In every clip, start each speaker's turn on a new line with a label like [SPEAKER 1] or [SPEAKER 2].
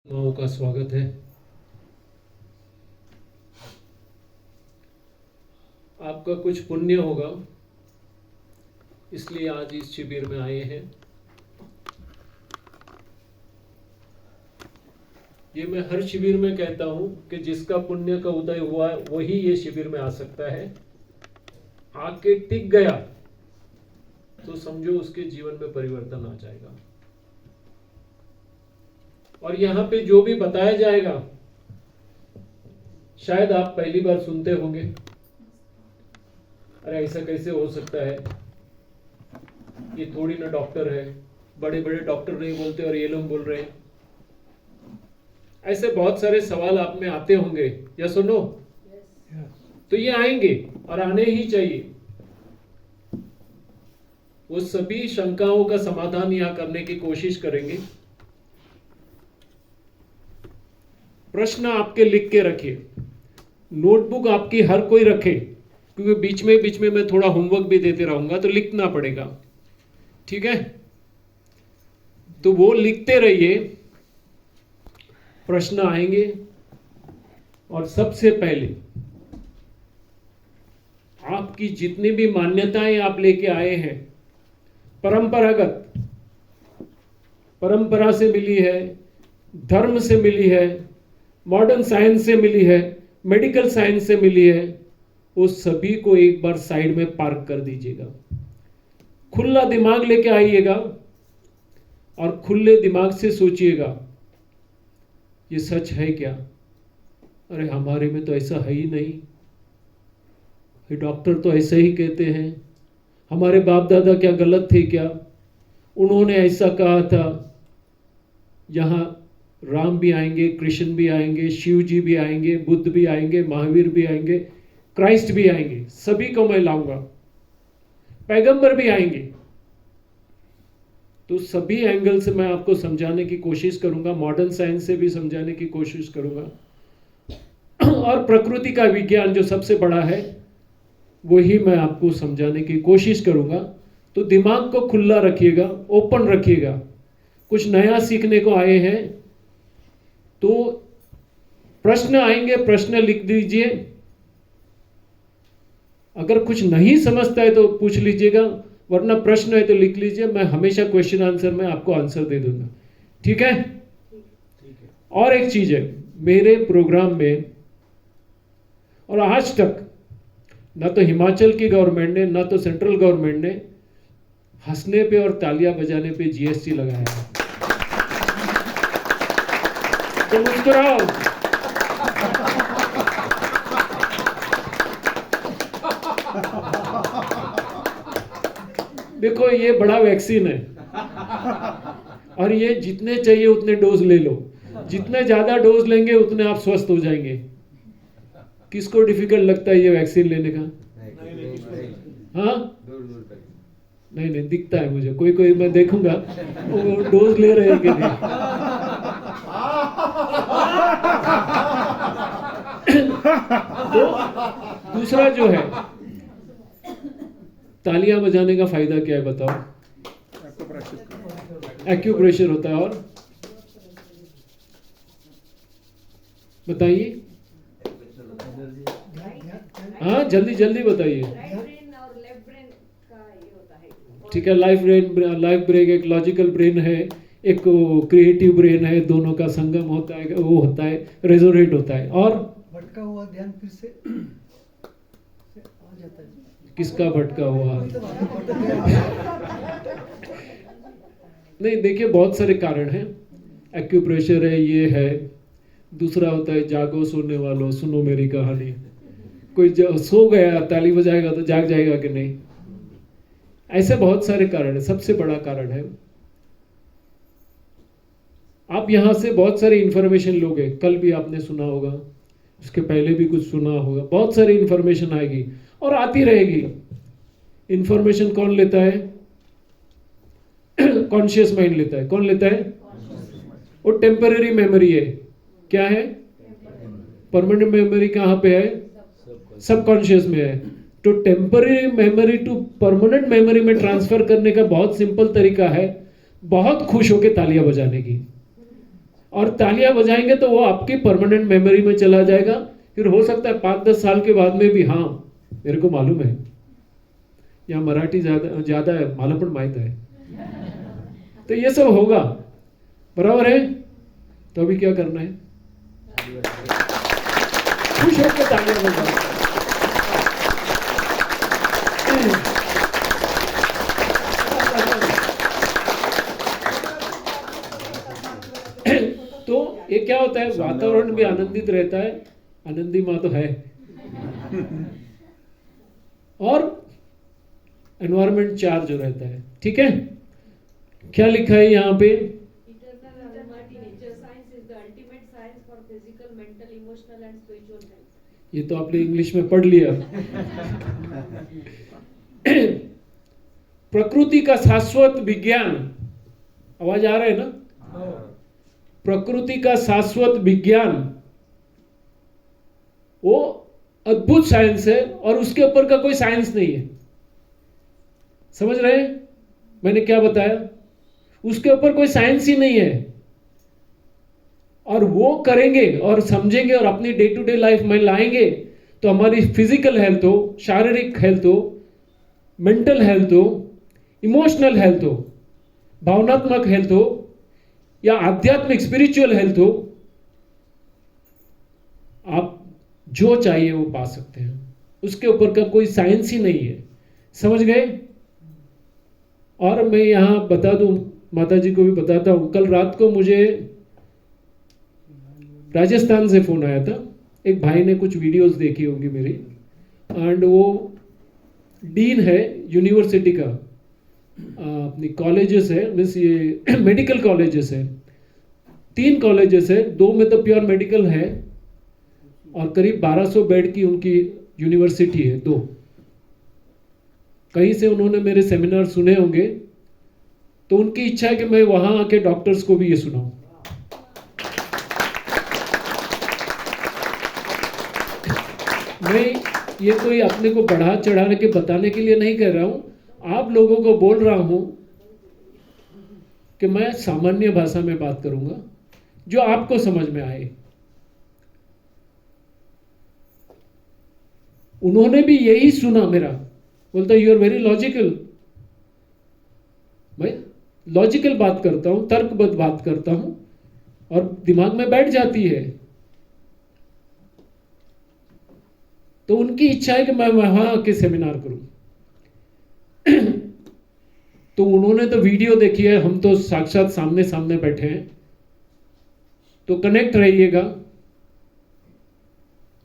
[SPEAKER 1] माओ का स्वागत है। आपका कुछ पुण्य होगा, इसलिए आज इस शिविर में आए हैं। ये मैं हर शिविर में कहता हूं कि जिसका पुण्य का उदय हुआ वही ये शिविर में आ सकता है। आके टिक गया तो समझो उसके जीवन में परिवर्तन आ जाएगा। और यहाँ पे जो भी बताया जाएगा शायद आप पहली बार सुनते होंगे, अरे ऐसा कैसे हो सकता है, ये थोड़ी ना डॉक्टर है, बड़े बड़े डॉक्टर नहीं बोलते और ये लोग बोल रहे हैं। ऐसे बहुत सारे सवाल आप में आते होंगे, या सुनो तो ये आएंगे और आने ही चाहिए। वो सभी शंकाओं का समाधान यहाँ करने की कोशिश करेंगे। प्रश्न आपके लिख के रखिए, नोटबुक आपकी हर कोई रखे, क्योंकि बीच में मैं थोड़ा होमवर्क भी देते रहूंगा तो लिखना पड़ेगा, ठीक है? तो वो लिखते रहिए, प्रश्न आएंगे। और सबसे पहले आपकी जितनी भी मान्यताएं आप लेके आए हैं, परंपरा से मिली है, धर्म से मिली है, मॉडर्न साइंस से मिली है, मेडिकल साइंस से मिली है, उस सभी को एक बार साइड में पार्क कर दीजिएगा। खुला दिमाग लेके आइएगा और खुले दिमाग से सोचिएगा, ये सच है क्या? अरे हमारे में तो ऐसा है ही नहीं, ये डॉक्टर तो ऐसे ही कहते हैं, हमारे बाप दादा क्या गलत थे क्या? उन्होंने ऐसा कहा था। यहां राम भी आएंगे, कृष्ण भी आएंगे, शिव जी भी आएंगे, बुद्ध भी आएंगे, महावीर भी आएंगे, क्राइस्ट भी आएंगे, सभी को मैं लाऊंगा, पैगंबर भी आएंगे। तो सभी एंगल से मैं आपको समझाने की कोशिश करूंगा, मॉडर्न साइंस से भी समझाने की कोशिश करूंगा, और प्रकृति का विज्ञान जो सबसे बड़ा है वही मैं आपको समझाने की कोशिश करूंगा। तो दिमाग को खुला रखिएगा, ओपन रखिएगा। कुछ नया सीखने को आए हैं तो प्रश्न आएंगे, प्रश्न लिख दीजिए। अगर कुछ नहीं समझता है तो पूछ लीजिएगा, वरना प्रश्न है तो लिख लीजिए। मैं हमेशा क्वेश्चन आंसर में आपको आंसर दे दूंगा, ठीक है? और एक चीज है, मेरे प्रोग्राम में और आज तक ना तो हिमाचल की गवर्नमेंट ने ना तो सेंट्रल गवर्नमेंट ने हंसने पे और तालियां बजाने पे जीएसटी लगाया है। तो मुस्कुराओ। देखो ये बड़ा वैक्सीन है और ये जितने चाहिए उतने डोज ले लो। जितने ज्यादा डोज लेंगे उतने आप स्वस्थ हो जाएंगे। किसको डिफिकल्ट लगता है ये वैक्सीन लेने का? हाँ, नहीं दिखता है मुझे, कोई कोई मैं देखूंगा वो डोज ले रहे हैं कि नहीं। तो दूसरा जो है, तालियां बजाने का फायदा क्या है बताओ? एक्यूप्रेशर होता है। और बताइए, हाँ जल्दी जल्दी बताइए। ठीक है, लाइफ ब्रेन एक लॉजिकल ब्रेन है, एक क्रिएटिव ब्रेन है, दोनों का संगम होता है, वो होता है, रेजोनेट होता है। और
[SPEAKER 2] भटका हुआ ध्यान फिर से आ जाता है।
[SPEAKER 1] किसका भटका हुआ? नहीं, देखिए बहुत सारे कारण हैं। एक्यूप्रेशर है, ये है। दूसरा होता है जागो सोने वालों, सुनो मेरी कहानी। कोई सो गया, ताली बजाएगा तो जाग जाएगा कि नहीं? ऐसे बहुत सारे कारण है। सबसे बड़ा कारण है, आप यहां से बहुत सारी इंफॉर्मेशन लोगे। कल भी आपने सुना होगा, उसके पहले भी कुछ सुना होगा। बहुत सारी इंफॉर्मेशन आएगी और आती रहेगी। इंफॉर्मेशन कौन लेता है? कॉन्शियस माइंड लेता है। कौन लेता है? वो टेम्पररी मेमोरी है। क्या है? परमानेंट मेमोरी कहां पे है? सबकॉन्शियस में है। तो temporary memory to permanent memory में ट्रांसफर करने का बहुत सिंपल तरीका है, बहुत खुश होकर तालियां बजाने की। और तालियां बजाएंगे तो वो आपकी परमानेंट मेमोरी में चला जाएगा। फिर हो सकता है 5-10 साल के बाद में भी, हाँ मेरे को मालूम है, यहाँ मराठी ज्यादा ज्यादा है, मालूम पण माहित है, तो ये सब होगा, बराबर है। तो अभी क्या करना है, खुश होकर तालियां बजाओ। तो ये क्या होता है, वातावरण भी आनंदित रहता है, आनंदी माँ तो है, और एनवायरमेंट चार्ज रहता है। ठीक है, क्या लिखा है यहाँ पे,
[SPEAKER 3] Eternal Almighty nature science is the ultimate science for physical, mental, emotional and spiritual health.
[SPEAKER 1] ये तो आपने इंग्लिश में पढ़ लिया। प्रकृति का शाश्वत विज्ञान, आवाज आ रहा है ना, प्रकृति का शाश्वत विज्ञान वो अद्भुत साइंस है, और उसके ऊपर का कोई साइंस नहीं है। समझ रहे हैं मैंने क्या बताया, उसके ऊपर कोई साइंस ही नहीं है। और वो करेंगे और समझेंगे और अपनी डे टू डे लाइफ में लाएंगे तो हमारी फिजिकल हेल्थ हो, शारीरिक हेल्थ हो, मेंटल हेल्थ हो, इमोशनल हेल्थ हो, भावनात्मक हेल्थ हो, या आध्यात्मिक स्पिरिचुअल हेल्थ हो, आप जो चाहिए वो पा सकते हैं। उसके ऊपर का कोई साइंस ही नहीं है। समझ गए। और मैं यहां बता दूं, माता जी को भी बताता हूं, कल रात को मुझे राजस्थान से फोन आया था। एक भाई ने कुछ वीडियोस देखी होंगी मेरी, एंड वो डीन है यूनिवर्सिटी का, अपनी कॉलेजेस है, मीन्स ये मेडिकल कॉलेजेस है, 3 कॉलेजेस है, 2 में तो प्योर मेडिकल है, और करीब 1200 बेड की उनकी यूनिवर्सिटी है 2। कहीं से उन्होंने मेरे सेमिनार सुने होंगे, तो उनकी इच्छा है कि मैं वहां आके डॉक्टर्स को भी ये सुनाऊं। मैं ये कोई अपने को बढ़ा चढ़ाने के बताने के लिए नहीं कह रहा हूं, आप लोगों को बोल रहा हूं कि मैं सामान्य भाषा में बात करूंगा जो आपको समझ में आए। उन्होंने भी यही सुना मेरा, बोलता यू आर वेरी लॉजिकल। मैं लॉजिकल बात करता हूं, तर्कबद्ध बात करता हूं, और दिमाग में बैठ जाती है। तो उनकी इच्छा है कि मैं वहां आके सेमिनार करूं। तो उन्होंने तो वीडियो देखी है, हम तो साक्षात सामने सामने बैठे हैं। तो कनेक्ट रहिएगा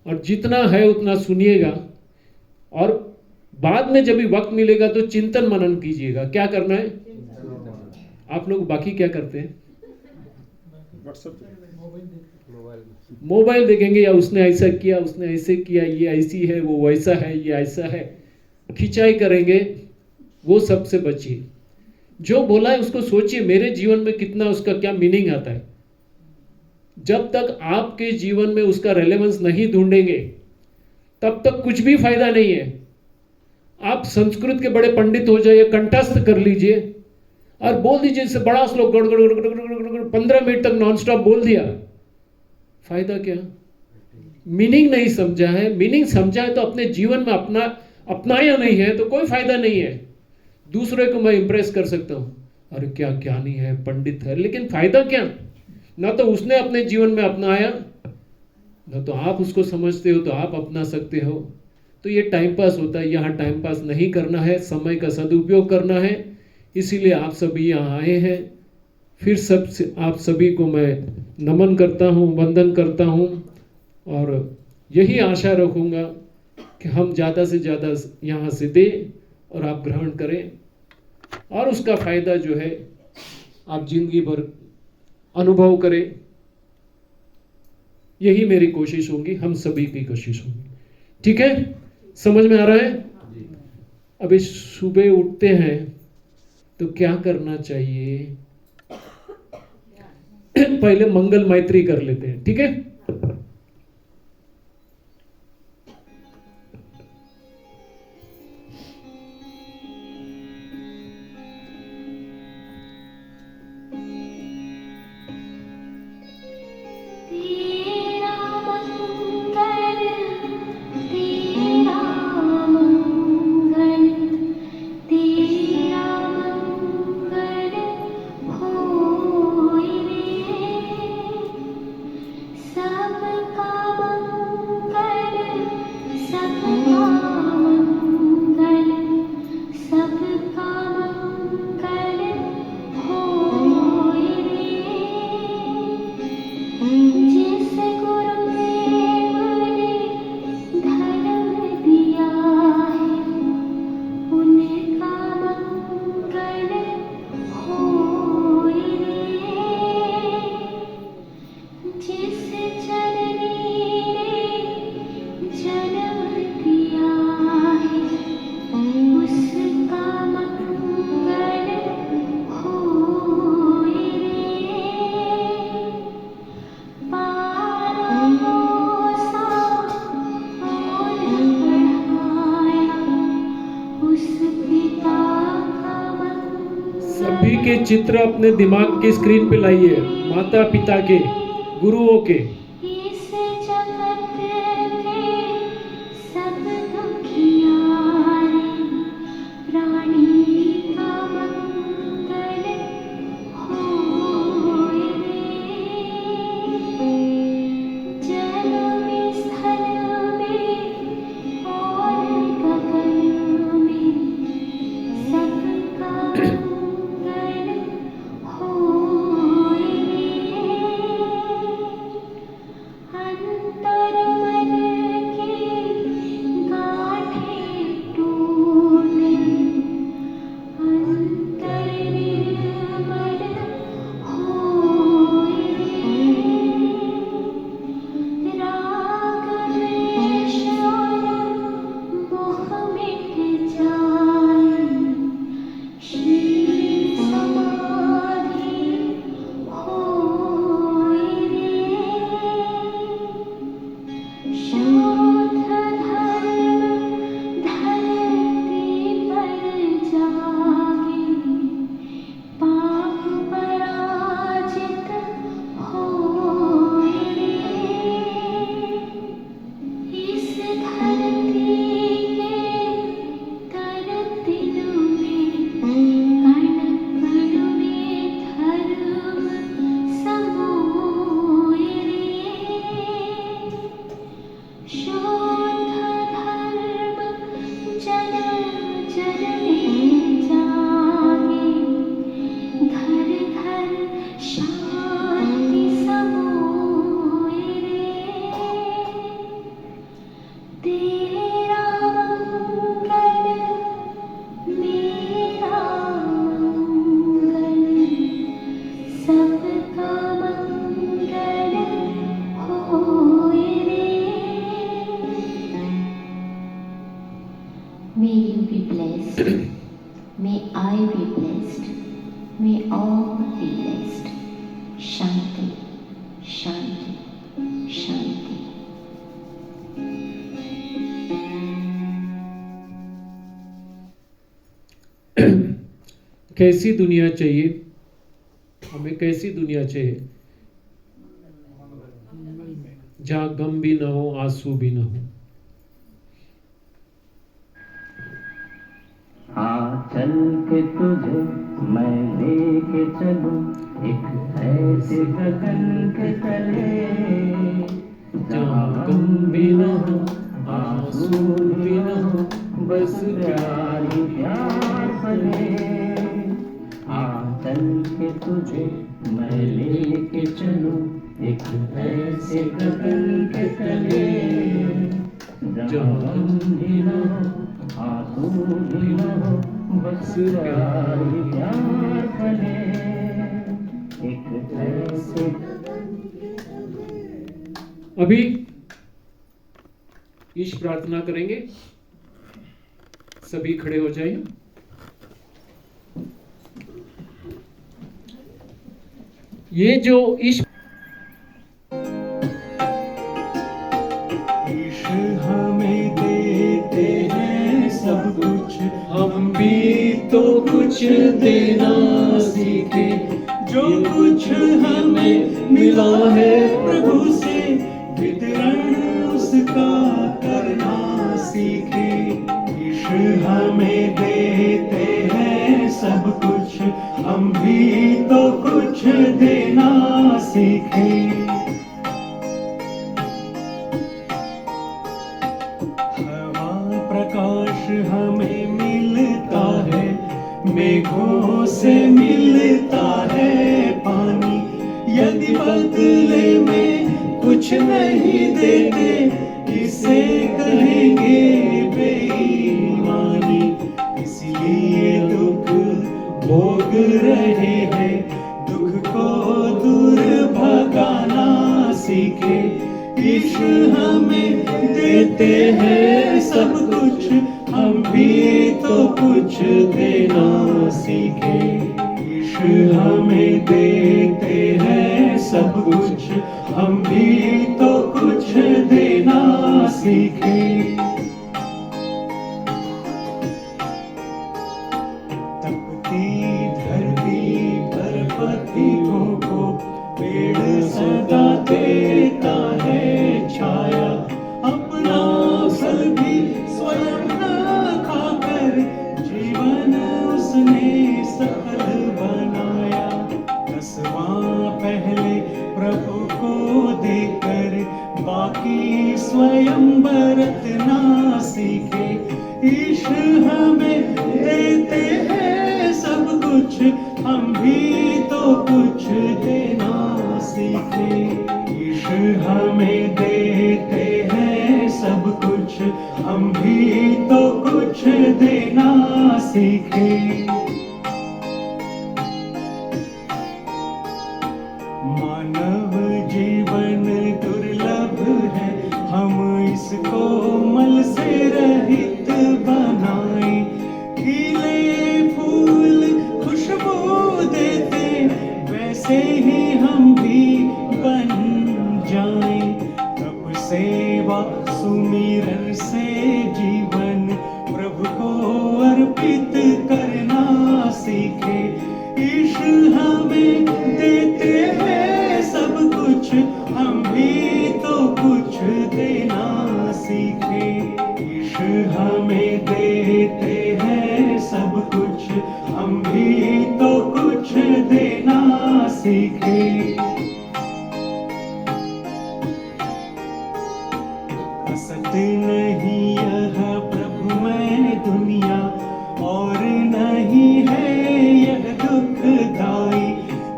[SPEAKER 1] और जितना है उतना सुनिएगा, और बाद में जब भी वक्त मिलेगा तो चिंतन मनन कीजिएगा। क्या करना है, आप लोग बाकी क्या करते हैं, मोबाइल देखेंगे, या उसने ऐसा किया, उसने ऐसे किया, ये ऐसी है, वो वैसा है, ये ऐसा है, खिंचाई करेंगे। वो सबसे बचिए। जो बोला है उसको सोचिए, मेरे जीवन में कितना उसका क्या मीनिंग आता है। जब तक आपके जीवन में उसका रेलेवेंस नहीं ढूंढेंगे तब तक कुछ भी फायदा नहीं है। आप संस्कृत के बड़े पंडित हो जाइए, कंठस्थ कर लीजिए और बोल दीजिए, इससे बड़ा श्लोक गड़ गड़ गड़ गड़ गड़ 15 मिनट तक नॉनस्टॉप बोल दिया, फायदा क्या। मीनिंग नहीं समझा है, मीनिंग समझा है तो अपने जीवन में अपनाया नहीं है तो कोई फायदा नहीं है। दूसरे को मैं इंप्रेस कर सकता हूं, अरे क्या ज्ञानी है, पंडित है, लेकिन फायदा क्या। ना तो उसने अपने जीवन में अपनाया, ना तो आप उसको समझते हो तो आप अपना सकते हो। तो ये टाइम पास होता है, यहाँ टाइम पास नहीं करना है, समय का सदुपयोग करना है। इसीलिए आप सभी यहाँ आए हैं। फिर आप सभी को मैं नमन करता हूँ, वंदन करता हूँ, और यही आशा रखूँगा कि हम ज़्यादा से ज़्यादा यहाँ से दें और आप ग्रहण करें, और उसका फायदा जो है आप जिंदगी भर अनुभव करें। यही मेरी कोशिश होगी, हम सभी की कोशिश होगी। ठीक है, समझ में आ रहा है। अभी सुबह उठते हैं तो क्या करना चाहिए, पहले मंगल मैत्री कर लेते हैं। ठीक है,
[SPEAKER 4] तेरा मंगल, तेरा मंगल, तेरा मंगल होए रे। सबका मंगल, सबका मंगल, सबका मंगल होए रे। जिस गुरुदेव ने धर्म दिया है, उनका मंगल होए रे। जिस जननी ने जन्म दिया है, उसका मंगल होए रे। पारा पोसा और पढ़ाया, उस पिता का मंगल
[SPEAKER 1] सभी के चित्र अपने दिमाग की स्क्रीन पे लाइए, माता पिता के, गुरुओं के।
[SPEAKER 4] इस जगत के सब दुखियारे, प्राणी का मंगल होए रे। जल में, स्थल में और गगन में, सबका मंगल होए रे। अंतर मन की गाँठें टूटे, अंतर निर्मल होए रे। राग द्वेष और मोह मिट जाए, श्री समाधि होए रे। शोध धर्म धरती पर जागे, पाप पराजित होए रे। इस धरती के तर तिल में, कण कण में धर्म समोए रे। शोध धर्म जन जन में जागे, घर घर शांति समोए रे। तेरा मंगल, मेरा मंगल, सबका मंगल होए रे। May you be blessed. May I be blessed. May all be blessed. Shanti, Shanti, Shanti.
[SPEAKER 1] कैसी दुनिया चाहिए हमें? कैसी दुनिया चाहिए? जहाँ गम भी ना हो, आंसू भी ना हो।
[SPEAKER 5] चल के तुझे मैं लेके चलूं एक ऐसे गगन के तले, जहाँ गम भी न हो, आंसू भी न हो, बस प्यार ही प्यार फले। चल के तुझे मैं लेके चलूं एक ऐसे गगन के तले, जहाँ गम भी न हो, आंसू भी न हो, बस प्यार ही प्यार फले। एक ऐसे
[SPEAKER 1] अभी ईश प्रार्थना करेंगे, सभी खड़े हो जाइए। ये जो ईश
[SPEAKER 6] हमें देते हैं सब कुछ,
[SPEAKER 1] हम भी तो कुछ देना सीखे,
[SPEAKER 6] जो कुछ हमें मिला है प्रभु से, वितरण उसका करना सीखे। ईश्वर हमें देते हैं सब कुछ, हम भी तो कुछ देना सीखे। हवा प्रकाश हमें मिलता है, मेघों से मिलता है पानी। यदि बदले में कुछ नहीं देते, इसे कहेंगे बेईमानी। इसलिए दुख भोग रहे हैं, दुख को दूर भगाना सीखे। ईश्वर हमें देते हैं सब कुछ, हम भी तो कुछ देना सीखे। ईश्वर हमें देते हैं सब कुछ, हम भी तो कुछ देना सीखे। तपती धरती पर पथिकों को पेड़ सदा देता है छाया। अपना फल भी स्वयं न खाकर, जीवन उसने सफल बनाया। 10वां पहले प्रभु को देकर, बाकी स्वयं बरतना सीखे। ईश्वर हमें देते हैं सब कुछ, हम भी तो कुछ देना सीखे। ईश्वर हमें देते हैं सब कुछ, हम भी तो कुछ देना सीखे। मानव जीवन दुर्लभ है, हम इसको मल से रहित बनाएं। खिले फूल खुशबू देते, वैसे ही हम भी बन जाएं। तब सेवा सुमिरन से जीवन प्रभु को अर्पित करना सीखे। ईश्वर हमें देते हैं सब कुछ, हम भी तो कुछ देना सीखे। ईश्वर हमें देते हैं सब कुछ, हम भी तो कुछ देना सीखे। असत नहीं यह प्रभु मैं दुनिया, और नहीं है यह दुखदाई।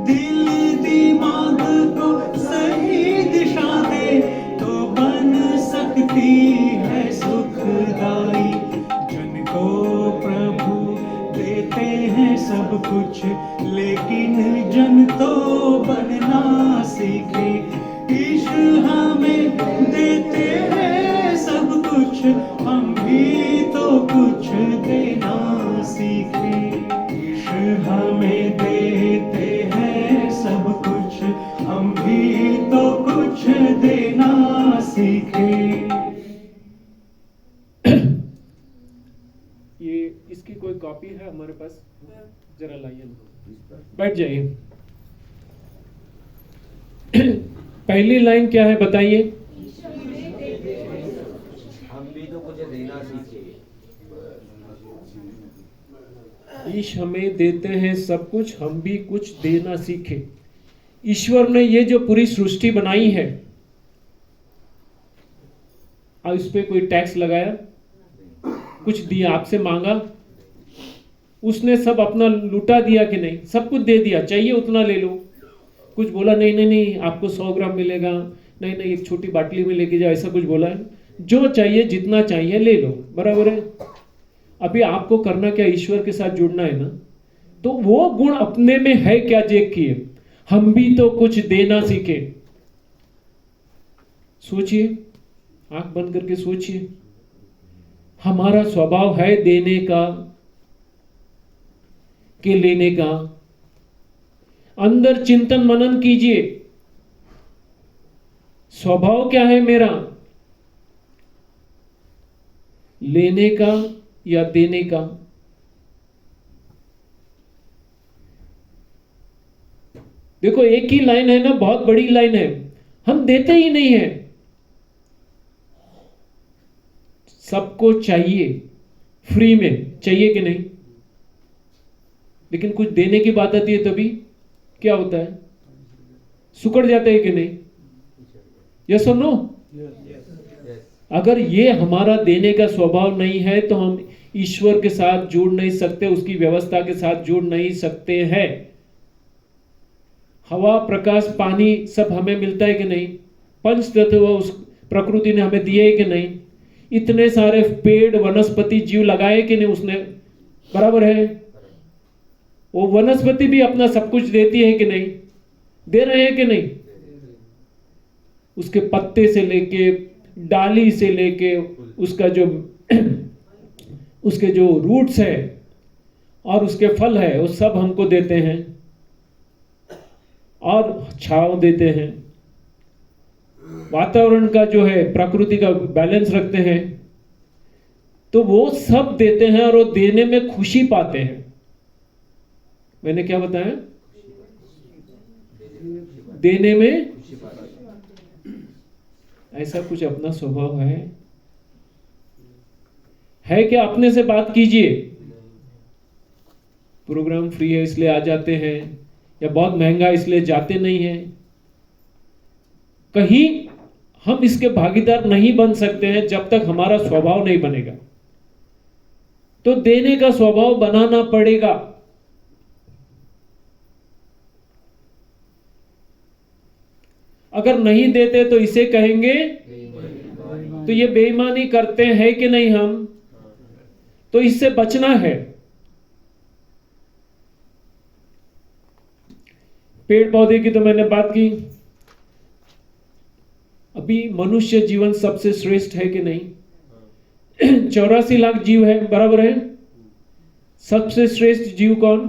[SPEAKER 6] दिल दिमाग को सही दिशा दे, तो बन सकती है सुखदाई। जन को प्रभु देते हैं सब कुछ, लेकिन जन तो बनना सीखे। ईश्वर हमें देते हैं सब कुछ, हम भी तो कुछ देना सीखे। ईश्वर हमें देते हैं सब कुछ, हम भी तो कुछ देना सीखे।
[SPEAKER 1] ये इसकी कोई कॉपी है हमारे पास? जरा लाइए ना। बैठ जाइए। पहली लाइन क्या है बताइए?
[SPEAKER 7] हम भी तो कुछ देना सीखे।
[SPEAKER 1] ईश हमें देते हैं सब कुछ, हम भी कुछ देना सीखे। ईश्वर ने ये जो पूरी सृष्टि बनाई है, अब इस पे कोई टैक्स लगाया? कुछ दिया? आपसे मांगा? उसने सब अपना लुटा दिया कि नहीं? सब कुछ दे दिया, चाहिए उतना ले लो। कुछ बोला नहीं नहीं नहीं आपको 100 ग्राम मिलेगा, नहीं नहीं एक छोटी बाटली में लेके जाओ, ऐसा कुछ बोला है? जो चाहिए जितना चाहिए ले लो, बराबर है। अभी आपको करना क्या? ईश्वर के साथ जुड़ना है ना। तो वो गुण अपने में है क्या देखिए। हम भी तो कुछ देना सीखे। सोचिए, आंख बंद करके सोचिए। हमारा स्वभाव है देने का कि लेने का? अंदर चिंतन मनन कीजिए, स्वभाव क्या है मेरा? लेने का या देने का? देखो एक ही लाइन है ना, बहुत बड़ी लाइन है, हम देते ही नहीं है। सबको चाहिए, फ्री में चाहिए कि नहीं, लेकिन कुछ देने की बात आती है तभी क्या होता है, सुकड़ जाते हैं कि नहीं? यस और नो? अगर ये हमारा देने का स्वभाव नहीं है तो हम ईश्वर के साथ जुड़ नहीं सकते, उसकी व्यवस्था के साथ जुड़ नहीं सकते हैं। हवा, प्रकाश, पानी सब हमें मिलता है कि नहीं? पंच तत्व उस प्रकृति ने हमें दिए कि नहीं? इतने सारे पेड़, वनस्पति, जीव लगाए कि नहीं उसने? बराबर है। वो वनस्पति भी अपना सब कुछ देती है कि नहीं? दे रहे हैं कि नहीं? उसके पत्ते से लेके, डाली से लेके, उसका जो उसके जो रूट्स है और उसके फल है, वो सब हमको देते हैं और छांव देते हैं। वातावरण का जो है, प्रकृति का बैलेंस रखते हैं। तो वो सब देते हैं और वो देने में खुशी पाते हैं। मैंने क्या बताया? देने में ऐसा कुछ अपना स्वभाव है क्या? अपने से बात कीजिए। प्रोग्राम फ्री है इसलिए आ जाते हैं, या बहुत महंगा इसलिए जाते नहीं हैं। कहीं हम इसके भागीदार नहीं बन सकते हैं जब तक हमारा स्वभाव नहीं बनेगा। तो देने का स्वभाव बनाना पड़ेगा। अगर नहीं देते तो इसे कहेंगे, तो ये बेईमानी करते हैं कि नहीं हम? तो इससे बचना है। पेड़ पौधे की तो मैंने बात की। अभी मनुष्य जीवन सबसे श्रेष्ठ है कि नहीं? 84 लाख जीव है, बराबर है। सबसे श्रेष्ठ जीव कौन?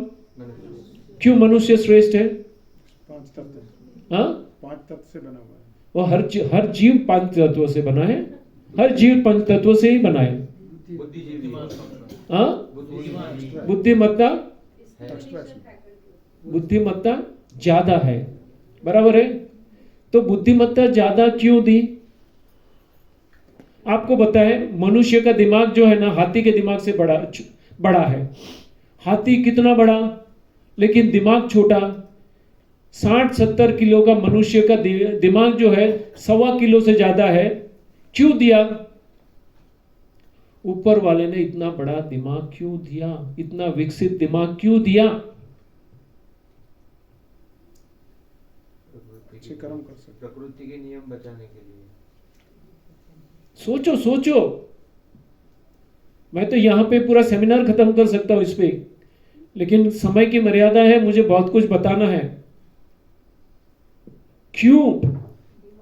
[SPEAKER 1] क्यों मनुष्य श्रेष्ठ है?
[SPEAKER 2] 5 तत्व,
[SPEAKER 1] हाँ,
[SPEAKER 2] 5 तत्व से बना हुआ है।
[SPEAKER 1] वो हर जीव 5 तत्वों से बना है। हर जीव 5 तत्वों से ही बना है। हाँ, बुद्धिमत्ता, बुद्धिमत्ता ज्यादा है, बराबर है। तो बुद्धिमत्ता ज्यादा क्यों दी? आपको बताए, मनुष्य का दिमाग जो है ना, हाथी के दिमाग से बड़ा है। हाथी कितना बड़ा, लेकिन दिमाग छोटा। 60-70 किलो का मनुष्य का दिमाग जो है 1.25 किलो से ज्यादा है। क्यों दिया? ऊपर वाले ने इतना बड़ा दिमाग क्यों दिया? इतना विकसित दिमाग क्यों दिया?
[SPEAKER 2] अच्छे कर्म कर सकते,
[SPEAKER 7] प्रकृति के नियम बचाने के लिए।
[SPEAKER 1] सोचो सोचो। मैं तो यहां पे पूरा सेमिनार खत्म कर सकता हूं इस पे, लेकिन समय की मर्यादा है, मुझे बहुत कुछ बताना है। क्यों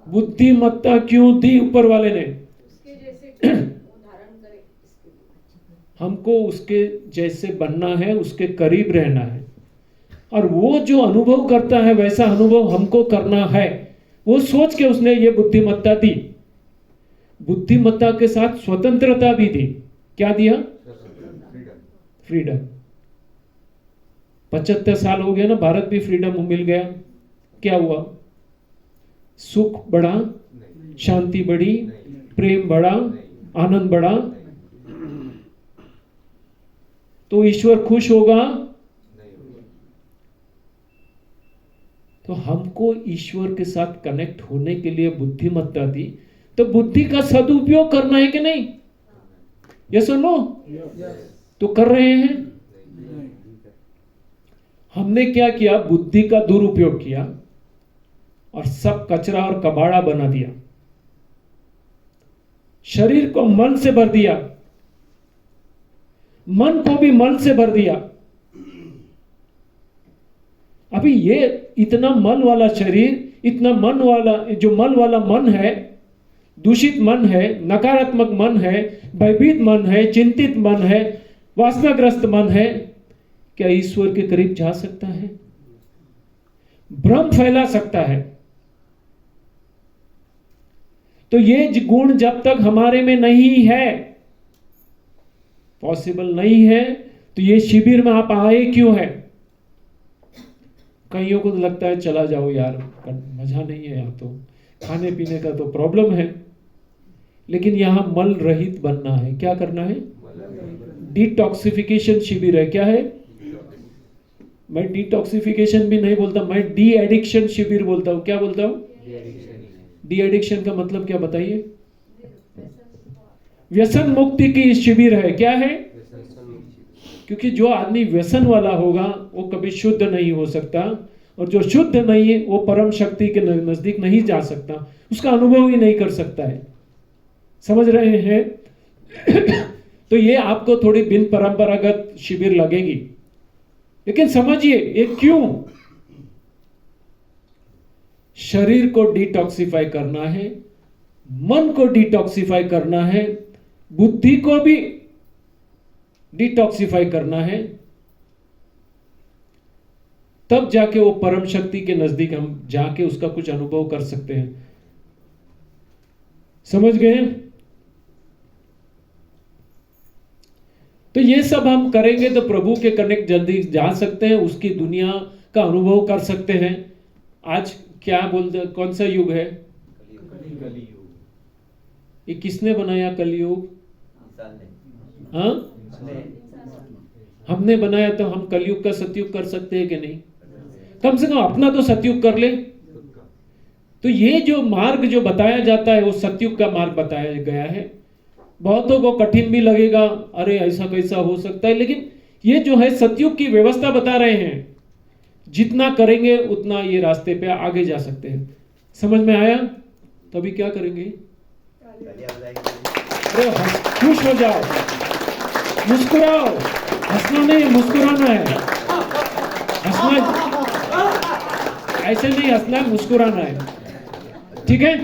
[SPEAKER 1] बुद्धिमत्ता क्यों दी ऊपर वाले ने?
[SPEAKER 3] उसके जैसे धारण करे, इसके लिए
[SPEAKER 1] हमको उसके जैसे बनना है, उसके करीब रहना है। और वो जो अनुभव करता है वैसा अनुभव हमको करना है। वो सोच के उसने ये बुद्धिमत्ता दी। बुद्धिमत्ता के साथ स्वतंत्रता भी दी। क्या दिया? फ्रीडम। 75 साल हो गया ना, भारत भी फ्रीडम मिल गया। क्या हुआ? सुख बढ़ा, शांति बढ़ी, प्रेम बढ़ा, आनंद बढ़ा। तो ईश्वर खुश होगा? तो हमको ईश्वर के साथ कनेक्ट होने के लिए बुद्धिमत्ता दी। तो बुद्धि का सदुपयोग करना है कि नहीं? यस और नो? तो कर रहे हैं। हमने क्या किया? बुद्धि का दुरुपयोग किया और सब कचरा और कबाड़ा बना दिया। शरीर को मन से भर दिया, मन को भी मन से भर दिया। अभी ये इतना मल वाला शरीर, इतना मन वाला, जो मल वाला मन है, दूषित मन है, नकारात्मक मन है, भयभीत मन है, चिंतित मन है, वासनाग्रस्त मन है, क्या ईश्वर के करीब जा सकता है? भ्रम फैला सकता है। तो ये गुण जब तक हमारे में नहीं है, पॉसिबल नहीं है, तो ये शिविर में आप आए क्यों है? कईयों को तो लगता है चला जाओ यार, मजा नहीं है यहाँ, तो खाने पीने का तो प्रॉब्लम है, लेकिन यहाँ मल रहित बनना है। क्या करना है? डिटॉक्सिफिकेशन शिविर है। क्या है? मैं डिटॉक्सिफिकेशन भी नहीं बोलता, मैं डी एडिक्शन शिविर बोलता हूँ। क्या बोलता हूँ? डी एडिक्शन का मतलब क्या बताइए? व्यसन मुक्ति की शिविर है। क्या है? क्योंकि जो आदमी व्यसन वाला होगा वो कभी शुद्ध नहीं हो सकता, और जो शुद्ध नहीं है वो परम शक्ति के नजदीक नहीं जा सकता, उसका अनुभव ही नहीं कर सकता है। समझ रहे हैं? तो ये आपको थोड़ी बिन परंपरागत शिविर लगेगी, लेकिन समझिए ये क्यों। शरीर को डिटॉक्सिफाई करना है, मन को डिटॉक्सिफाई करना है, बुद्धि को भी डिटॉक्सिफाई करना है, तब जाके वो परम शक्ति के नजदीक हम जाके उसका कुछ अनुभव कर सकते हैं। समझ गए? तो ये सब हम करेंगे तो प्रभु के कनेक्ट जल्दी जा सकते हैं, उसकी दुनिया का अनुभव कर सकते हैं। आज क्या बोलते, कौन सा युग है? ये किसने बनाया कलयुग? हाँ, हमने बनाया, तो हम कलयुग का सतयुग कर सकते हैं कि नहीं? कम से कम अपना तो सतयुग कर ले। तो ये जो मार्ग जो बताया जाता है वो सतयुग का मार्ग बताया गया है। बहुतों को कठिन भी लगेगा, अरे ऐसा कैसा हो सकता है, लेकिन ये जो है सतयुग की व्यवस्था बता रहे हैं। जितना करेंगे उतना ये रास्ते पे आगे जा सकते हैं। समझ में आया? तभी क्या करेंगे? अरे खुश हो जाओ, मुस्कुराओ। हंसना नहीं, मुस्कुराना है। हंसना ऐसे नहीं, हंसना है, मुस्कुराना है। ठीक है?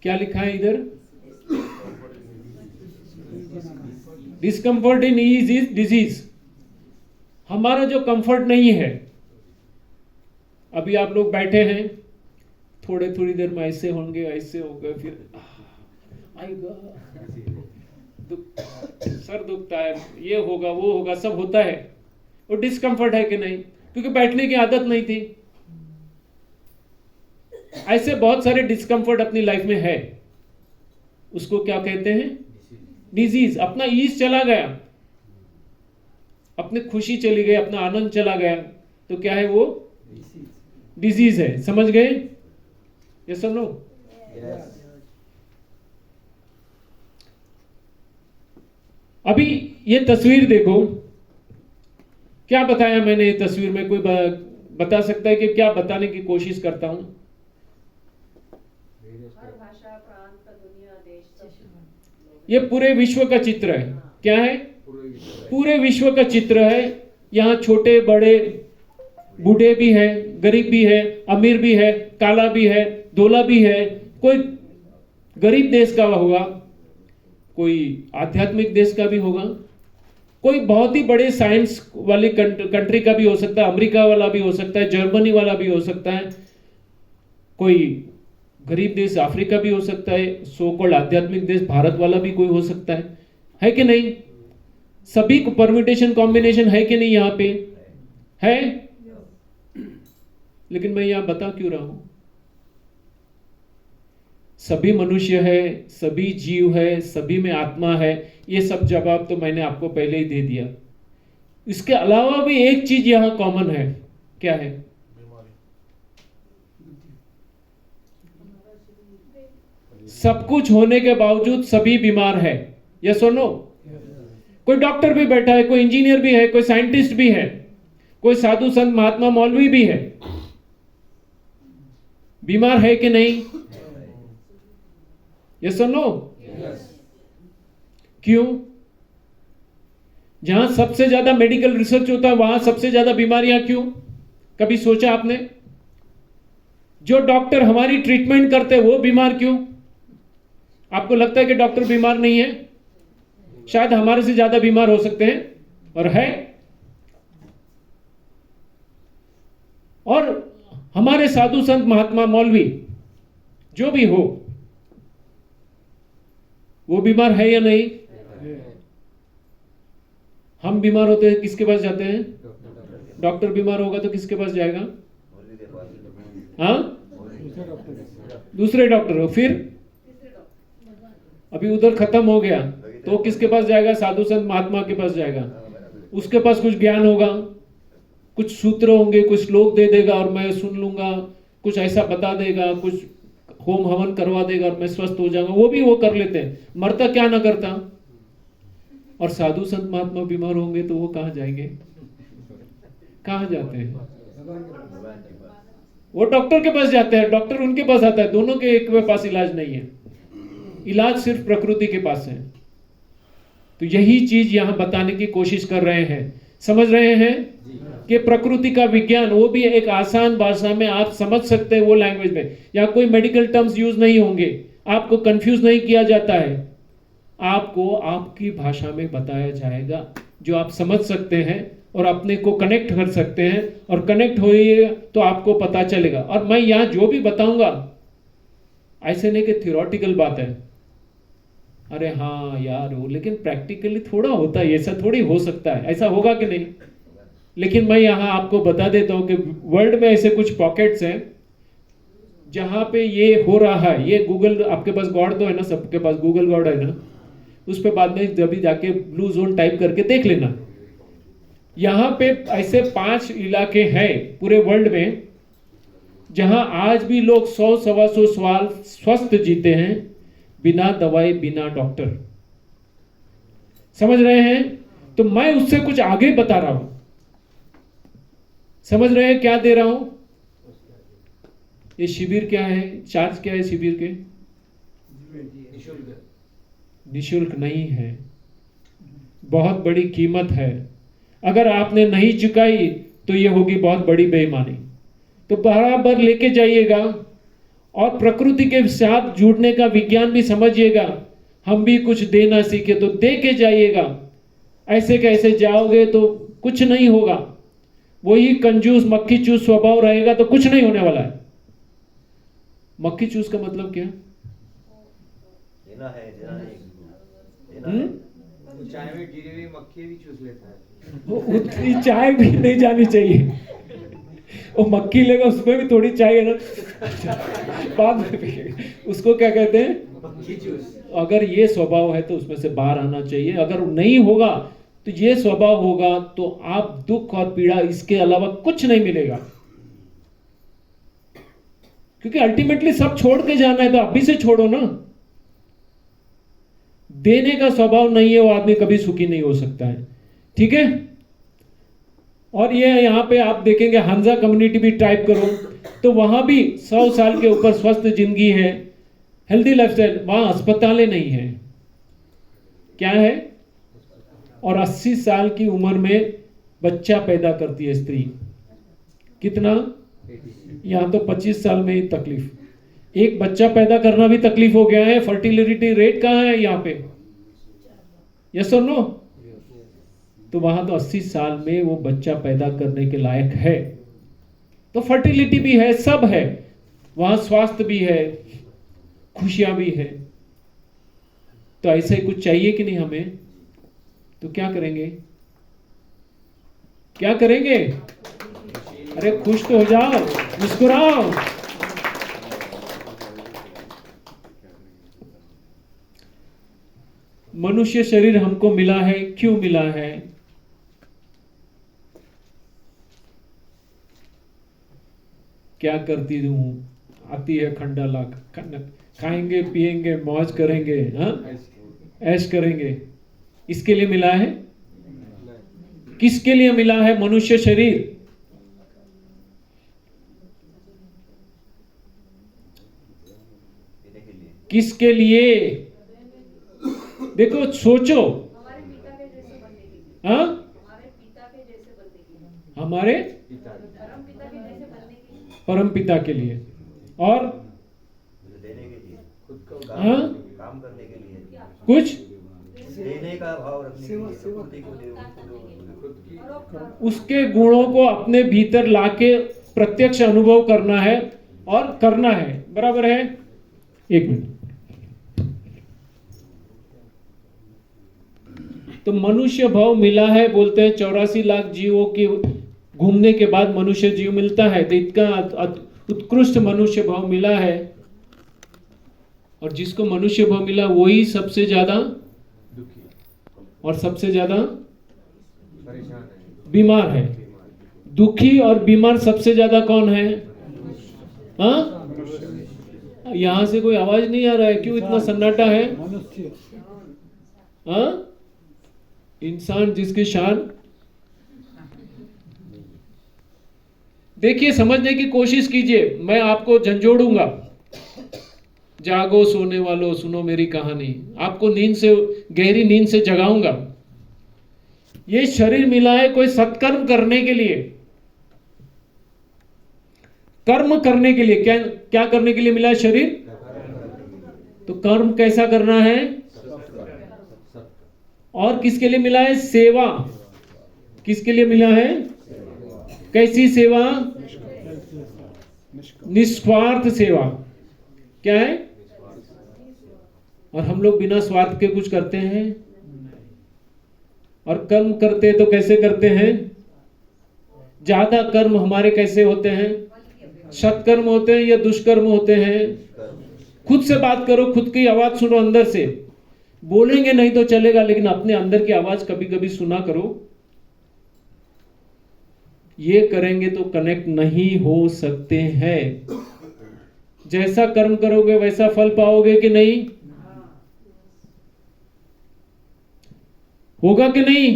[SPEAKER 1] क्या लिखा है इधर? Discomfort in ease is disease. हमारा जो कंफर्ट नहीं है, अभी आप लोग बैठे हैं, थोड़ी देर में ऐसे होंगे, ऐसे होगा, फिर आएगा, सर दुखता है, ये होगा, वो होगा, सब होता है। वो डिस्कम्फर्ट है कि नहीं? क्योंकि बैठने की आदत नहीं थी। ऐसे बहुत सारे डिस्कम्फर्ट अपनी लाइफ में है, उसको क्या कहते हैं? डिजीज। अपना ईज चला गया, अपनी खुशी चली गई, अपना आनंद चला गया, तो क्या है वो? डिजीज है। समझ गए? ये सब लोग अभी ये तस्वीर देखो, क्या बताया मैंने ये तस्वीर में? कोई बता सकता है कि क्या बताने की कोशिश करता हूं?
[SPEAKER 3] हर भाषा, प्रांत, दुनिया, देश, सब।
[SPEAKER 1] ये पूरे विश्व का चित्र है। क्या है? पूरे विश्व का चित्र है। यहाँ छोटे बड़े, बूढ़े भी है, गरीब भी है, अमीर भी है, काला भी है, धोला भी है। कोई गरीब देश का होगा, कोई आध्यात्मिक देश का भी होगा, कोई बहुत ही बड़े साइंस वाली कंट्री का भी हो सकता है, अमेरिका वाला भी हो सकता है, जर्मनी वाला भी हो सकता है, कोई गरीब देश अफ्रीका भी हो सकता है, सो कॉल्ड आध्यात्मिक देश भारत वाला भी कोई हो सकता है कि नहीं? सभी को परम्यूटेशन कॉम्बिनेशन है कि नहीं? यहाँ पे है, लेकिन मैं यहां बता क्यों रहा हूं? सभी मनुष्य है, सभी जीव है, सभी में आत्मा है। ये सब जवाब तो मैंने आपको पहले ही दे दिया। इसके अलावा भी एक चीज यहां कॉमन है। क्या है? सब कुछ होने के बावजूद सभी बीमार है। यस और नो? कोई डॉक्टर भी बैठा है, कोई इंजीनियर भी है, कोई साइंटिस्ट भी है, कोई साधु संत महात्मा मौलवी भी है, बीमार है कि नहीं? यस और नो? क्यों? जहां सबसे ज्यादा मेडिकल रिसर्च होता है वहां सबसे ज्यादा बीमारियां क्यों? कभी सोचा आपने? जो डॉक्टर हमारी ट्रीटमेंट करते हैं वो बीमार क्यों? आपको लगता है कि डॉक्टर बीमार नहीं है? शायद हमारे से ज्यादा बीमार हो सकते हैं, और है। और हमारे साधु संत महात्मा मौलवी जो भी हो, वो बीमार है या नहीं? हम बीमार होते हैं किसके पास जाते हैं? डॉक्टर बीमार होगा तो किसके पास जाएगा? हाँ, दूसरे डॉक्टर हो। फिर अभी उधर खत्म हो गया तो किसके पास जाएगा? साधु संत महात्मा के पास जाएगा। उसके पास कुछ ज्ञान होगा, कुछ सूत्र होंगे, कुछ श्लोक दे देगा और मैं सुन लूंगा, कुछ ऐसा बता देगा, कुछ होम हवन करवा देगा और मैं स्वस्थ हो जाऊंगा। वो भी वो कर लेते हैं, मरता क्या ना करता। और साधु संत महात्मा बीमार होंगे तो वो कहाँ जाएंगे? कहाँ जाते हैं? वो डॉक्टर के पास जाते हैं, डॉक्टर उनके पास आता है। दोनों के एक के पास इलाज नहीं है, इलाज सिर्फ प्रकृति के पास है। तो यही चीज यहां बताने की कोशिश कर रहे हैं। समझ रहे हैं कि प्रकृति का विज्ञान, वो भी एक आसान भाषा में आप समझ सकते हैं, वो लैंग्वेज में। या कोई मेडिकल टर्म्स यूज नहीं होंगे, आपको कंफ्यूज नहीं किया जाता है, आपको आपकी भाषा में बताया जाएगा जो आप समझ सकते हैं और अपने को कनेक्ट कर सकते हैं। और कनेक्ट होइए तो आपको पता चलेगा। और मैं यहां जो भी बताऊंगा ऐसे नहीं कि थियोरेटिकल बात है, अरे हाँ यार वो, लेकिन प्रैक्टिकली थोड़ा होता है, ऐसा थोड़ी हो सकता है, ऐसा होगा कि नहीं? लेकिन मैं यहां आपको बता देता हूं कि वर्ल्ड में ऐसे कुछ पॉकेट्स हैं जहां पे ये हो रहा है। ये गूगल, आपके पास गॉड तो है ना, सबके पास गूगल गॉड है ना, उस पर बाद में जब भी जाके ब्लू जोन टाइप करके देख लेना। यहां पे ऐसे 5 इलाके हैं पूरे वर्ल्ड में जहां आज भी लोग 100-125 साल स्वस्थ जीते हैं, बिना दवाई, बिना डॉक्टर। समझ रहे हैं? तो मैं उससे कुछ आगे बता रहा हूं। समझ रहे हैं क्या दे रहा हूं? ये शिविर क्या है, चार्ज क्या है शिविर के? निशुल्क नहीं है, बहुत बड़ी कीमत है। अगर आपने नहीं चुकाई तो ये होगी बहुत बड़ी बेईमानी। तो बराबर लेके जाइएगा और प्रकृति के साथ जुड़ने का विज्ञान भी समझिएगा। हम भी कुछ देना सीखे तो दे के जाइएगा। ऐसे कैसे जाओगे तो कुछ नहीं होगा, वही कंजूस मक्खी चूस स्वभाव रहेगा तो कुछ नहीं होने वाला है। मक्खी चूस का मतलब क्या?
[SPEAKER 7] देना है, देना नहीं। तो चाय में गिरी हुई मक्खी भी चूस लेता है।
[SPEAKER 1] उतनी चाय भी नहीं जानी चाहिए। वो मक्खी लेगा, उसमें भी थोड़ी चाय है ना, बाद में पिएगा। उसको क्या कहते हैं?
[SPEAKER 7] मक्खी चूस।
[SPEAKER 1] अगर ये स्वभाव है तो उसमें से बाहर आना चाहिए। अगर नहीं होगा तो ये स्वभाव होगा तो आप दुख और पीड़ा, इसके अलावा कुछ नहीं मिलेगा। क्योंकि अल्टीमेटली सब छोड़ के जाना है तो अभी से छोड़ो ना। देने का स्वभाव नहीं है वो आदमी कभी सुखी नहीं हो सकता है। ठीक है? और ये यहां पे आप देखेंगे हंजा कम्युनिटी भी टाइप करो तो वहां भी 100 साल के ऊपर स्वस्थ जिंदगी है, हेल्दी लाइफस्टाइल। वहां अस्पतालें नहीं है, क्या है? और 80 साल की उम्र में बच्चा पैदा करती है स्त्री। कितना? यहां तो 25 साल में ही तकलीफ। एक बच्चा पैदा करना भी तकलीफ हो गया है। फर्टिलिटी रेट कहां है यहां पे? यस और नो? तो वहां तो 80 साल में वो बच्चा पैदा करने के लायक है। तो फर्टिलिटी भी है, सब है वहां, स्वास्थ्य भी है, खुशियां भी है। तो ऐसा ही कुछ चाहिए कि नहीं हमें? तो क्या करेंगे? क्या करेंगे? अरे खुश तो हो जाओ, मुस्कुराओ। मनुष्य शरीर हमको मिला है, क्यों मिला है? क्या करती हूं? आती है खंडाला, खाएंगे पिएंगे मौज करेंगे, हाँ ऐश करेंगे। इसके लिए मिला है? किसके लिए मिला है मनुष्य शरीर? किसके लिए? देखो सोचो।
[SPEAKER 3] हमारे पिता के जैसे बनने के लिए।
[SPEAKER 1] हाँ,
[SPEAKER 3] हमारे पिता के जैसे बनने के लिए।
[SPEAKER 1] हमारे
[SPEAKER 3] परम पिता के जैसे बनने के लिए।
[SPEAKER 1] परम पिता के लिए। और
[SPEAKER 7] देने के लिए, खुद को
[SPEAKER 1] हाँ?
[SPEAKER 7] काम करने के लिए,
[SPEAKER 1] कुछ
[SPEAKER 7] देने का भाव रखने के लिए, प्रकृति को दे, खुद की
[SPEAKER 1] उसके गुणों को अपने भीतर लाके प्रत्यक्ष अनुभव करना है और करना है। बराबर है? एक मिनट। तो मनुष्य भाव मिला है, बोलते हैं 84 लाख जीवों के घूमने के बाद मनुष्य जीव मिलता है, तो इतना उत्कृष्ट मनुष्य भाव मिला है। और जिसको मनुष्य भाव मिला वही सबसे ज्यादा और सबसे ज्यादा बीमार है। दुखी और बीमार सबसे ज्यादा कौन है? हाँ, यहां से कोई आवाज नहीं आ रहा है, क्यों इतना सन्नाटा है?
[SPEAKER 2] मनुष्य
[SPEAKER 1] हाँ, इंसान जिसकी शान। देखिए, समझने की कोशिश कीजिए, मैं आपको झंझोड़ूंगा। जागो सोने वालों, सुनो मेरी कहानी, आपको नींद से, गहरी नींद से जगाऊंगा। ये शरीर मिला है कोई सत्कर्म करने के लिए, कर्म करने के लिए। क्या करने के लिए मिला है शरीर? तो कर्म कैसा करना है? और किसके लिए मिला है? सेवा। किसके लिए मिला है? कैसी सेवा? निस्वार्थ सेवा। क्या है? और हम लोग बिना स्वार्थ के कुछ करते हैं? और कर्म करते हैं तो कैसे करते हैं? ज्यादा कर्म हमारे कैसे होते हैं? सत्कर्म होते हैं या दुष्कर्म होते हैं? खुद से बात करो, खुद की आवाज सुनो अंदर से। बोलेंगे नहीं तो चलेगा, लेकिन अपने अंदर की आवाज कभी कभी सुना करो। ये करेंगे तो कनेक्ट नहीं हो सकते हैं। जैसा कर्म करोगे वैसा फल पाओगे कि नहीं? होगा कि नहीं?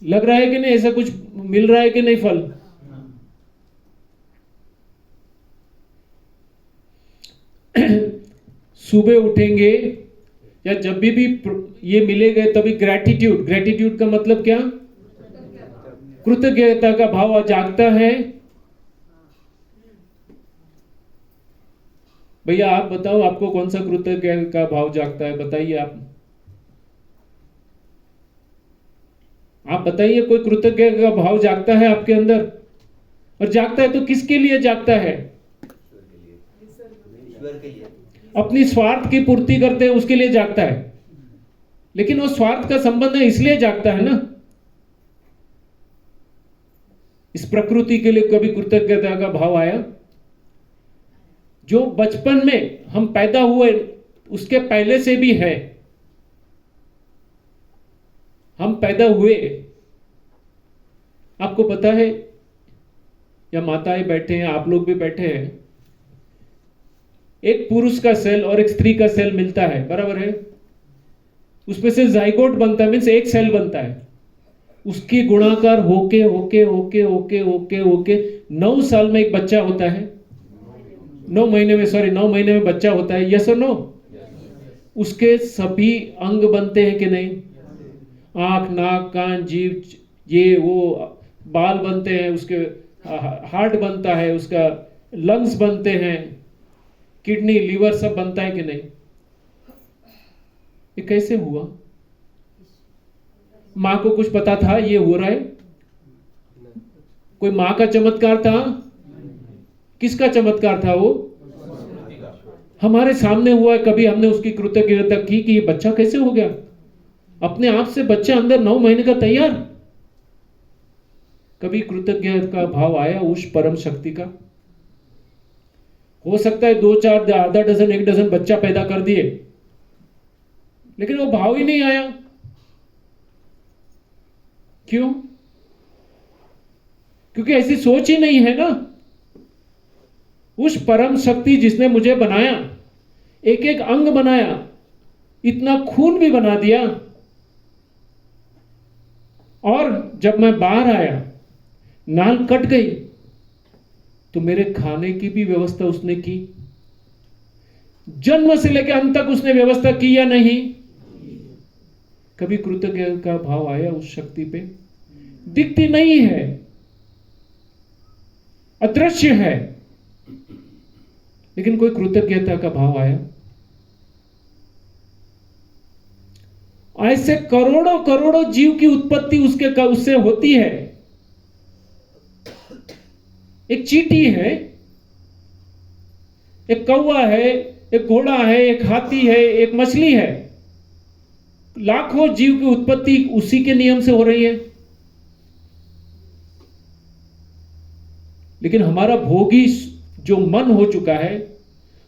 [SPEAKER 1] लग रहा है कि नहीं? ऐसा कुछ मिल रहा है कि नहीं फल? सुबह उठेंगे या जब भी ये मिलेगा तभी ग्रैटिट्यूड। ग्रैटिट्यूड का मतलब क्या? कृतज्ञता का भाव जागता है। भैया आप बताओ, आपको कौन सा कृतज्ञता का भाव जागता है? बताइए आप बताइए, कोई कृतज्ञता का भाव जागता है आपके अंदर? और जागता है तो किसके लिए जागता है?
[SPEAKER 7] ईश्वर के लिए।
[SPEAKER 1] अपनी स्वार्थ की पूर्ति करते हैं उसके लिए जागता है। लेकिन वो स्वार्थ का संबंध है इसलिए जागता है ना। इस प्रकृति के लिए कभी कृतज्ञता का भाव आया? जो बचपन में हम पैदा हुए उसके पहले से भी है। हम पैदा हुए, आपको पता है, या माताएं बैठे हैं, आप लोग भी बैठे हैं, एक पुरुष का सेल और एक स्त्री का सेल मिलता है, बराबर है? उसमें से जाइगोट बनता है, मीन्स एक सेल बनता है। उसकी गुणाकार होके होके होके होके होके होके 9 साल में एक बच्चा होता है। 9 महीने में बच्चा होता है। यस और नो? उसके सभी अंग बनते हैं कि नहीं? आंख, नाक, कान, जीभ, ये वो बाल बनते हैं, उसके हार्ट बनता है, उसका लंग्स बनते हैं, किडनी, लीवर सब बनता है कि नहीं? ये कैसे हुआ? मां को कुछ पता था ये हो रहा है? कोई मां का चमत्कार था? किसका चमत्कार था वो? हमारे सामने हुआ है। कभी हमने उसकी कृतज्ञता की कि ये बच्चा कैसे हो गया? अपने आप से बच्चा अंदर 9 महीने का तैयार। कभी कृतज्ञता का भाव आया उस परम शक्ति का? हो सकता है 2, 4, आधा डजन, 1 डजन बच्चा पैदा कर दिए, लेकिन वो भाव ही नहीं आया। क्यों? क्योंकि ऐसी सोच ही नहीं है ना। उस परम शक्ति जिसने मुझे बनाया, एक एक अंग बनाया, इतना खून भी बना दिया, और जब मैं बाहर आया, नाल कट गई, तो मेरे खाने की भी व्यवस्था उसने की। जन्म से लेकर अंत तक उसने व्यवस्था की या नहीं? कभी कृतज्ञता का भाव आया उस शक्ति पे? दिखती नहीं है, अदृश्य है, लेकिन कोई कृतज्ञता का भाव आया? ऐसे करोड़ों करोड़ों जीव की उत्पत्ति उससे होती है। एक चींटी है, एक कौवा है, एक घोड़ा है, एक हाथी है, एक मछली है, लाखों जीव की उत्पत्ति उसी के नियम से हो रही है। लेकिन हमारा भोगी जो मन हो चुका है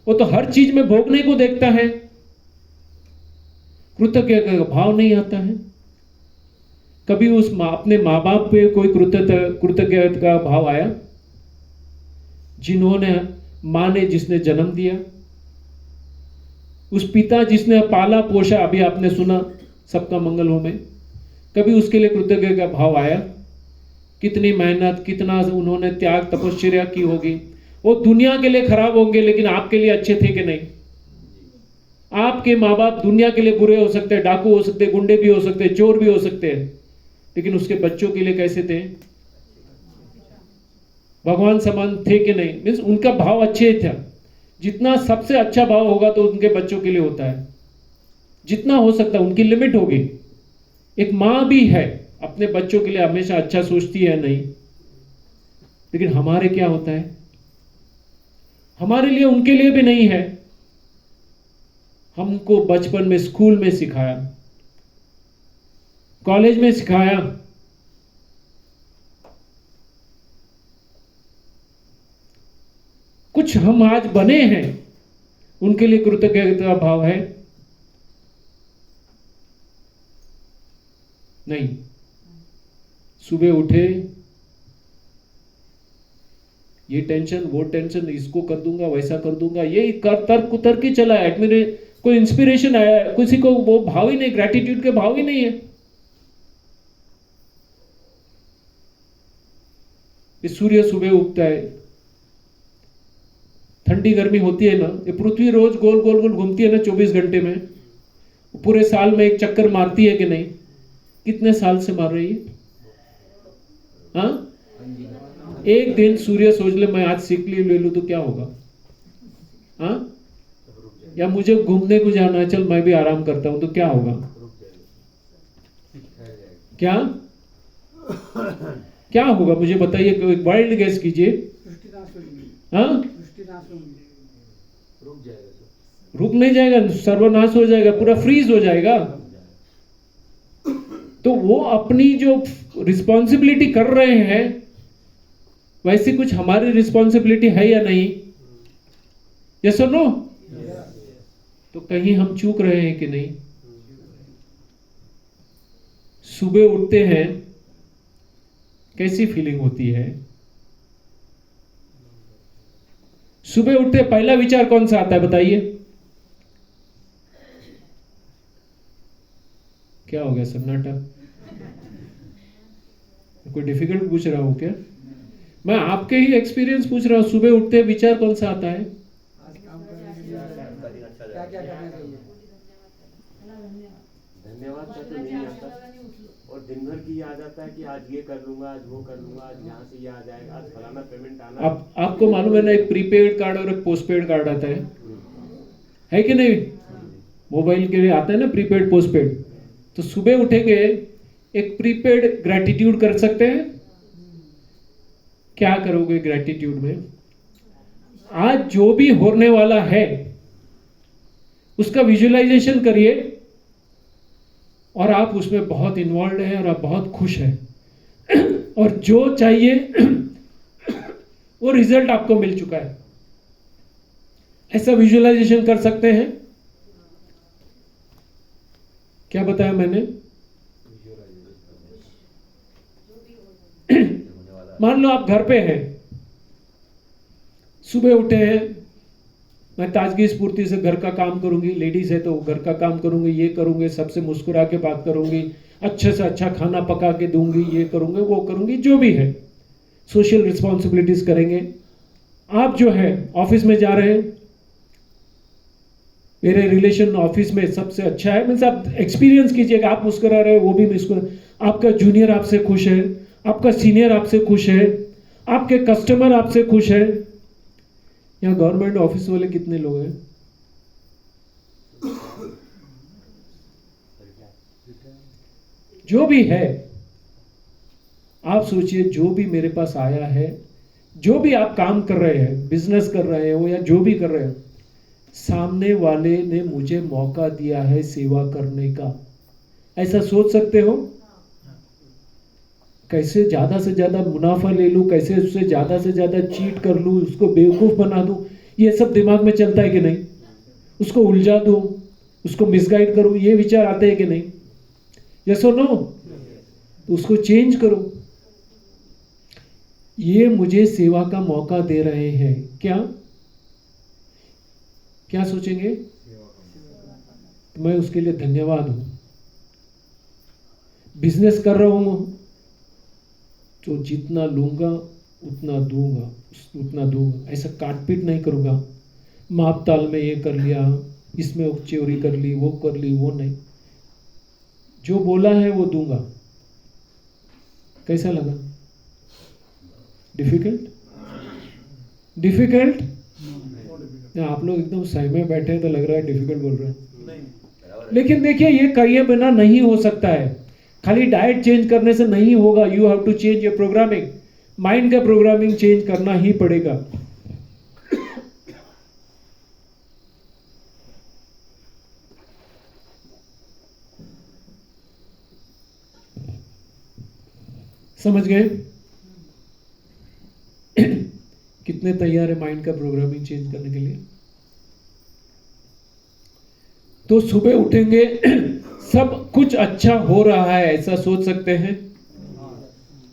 [SPEAKER 1] वो तो हर चीज में भोगने को देखता है, कृतज्ञता का भाव नहीं आता है। कभी अपने माँ बाप पे कोई कृतज्ञता का भाव आया? जिन्होंने मां ने जिसने जन्म दिया, उस पिता जिसने पाला पोषा, अभी आपने सुना सबका मंगल हो में, कभी उसके लिए कृतज्ञता का भाव आया? कितनी मेहनत, कितना उन्होंने त्याग तपस्या की होगी। वो दुनिया के लिए खराब होंगे लेकिन आपके लिए अच्छे थे कि नहीं? आपके माँ बाप दुनिया के लिए बुरे हो सकते हैं, डाकू हो सकते हैं, गुंडे भी हो सकते हैं, चोर भी हो सकते हैं, लेकिन उसके बच्चों के लिए कैसे थे? भगवान समान थे कि नहीं? मीन्स उनका भाव अच्छे था। जितना सबसे अच्छा भाव होगा तो उनके बच्चों के लिए होता है, जितना हो सकता है। उनकी लिमिट होगी। एक माँ भी है, अपने बच्चों के लिए हमेशा अच्छा सोचती है नहीं, लेकिन हमारे क्या होता है? हमारे लिए उनके लिए भी नहीं है। हमको बचपन में स्कूल में सिखाया, कॉलेज में सिखाया, कुछ हम आज बने हैं, उनके लिए कृतज्ञता भाव है? नहीं। सुबह उठे, ये टेंशन, वो टेंशन, इसको कर दूंगा, वैसा कर दूंगा, यही तर्क कुतर्क ही चला है। मेरे कोई इंस्पिरेशन आया, किसी को वो भाव ही नहीं, ग्रेटिट्यूड के भाव ही नहीं है। इस सूर्य सुबह उगता है, ठंडी गर्मी होती है ना, ये पृथ्वी रोज गोल गोल गोल घूमती है ना 24 घंटे में, पूरे साल में एक चक्कर मारती है कि नहीं? कितने साल से मार रही है? हाँ, एक दिन सूर्य सोच ले मैं आज सिक लीव ले लूं तो क्या होगा? हाँ, या मुझे घूमने को जाना है, चल मैं भी आराम करता हूं तो क्या होगा? क्या क्या होगा मुझे बताइए, वाइल्ड गैस कीजिए। हाँ, रुक नहीं जाएगा, सर्वनाश हो जाएगा, पूरा फ्रीज हो जाएगा। तो वो अपनी जो रिस्पॉन्सिबिलिटी कर रहे हैं, वैसे कुछ हमारी रिस्पॉन्सिबिलिटी है या नहीं? यस और नो? तो कहीं हम चूक रहे हैं कि नहीं? सुबह उठते हैं, कैसी फीलिंग होती है? सुबह उठते पहला विचार कौन सा आता है बताइए? क्या हो गया सन्नाटा? कोई डिफिकल्ट पूछ रहा हूं क्या? मैं आपके ही एक्सपीरियंस पूछ रहा हूं। सुबह उठते विचार कौन सा आता है?
[SPEAKER 2] क्या क्या करना चाहिए?
[SPEAKER 8] धन्यवाद का तो नहीं आता, और दिन भर की याद आता है कि आज ये कर लूंगा, आज वो कर लूंगा, आज यहाँ से ये आ जाएगा, आज फलाना पेमेंट आना।
[SPEAKER 1] आपको मालूम है ना, एक प्रीपेड कार्ड और एक पोस्टपेड कार्ड आता है कि नहीं? मोबाइल के लिए आता है ना प्रीपेड पोस्टपेड। तो सुबह उठेंगे, एक प्रीपेड ग्रेटिट्यूड कर सकते हैं। क्या करोगे ग्रेटिट्यूड में? आज जो भी होने वाला है उसका विजुअलाइजेशन करिए, और आप उसमें बहुत इन्वॉल्व हैं और आप बहुत खुश हैं और जो चाहिए वो रिजल्ट आपको मिल चुका है। ऐसा विजुअलाइजेशन कर सकते हैं? क्या बताया मैंने? मान लो आप घर पे हैं, सुबह उठे हैं, मैं ताजगी स्फूर्ति से घर का काम करूंगी, लेडीज है तो घर का काम करूंगी, ये करूंगी, सबसे मुस्कुरा के बात करूंगी, अच्छे से अच्छा खाना पका के दूंगी, ये करूंगी, वो करूंगी, जो भी है सोशल रिस्पॉन्सिबिलिटीज करेंगे। आप जो है ऑफिस में जा रहे हैं, मेरे रिलेशन ऑफिस में सबसे अच्छा है, मीन्स आप एक्सपीरियंस कीजिएगा, आप मुस्कुरा रहे हैं, वो भी मुस्कुरा, आपका जूनियर आपसे खुश है, आपका सीनियर आपसे खुश है, आपके कस्टमर आपसे खुश है। यहाँ गवर्नमेंट ऑफिस वाले कितने लोग हैं? जो भी है, आप सोचिए, जो भी मेरे पास आया है, जो भी आप काम कर रहे हैं, बिजनेस कर रहे हो या जो भी कर रहे हो, सामने वाले ने मुझे मौका दिया है सेवा करने का, ऐसा सोच सकते हो? कैसे ज्यादा से ज्यादा मुनाफा ले लूं, कैसे उससे ज्यादा से ज्यादा चीट कर लूं, उसको बेवकूफ बना दूं, ये सब दिमाग में चलता है कि नहीं? उसको उलझा दूं, उसको मिसगाइड करूं, ये विचार आते हैं कि नहीं? यस और नो? तो उसको चेंज करो। ये मुझे सेवा का मौका दे रहे हैं, क्या क्या सोचेंगे? तो मैं उसके लिए धन्यवाद हूं। बिजनेस कर रहा हूं तो जितना लूंगा उतना दूंगा, उतना दूंगा, ऐसा काटपीट नहीं करूंगा। माप ताल में ये कर लिया, इसमें चोरी कर ली, वो नहीं, जो बोला है वो दूंगा। कैसा लगा? डिफिकल्ट? आप लोग एकदम सही में बैठे हैं तो लग रहा है डिफिकल्ट बोल रहे हैं। लेकिन देखिए, ये करिए बिना नहीं हो सकता है। खाली डाइट चेंज करने से नहीं होगा। You have to change your programming. Mind का प्रोग्रामिंग चेंज करना ही पड़ेगा। समझ गए? कितने तैयार है माइंड का प्रोग्रामिंग चेंज करने के लिए? तो सुबह उठेंगे, सब कुछ अच्छा हो रहा है ऐसा सोच सकते हैं।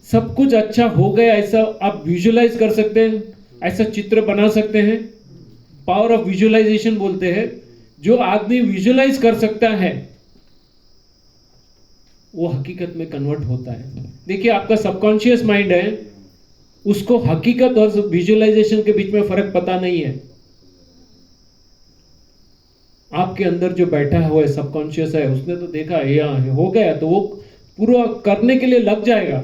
[SPEAKER 1] सब कुछ अच्छा हो गया ऐसा आप विजुअलाइज कर सकते हैं, ऐसा चित्र बना सकते हैं। पावर ऑफ विजुअलाइजेशन बोलते हैं। जो आदमी विजुअलाइज कर सकता है वो हकीकत में कन्वर्ट होता है। देखिए, आपका सबकॉन्शियस माइंड है, उसको हकीकत और विजुअलाइजेशन के बीच में फर्क पता नहीं है। आपके अंदर जो बैठा हुआ है सबकॉन्शियस है, उसने तो देखा यहाँ हो गया तो वो पूरा करने के लिए लग जाएगा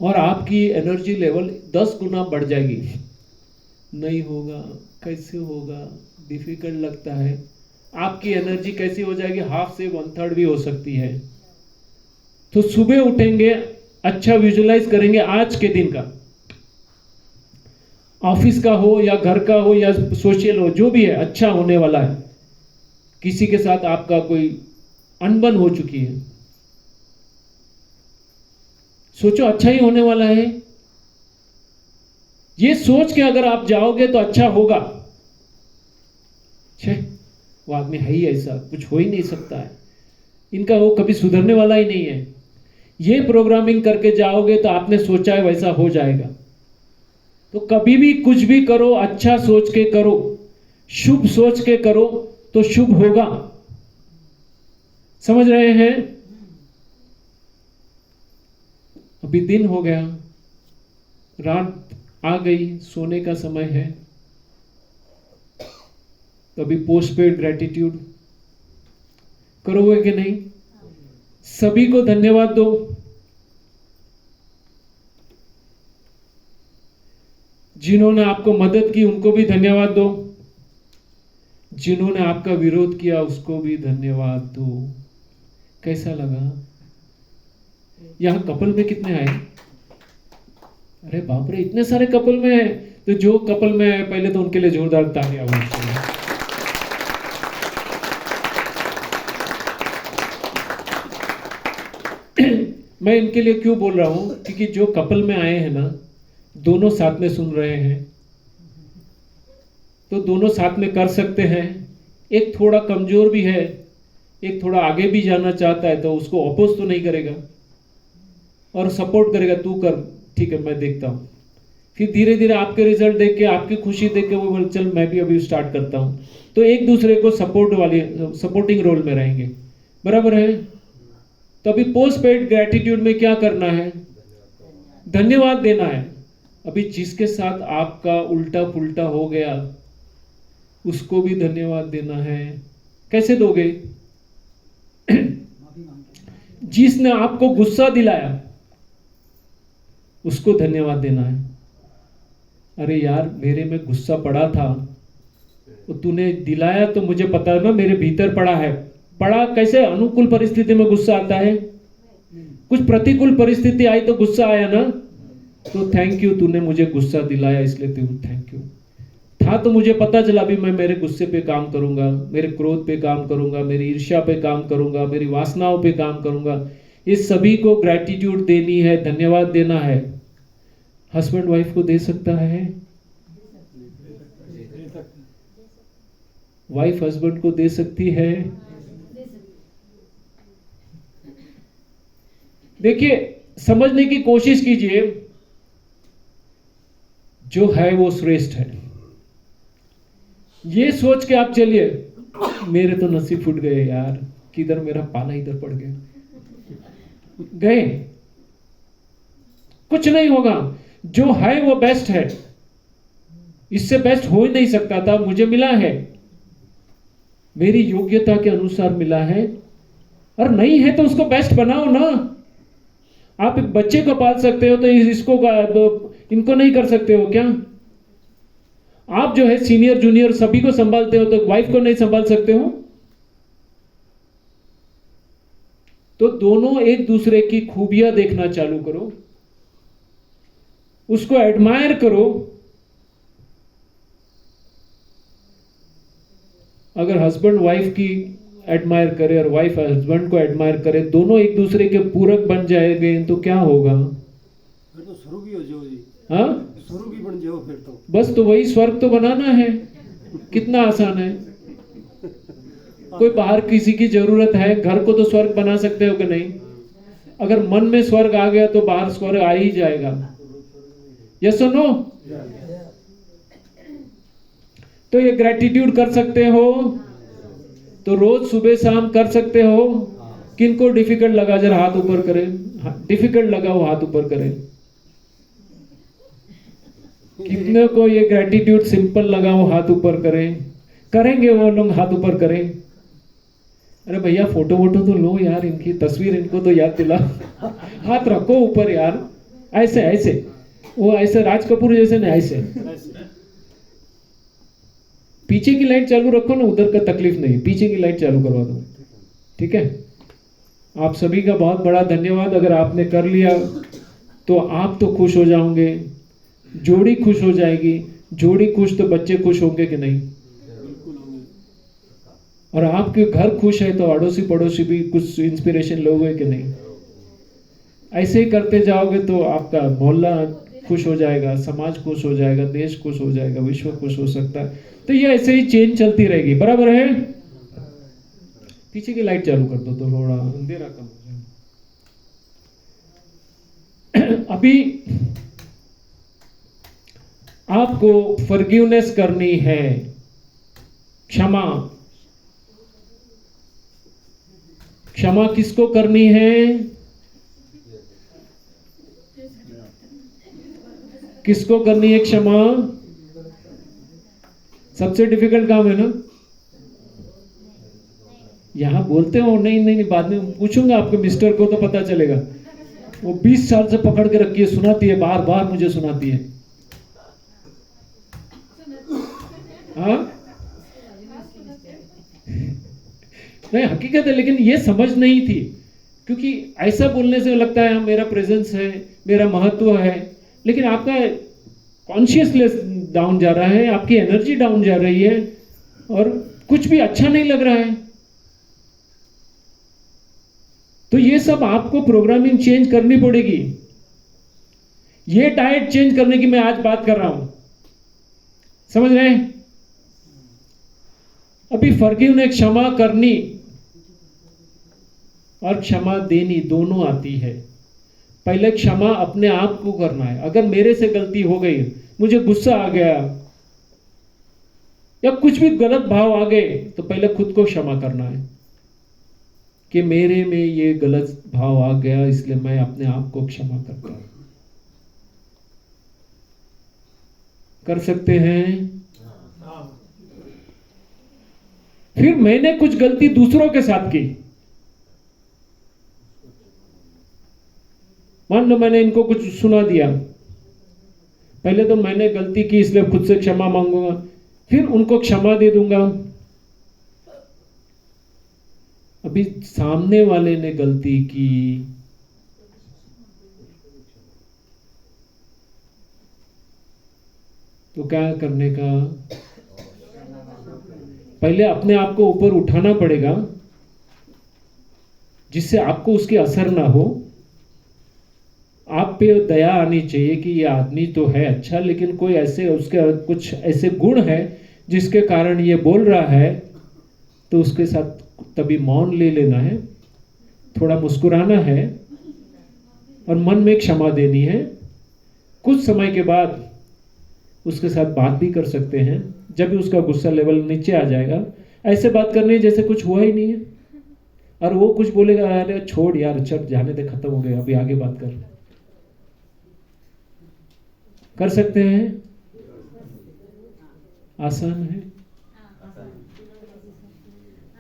[SPEAKER 1] और आपकी एनर्जी लेवल 10 गुना बढ़ जाएगी। नहीं होगा, कैसे होगा, डिफिकल्ट लगता है। आपकी एनर्जी कैसी हो जाएगी? हाफ से 1/3 भी हो सकती है। तो सुबह उठेंगे, अच्छा विजुअलाइज करेंगे आज के दिन का, ऑफिस का हो या घर का हो या सोशल हो, जो भी है अच्छा होने वाला है। किसी के साथ आपका कोई अनबन हो चुकी है, सोचो अच्छा ही होने वाला है। ये सोच के अगर आप जाओगे तो अच्छा होगा। छे, वो आदमी है ही ऐसा, कुछ हो ही नहीं सकता है, इनका वो कभी सुधरने वाला ही नहीं है। ये प्रोग्रामिंग करके जाओगे तो आपने सोचा है वैसा हो जाएगा। तो कभी भी कुछ भी करो, अच्छा सोच के करो, शुभ सोच के करो तो शुभ होगा। समझ रहे हैं? अभी दिन हो गया, रात आ गई, सोने का समय है। तो अभी पोस्टपेड ग्रेटिट्यूड करोगे कि नहीं? सभी को धन्यवाद दो। जिन्होंने आपको मदद की उनको भी धन्यवाद दो। जिन्होंने आपका विरोध किया उसको भी धन्यवाद दो। कैसा लगा? यहां कपल में कितने आए? अरे बाप रे, इतने सारे कपल में है। तो जो कपल में है पहले तो उनके लिए जोरदार तालियां बजाइए। मैं इनके लिए क्यों बोल रहा हूं? क्योंकि जो कपल में आए हैं ना, दोनों साथ में सुन रहे हैं, तो दोनों साथ में कर सकते हैं। एक थोड़ा कमजोर भी है, एक थोड़ा आगे भी जाना चाहता है, तो उसको अपोज तो नहीं करेगा और सपोर्ट करेगा, तू कर, ठीक है मैं देखता हूँ। फिर धीरे धीरे आपके रिजल्ट देख के, आपकी खुशी देख के वो बोले चल मैं भी अभी स्टार्ट करता हूँ। तो एक दूसरे को सपोर्टिंग रोल में रहेंगे। बराबर है? तो अभी पोस्ट पेड ग्रेटिट्यूड में क्या करना है? धन्यवाद देना है। अभी जिसके साथ आपका उल्टा पुल्टा हो गया उसको भी धन्यवाद देना है। कैसे दोगे? जिसने आपको गुस्सा दिलाया उसको धन्यवाद देना है। अरे यार, मेरे में गुस्सा पड़ा था, तो तूने दिलाया तो मुझे पता है ना, मेरे भीतर पड़ा है। पड़ा कैसे? अनुकूल परिस्थिति में गुस्सा आता है, कुछ प्रतिकूल परिस्थिति आई तो गुस्सा आया ना, तो थैंक यू, तूने मुझे गुस्सा दिलाया इसलिए तू थैंक यू। था तो मुझे पता चला, अभी मैं मेरे गुस्से पे काम करूंगा, मेरे क्रोध पे काम करूंगा, मेरी ईर्ष्या पे काम करूंगा, मेरी वासनाओं पे काम करूंगा। इस सभी को ग्रैटिट्यूड देनी है, धन्यवाद देना है। हस्बैंड वाइफ को दे सकता है, वाइफ हस्बैंड को दे सकती है। देखिए, समझने की कोशिश कीजिए, जो है वो श्रेष्ठ है। ये सोच के आप चलिए, मेरे तो नसीब फूट गए यार, किधर मेरा पाला इधर पड़ गया, गए, कुछ नहीं होगा। जो है वो बेस्ट है, इससे बेस्ट हो ही नहीं सकता था, मुझे मिला है, मेरी योग्यता के अनुसार मिला है। और नहीं है तो उसको बेस्ट बनाओ ना। आप एक बच्चे को पाल सकते हो तो इनको नहीं कर सकते हो क्या? आप जो है सीनियर जूनियर सभी को संभालते हो तो वाइफ को नहीं संभाल सकते हो? तो दोनों एक दूसरे की खूबियां देखना चालू करो, उसको एडमायर करो। अगर हस्बैंड वाइफ की एडमायर करे और वाइफ हस्बैंड को एडमायर करे, दोनों एक दूसरे के पूरक बन जाएंगे तो क्या होगा?
[SPEAKER 2] फिर तो शुरू भी हो जाओ जी।
[SPEAKER 1] हाँ,
[SPEAKER 2] शुरू भी बन जाओ फिर तो।
[SPEAKER 1] बस तो वही स्वर्ग तो बनाना है, कितना आसान है। कोई बाहर किसी की जरूरत है, घर को तो स्वर्ग बना सकते हो कि नहीं? अगर मन में स्वर्ग आ गया तो बाहर स्वर्ग आ ही जाएगा। यस और नो? तो ये ग्रेटिट्यूड कर सकते हो तो रोज सुबह शाम कर सकते हो। किनको डिफिकल्ट लगा जरा हाथ ऊपर करें, डिफिकल्ट लगा वो हाथ ऊपर करें। कितने को ये ग्रेटिट्यूड सिंपल लगा वो हाथ ऊपर करें। करेंगे वो लोग, हाथ ऊपर करें। अरे भैया फोटो वोटो तो लो यार, इनकी तस्वीर इनको तो याद दिला। हाथ रखो ऊपर यार, ऐसे ऐसे, वो ऐसे राज कपूर जैसे नहीं, ऐसे। पीछे की लाइट चालू रखो ना, उधर का तकलीफ नहीं, पीछे की लाइट चालू करवा दो, ठीक है? आप सभी का बहुत बड़ा धन्यवाद। अगर आपने कर लिया तो आप तो खुश हो जाओगे, जोड़ी खुश हो जाएगी, जोड़ी खुश तो बच्चे खुश होंगे कि नहीं? और आपके घर खुश है तो अड़ोसी पड़ोसी भी कुछ इंस्पिरेशन लोगे कि नहीं? ऐसे ही करते जाओगे तो आपका मोहल्ला खुश हो जाएगा, समाज खुश हो जाएगा, देश खुश हो जाएगा, विश्व खुश हो सकता है। तो ये ऐसे ही चेन चलती रहेगी, बराबर है? पीछे की लाइट चालू कर दो तो थोड़ा अंधेरा कम हो जाए। अभी आपको फॉरगिवनेस करनी है, क्षमा। क्षमा किसको करनी है? किसको करनी है क्षमा? सबसे डिफिकल्ट काम है ना। यहां बोलते हो नहीं नहीं, बाद में पूछूंगा आपके मिस्टर को तो पता चलेगा। वो 20 साल से पकड़ के रखी है, सुनाती है, बार बार मुझे सुनाती है। हाँ नहीं, हकीकत है, लेकिन ये समझ नहीं थी। क्योंकि ऐसा बोलने से लगता है मेरा प्रेजेंस है, मेरा महत्व है, लेकिन आपका कॉन्शियसनेस डाउन जा रहा है, आपकी एनर्जी डाउन जा रही है और कुछ भी अच्छा नहीं लग रहा है। तो ये सब आपको प्रोग्रामिंग चेंज करनी पड़ेगी। ये डाइट चेंज करने की मैं आज बात कर रहा हूं, समझ रहे हैं? अभी फॉरगिवनेस, क्षमा करनी और क्षमा देनी दोनों आती है। पहले क्षमा अपने आप को करना है। अगर मेरे से गलती हो गई, मुझे गुस्सा आ गया या कुछ भी गलत भाव आ गए, तो पहले खुद को क्षमा करना है कि मेरे में ये गलत भाव आ गया, इसलिए मैं अपने आप को क्षमा करता हूं। कर सकते हैं? फिर मैंने कुछ गलती दूसरों के साथ की, मान लो मैंने इनको कुछ सुना दिया, पहले तो मैंने गलती की इसलिए खुद से क्षमा मांगूंगा, फिर उनको क्षमा दे दूंगा। अभी सामने वाले ने गलती की, तो क्या करने का, पहले अपने आप को ऊपर उठाना पड़ेगा जिससे आपको उसकी असर ना हो। आप पे दया आनी चाहिए कि ये आदमी तो है अच्छा, लेकिन कोई ऐसे उसके कुछ ऐसे गुण है जिसके कारण ये बोल रहा है, तो उसके साथ तभी मौन ले लेना है, थोड़ा मुस्कुराना है और मन में क्षमा देनी है। कुछ समय के बाद उसके साथ बात भी कर सकते हैं, जब भी उसका गुस्सा लेवल नीचे आ जाएगा। ऐसे बात करनी है जैसे कुछ हुआ ही नहीं है, और वो कुछ बोलेगा अरे छोड़ यार, चल जाने दे, खत्म हो गया, अभी आगे बात कर सकते हैं। आसान है,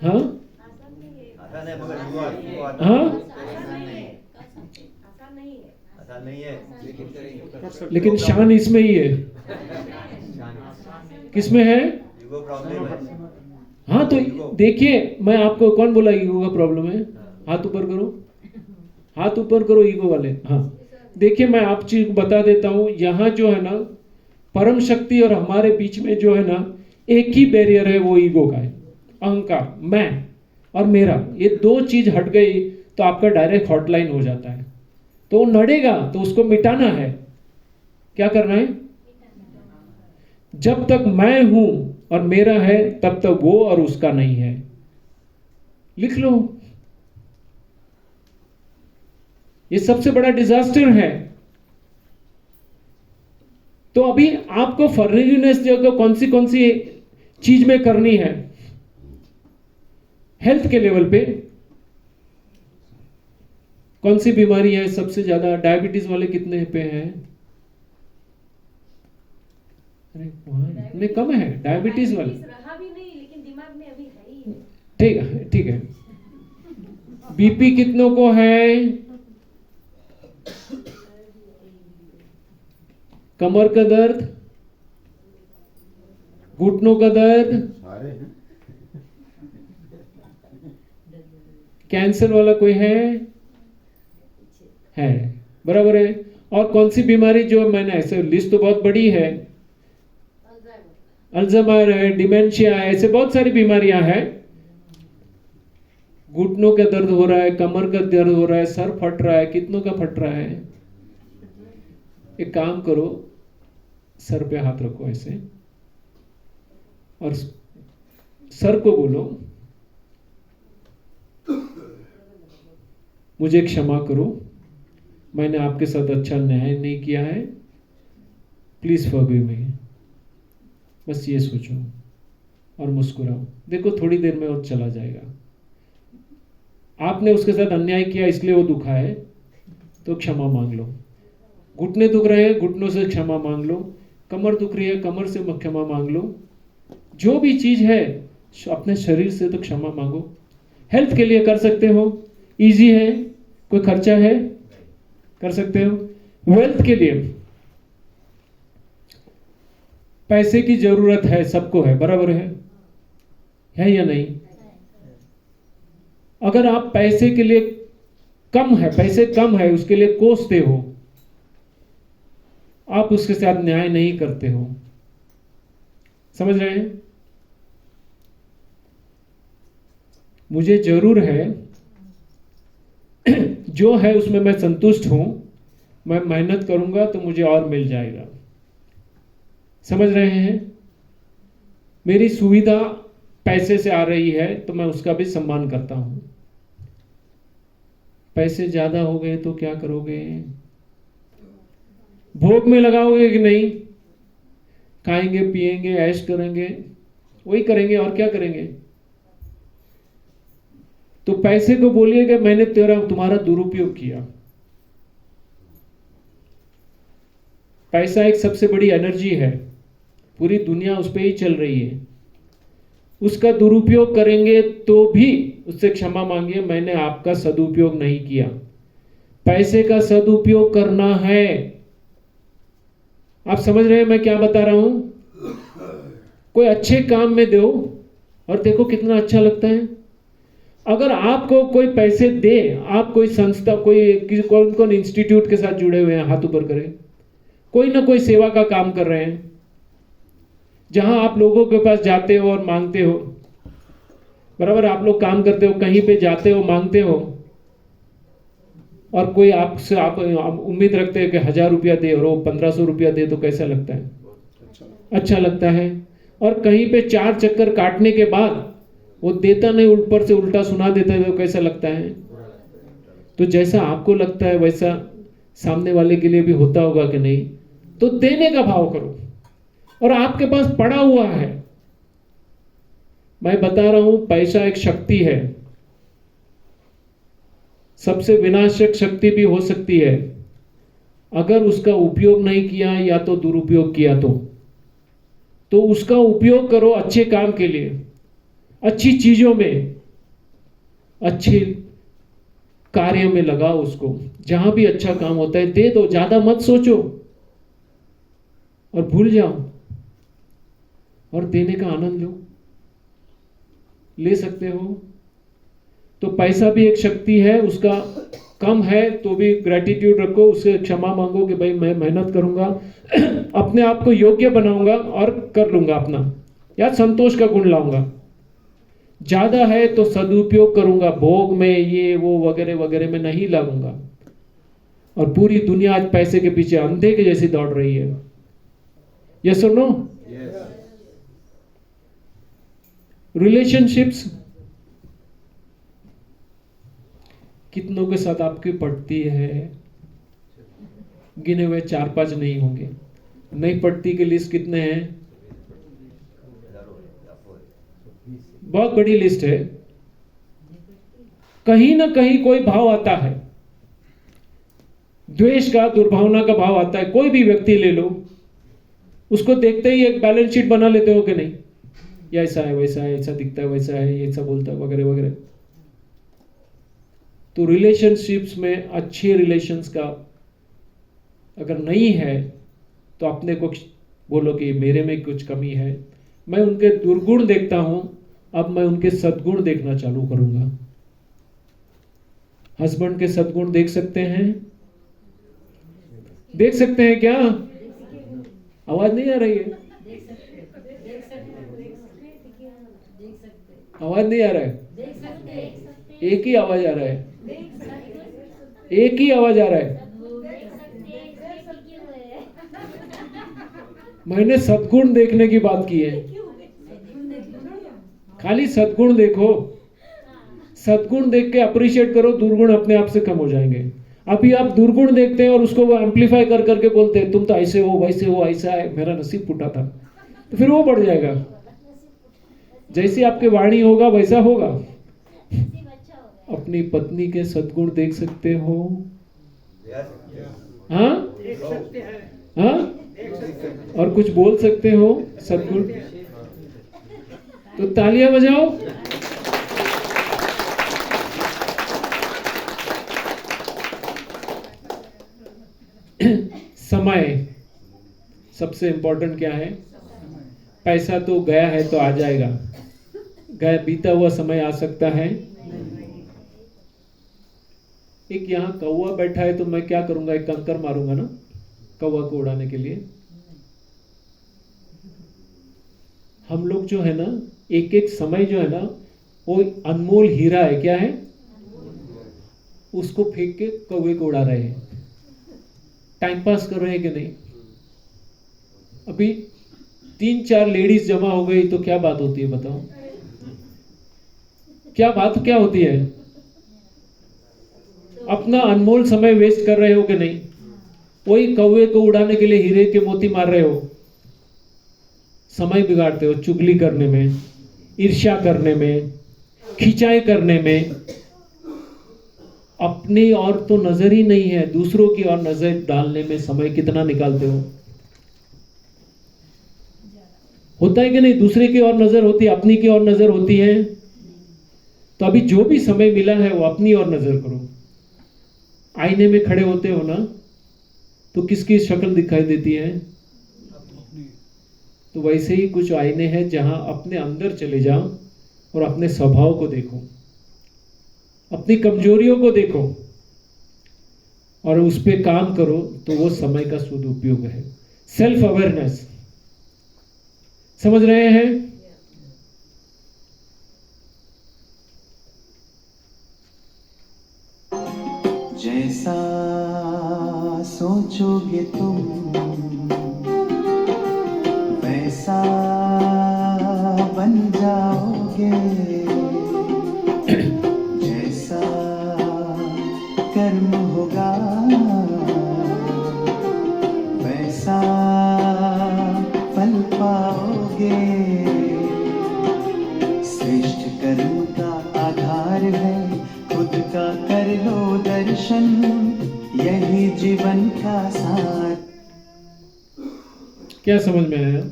[SPEAKER 1] हाँ
[SPEAKER 7] आसान है मगर युवा
[SPEAKER 1] हाँ,
[SPEAKER 7] आसान नहीं है,
[SPEAKER 1] लेकिन शान इसमें ही है। किसमें है?
[SPEAKER 7] ईगो प्रॉब्लम है।
[SPEAKER 1] हाँ तो देखिए, मैं आपको कौन बोला ईगो का प्रॉब्लम है? हाथ ऊपर करो, हाथ ऊपर करो ईगो वाले। हाँ देखिए, मैं आप चीज बता देता हूं, यहाँ जो है ना परम शक्ति और हमारे बीच में जो है ना एक ही बैरियर है, वो ईगो का है, अहंकार, मैं और मेरा। ये दो चीज हट गई तो आपका डायरेक्ट हॉटलाइन हो जाता है। तो वो नड़ेगा तो उसको मिटाना है। क्या करना है? जब तक मैं हूं और मेरा है तब तक वो और उसका नहीं है। लिख लो, ये सबसे बड़ा डिजास्टर है। तो अभी आपको फॉरगिवनेस जो कौन सी चीज में करनी है हेल्थ के लेवल पे? कौन सी बीमारी है सबसे ज्यादा? डायबिटीज वाले कितने पे हैं? अरे इतने कम है डायबिटीज वाले।
[SPEAKER 3] रहा भी नहीं, लेकिन दिमाग में अभी है ही।
[SPEAKER 1] ठीक है, ठीक है। बीपी कितनों को है? कमर का दर्द, घुटनों का दर्द, कैंसर वाला कोई है? बराबर है। और कौन सी बीमारी जो मैंने ऐसे लिस्ट तो बहुत बड़ी है, अल्जाइमर है, डिमेंशिया है, ऐसे बहुत सारी बीमारियां हैं। घुटनों का दर्द हो रहा है, कमर का दर्द हो रहा है, सर फट रहा है, कितनों का फट रहा है? एक काम करो, सर पे हाथ रखो ऐसे और सर को बोलो, मुझे क्षमा करो, मैंने आपके साथ अच्छा न्याय नहीं किया है, प्लीज फॉरगिव मी। बस ये सोचो और मुस्कुराओ। देखो थोड़ी देर में वो चला जाएगा। आपने उसके साथ अन्याय किया इसलिए वो दुखा है, तो क्षमा मांग लो। घुटने दुख रहे हैं, घुटनों से क्षमा मांग लो। कमर दुख रही है, कमर से क्षमा मांग लो। जो भी चीज है अपने शरीर से तो क्षमा मांगो। हेल्थ के लिए कर सकते हो, इजी है, कोई खर्चा है, कर सकते हो। वेल्थ के लिए पैसे की जरूरत है, सबको है, बराबर है या नहीं? अगर आप पैसे के लिए पैसे कम है उसके लिए कोसते हो, आप उसके साथ न्याय नहीं करते हो। समझ रहे हैं? मुझे जरूर है, जो है उसमें मैं संतुष्ट हूं, मैं मेहनत करूंगा तो मुझे और मिल जाएगा। समझ रहे हैं? मेरी सुविधा पैसे से आ रही है तो मैं उसका भी सम्मान करता हूं। पैसे ज्यादा हो गए तो क्या करोगे? भोग में लगाओगे कि नहीं? खाएंगे, पिएंगे, ऐश करेंगे, वही करेंगे और क्या करेंगे? तो पैसे को बोलिएगा मैंने तुम्हारा दुरुपयोग किया। पैसा एक सबसे बड़ी एनर्जी है, पूरी दुनिया उस पर ही चल रही है। उसका दुरुपयोग करेंगे तो भी उससे क्षमा मांगिए, मैंने आपका सदुपयोग नहीं किया। पैसे का सदुपयोग करना है। आप समझ रहे हैं मैं क्या बता रहा हूं? कोई अच्छे काम में दो और देखो कितना अच्छा लगता है। अगर आपको कोई पैसे दे, आप कोई संस्था, कौन इंस्टीट्यूट के साथ जुड़े हुए हैं, हाथ ऊपर करें, कोई ना कोई सेवा का काम कर रहे हैं, जहां आप लोगों के पास जाते हो और मांगते हो, बराबर, आप लोग काम करते हो, कहीं पे जाते हो, मांगते हो, और कोई आपसे आप उम्मीद रखते हैं कि 1000 रुपया दे और वो 1500 रुपया दे, तो कैसा लगता है? अच्छा लगता है। और कहीं पे 4 चक्कर काटने के बाद वो देता नहीं, ऊपर से उल्टा सुना देता है, तो कैसा लगता है? तो जैसा आपको लगता है वैसा सामने वाले के लिए भी होता होगा कि नहीं? तो देने का भाव करो। और आपके पास पड़ा हुआ है, मैं बता रहा हूं, पैसा एक शक्ति है, सबसे विनाशक शक्ति भी हो सकती है अगर उसका उपयोग नहीं किया या तो दुरुपयोग किया तो उसका उपयोग करो अच्छे काम के लिए, अच्छी चीजों में, अच्छे कार्य में लगाओ उसको। जहां भी अच्छा काम होता है दे दो, ज्यादा मत सोचो और भूल जाओ, और देने का आनंद लो। ले सकते हो तो पैसा भी एक शक्ति है, उसका कम है तो भी ग्रेटिट्यूड रखो, उससे क्षमा मांगो कि भाई मैं मेहनत करूंगा, अपने आप को योग्य बनाऊंगा और कर लूंगा अपना, या संतोष का गुण लाऊंगा। ज्यादा है तो सदुपयोग करूंगा, भोग में ये वो वगैरह वगैरह में नहीं लगूंगा। और पूरी दुनिया आज पैसे के पीछे अंधे के जैसी दौड़ रही है। यस और नो? रिलेशनशिप्स कितनों के साथ आपकी पटती है? गिने हुए 4-5 नहीं होंगे। नहीं पटती के लिस्ट कितने हैं? बहुत बड़ी लिस्ट है। कहीं ना कहीं कोई भाव आता है, द्वेष का, दुर्भावना का भाव आता है। कोई भी व्यक्ति ले लो, उसको देखते ही एक बैलेंस शीट बना लेते हो कि नहीं, या ऐसा है, वैसा है, ऐसा दिखता है, वैसा है, ऐसा बोलता है, वगैरह वगैरह। तो रिलेशनशिप्स में अच्छे रिलेशंस का अगर नहीं है तो अपने को बोलो कि मेरे में कुछ कमी है। मैं उनके दुर्गुण देखता हूं, अब मैं उनके सद्गुण देखना चालू करूंगा। हस्बैंड के सद्गुण देख सकते हैं? देख सकते हैं क्या? आवाज नहीं आ रही है? आवाज नहीं आ रहा है? एक ही आवाज आ रहा है, एक ही आवाज आ रहा है। मैंने सद्गुण देखने की बात की है, खाली सद्गुण देखो, सद्गुण देख के अप्रिशिएट करो, दुर्गुण अपने आप से कम हो जाएंगे। अभी आप दुर्गुण देखते हैं और उसको वो एम्पलीफाई कर करके बोलते हैं तुम तो ऐसे हो, वैसे हो, ऐसा है, मेरा नसीब फूटा था, तो फिर वो बढ़ जाएगा। जैसी आपकी वाणी होगा वैसा होगा। अपनी पत्नी के सद्गुण देख सकते हो? हाँ हाँ, और कुछ बोल सकते हो सद्गुण? तो तालियां बजाओ। समय सबसे इंपॉर्टेंट क्या है? पैसा तो गया है तो आ जाएगा, गया बीता हुआ समय आ सकता है। एक यहाँ कौवा बैठा है तो मैं क्या करूंगा, एक कंकर मारूंगा ना कौवा को उड़ाने के लिए। हम लोग जो है ना, एक एक समय जो है ना, वो अनमोल हीरा है। क्या है? उसको फेंक के कौवे को उड़ा रहे हैं, टाइम पास कर रहे हैं कि नहीं? अभी 3-4 लेडीज जमा हो गई तो क्या बात होती है बताओ? क्या बात क्या होती है? अपना अनमोल समय वेस्ट कर रहे हो कि नहीं? वही कौवे को उड़ाने के लिए हीरे के मोती मार रहे हो, समय बिगाड़ते हो चुगली करने में, ईर्ष्या करने में, खिंचाई करने में। अपनी और तो नजर ही नहीं है, दूसरों की और नजर डालने में समय कितना निकालते हो? होता है कि नहीं? दूसरे की और नजर होती है, अपनी की और नजर होती है। तो अभी जो भी समय मिला है वो अपनी और नजर करो। आईने में खड़े होते हो ना, तो किसकी शक्ल दिखाई देती है? तो वैसे ही कुछ आईने हैं जहां अपने अंदर चले जाओ और अपने स्वभाव को देखो, अपनी कमजोरियों को देखो और उस पे काम करो, तो वो समय का सदुपयोग है। सेल्फ अवेयरनेस, समझ रहे हैं?
[SPEAKER 6] जैसा सोचोगे तुम वैसा बन जाओगे, जैसा कर्म होगा वैसा फल पाओगे। श्रेष्ठ कर्म का आधार है खुद का कर लो दर्शन, यही जीवन का सार।
[SPEAKER 1] क्या समझ में आया?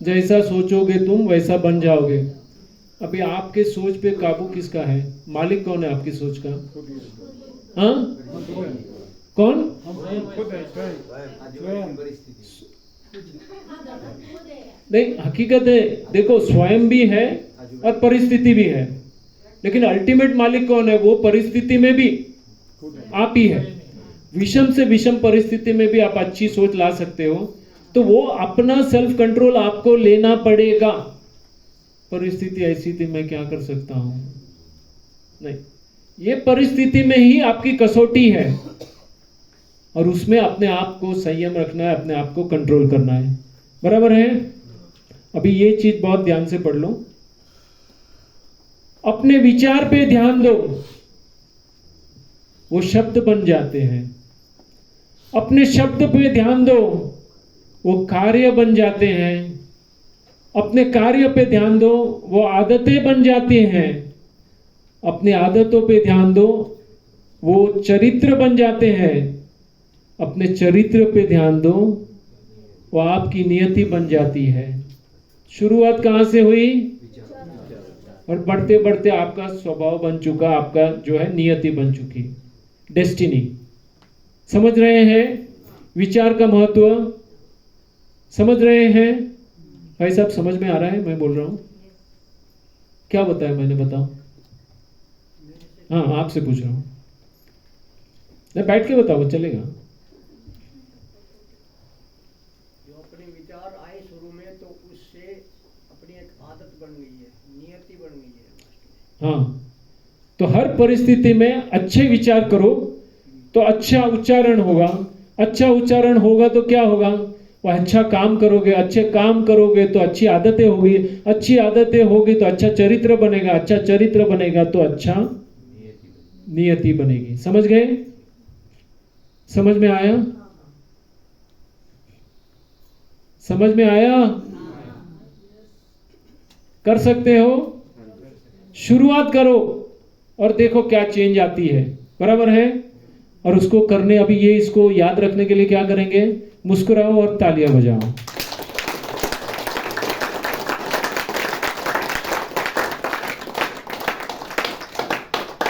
[SPEAKER 1] जैसा सोचोगे तुम वैसा बन जाओगे। अभी आपके सोच पे काबू किसका है? मालिक कौन है आपकी सोच का? हाँ, कौन? नहीं, हकीकत है, देखो स्वयं भी है और परिस्थिति भी है, लेकिन अल्टीमेट मालिक कौन है? वो परिस्थिति में भी आप ही है। विषम से विषम परिस्थिति में भी आप अच्छी सोच ला सकते हो, तो वो अपना सेल्फ कंट्रोल आपको लेना पड़ेगा। परिस्थिति ऐसी थी, मैं क्या कर सकता हूं? नहीं, ये परिस्थिति में ही आपकी कसौटी है और उसमें अपने आप को संयम रखना है, अपने आप को कंट्रोल करना है। बराबर है? अभी ये चीज बहुत ध्यान से पढ़ लो। अपने विचार पे ध्यान दो, वो शब्द बन जाते हैं। अपने शब्द पे ध्यान दो, वो कार्य बन जाते हैं। अपने कार्य पे ध्यान दो, वो आदतें बन जाती हैं। अपने आदतों पे ध्यान दो, वो चरित्र बन जाते हैं। अपने चरित्र पे ध्यान दो, वो आपकी नियति बन जाती है। शुरुआत कहां से हुई? और बढ़ते बढ़ते आपका स्वभाव बन चुका, आपका जो है नियति बन चुकी, डेस्टिनी। समझ रहे हैं विचार का महत्व? समझ रहे हैं भाई साहब? समझ में आ रहा है मैं बोल रहा हूं? क्या बताया मैंने? बताओ। हाँ, आपसे पूछ रहा हूं। नहीं, बैठ के बताओ, चलेगा।
[SPEAKER 2] जो अपने विचार आए शुरू में, तो उससे अपनी एक आदत बन गई है, नियति बन गई है।
[SPEAKER 1] हाँ, तो हर परिस्थिति में अच्छे विचार करो तो अच्छा उच्चारण होगा। अच्छा उच्चारण होगा तो क्या होगा? वो अच्छा काम करोगे, अच्छे काम करोगे तो अच्छी आदतें होगी, अच्छी आदतें होगी तो अच्छा चरित्र बनेगा, अच्छा चरित्र बनेगा तो अच्छा नियति बनेगी। समझ गए? समझ में आया? समझ में आया? कर सकते हो? शुरुआत करो और देखो क्या चेंज आती है। बराबर है? और उसको करने, अभी ये इसको याद रखने के लिए क्या करेंगे? मुस्कुराओ और तालियां बजाओ।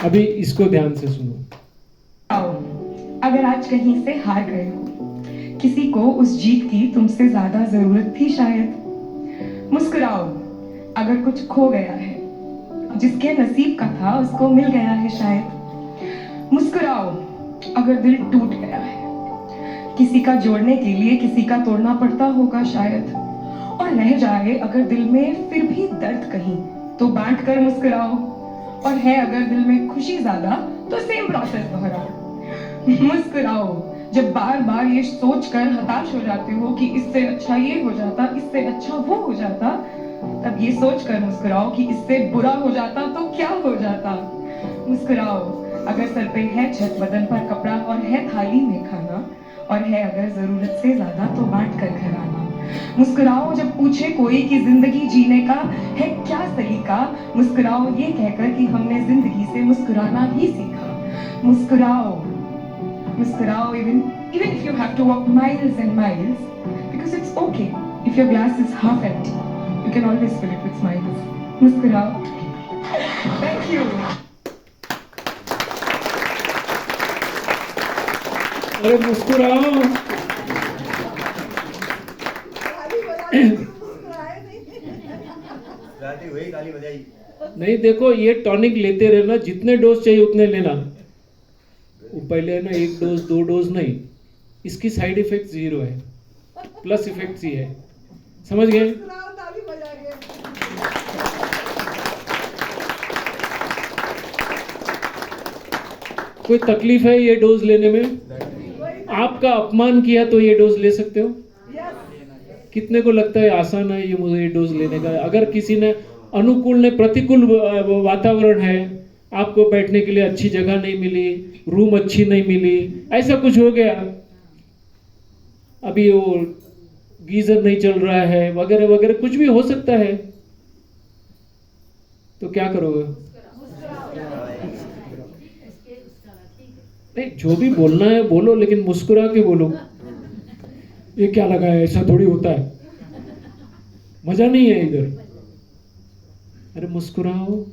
[SPEAKER 1] अभी इसको ध्यान से सुनो।
[SPEAKER 9] अगर आज कहीं से हार गए हो, किसी को उस जीत की तुमसे ज्यादा जरूरत थी शायद। मुस्कुराओ अगर कुछ खो गया है, जिसके नसीब का था उसको मिल गया है शायद। मुस्कुराओ अगर दिल टूट गया है, किसी का जोड़ने के लिए किसी का तोड़ना पड़ता होगा शायद। और रह जाए अगर दिल में फिर भी दर्द कहीं, तो बांट कर मुस्कुराओ। और है अगर दिल में खुशी ज्यादा, तो सेम प्रोसेस दोहराओ। मुस्कुराओ जब बार बार ये सोच कर हताश हो जाते हो कि इससे अच्छा ये हो जाता, इससे अच्छा वो हो जाता, तब ये सोच कर मुस्कुराओ कि इससे बुरा हो जाता तो क्या हो जाता। मुस्कुराओ अगर सर पे है छत, बदन पर कपड़ा और है थाली में खाना, और है अगर जरूरत से ज्यादा तो बांट कर घर आना। मुस्कुराओ जब पूछे कोई कि जिंदगी जीने का है क्या सलीका, मुस्कुराओ ये कहकर कि हमने जिंदगी से मुस्कुराना ही सीखा। मुस्कुराओ, मुस्कुराओ even if you have to walk miles and miles, because it's okay if your glass is half empty, you can always fill it with smiles. मुस्कुराओ। Thank you.
[SPEAKER 1] अरे मुस्कुराओ।
[SPEAKER 7] वही ताली बजाई।
[SPEAKER 1] नहीं, देखो ये टॉनिक लेते रहना, जितने डोज चाहिए उतने लेना। वो पहले है ना 1 डोज 2 डोज नहीं, इसकी साइड इफेक्ट 0 है। प्लस इफेक्ट्स ही है। समझ गए? कोई तकलीफ है ये डोज लेने में? आपका अपमान किया तो ये डोज ले सकते हो? कितने को लगता है आसान है ये मुझे ये डोज लेने का? अगर किसी ने अनुकूल ने प्रतिकूल वातावरण है, आपको बैठने के लिए अच्छी जगह नहीं मिली, रूम अच्छी नहीं मिली, ऐसा कुछ हो गया, अभी वो गीजर नहीं चल रहा है वगैरह वगैरह, कुछ भी हो सकता है, तो क्या करोगे? नहीं, जो भी बोलना है बोलो, लेकिन मुस्कुरा के बोलो। ये क्या लगा है, ऐसा थोड़ी होता है, मजा नहीं है इधर। अरे मुस्कुराओ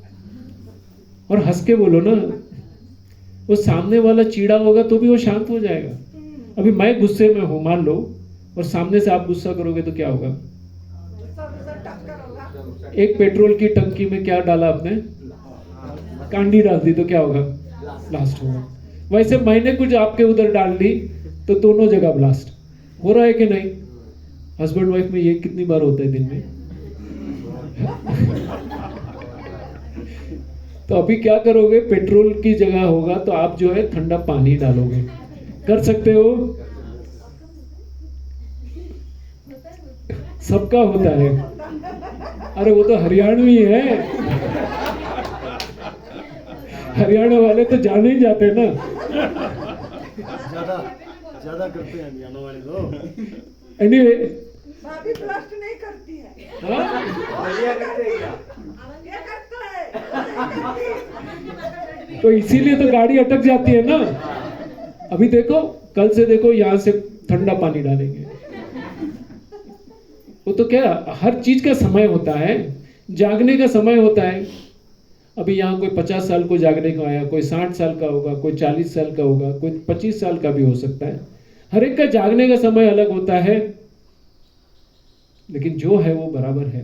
[SPEAKER 1] और हंस के बोलो ना। वो सामने वाला चीड़ा होगा तो भी वो शांत हो जाएगा। अभी मैं गुस्से में हूं मान लो, और सामने से आप गुस्सा करोगे तो क्या होगा? एक पेट्रोल की टंकी में क्या डाला आपने? कांडी डाल दी तो क्या होगा? ब्लास्ट होगा। वैसे मैंने कुछ आपके उधर डाल दी तो दोनों जगह ब्लास्ट हो रहा है कि नहीं? हस्बैंड वाइफ में ये कितनी बार होता है दिन में? तो अभी क्या करोगे? पेट्रोल की जगह होगा तो आप जो है ठंडा पानी डालोगे। कर सकते हो? सबका होता है। अरे वो तो हरियाणवी है, हरियाणा वाले तो जाने ही जाते ना।
[SPEAKER 2] ज्यादा करते हैं हरियाणा वाले तो।
[SPEAKER 1] एनीवे,
[SPEAKER 10] भाभी ब्लस्ट नहीं करती है।
[SPEAKER 1] तो इसीलिए तो गाड़ी अटक जाती है ना। अभी देखो, कल से देखो यहाँ से ठंडा पानी डालेंगे। वो तो क्या, हर चीज का समय होता है, जागने का समय होता है। अभी यहाँ कोई 50 साल को जागने को आया, कोई 60 साल का होगा, कोई 40 साल का होगा, कोई 25 साल का भी हो सकता है। हर एक का जागने का समय अलग होता है, लेकिन जो है वो बराबर है।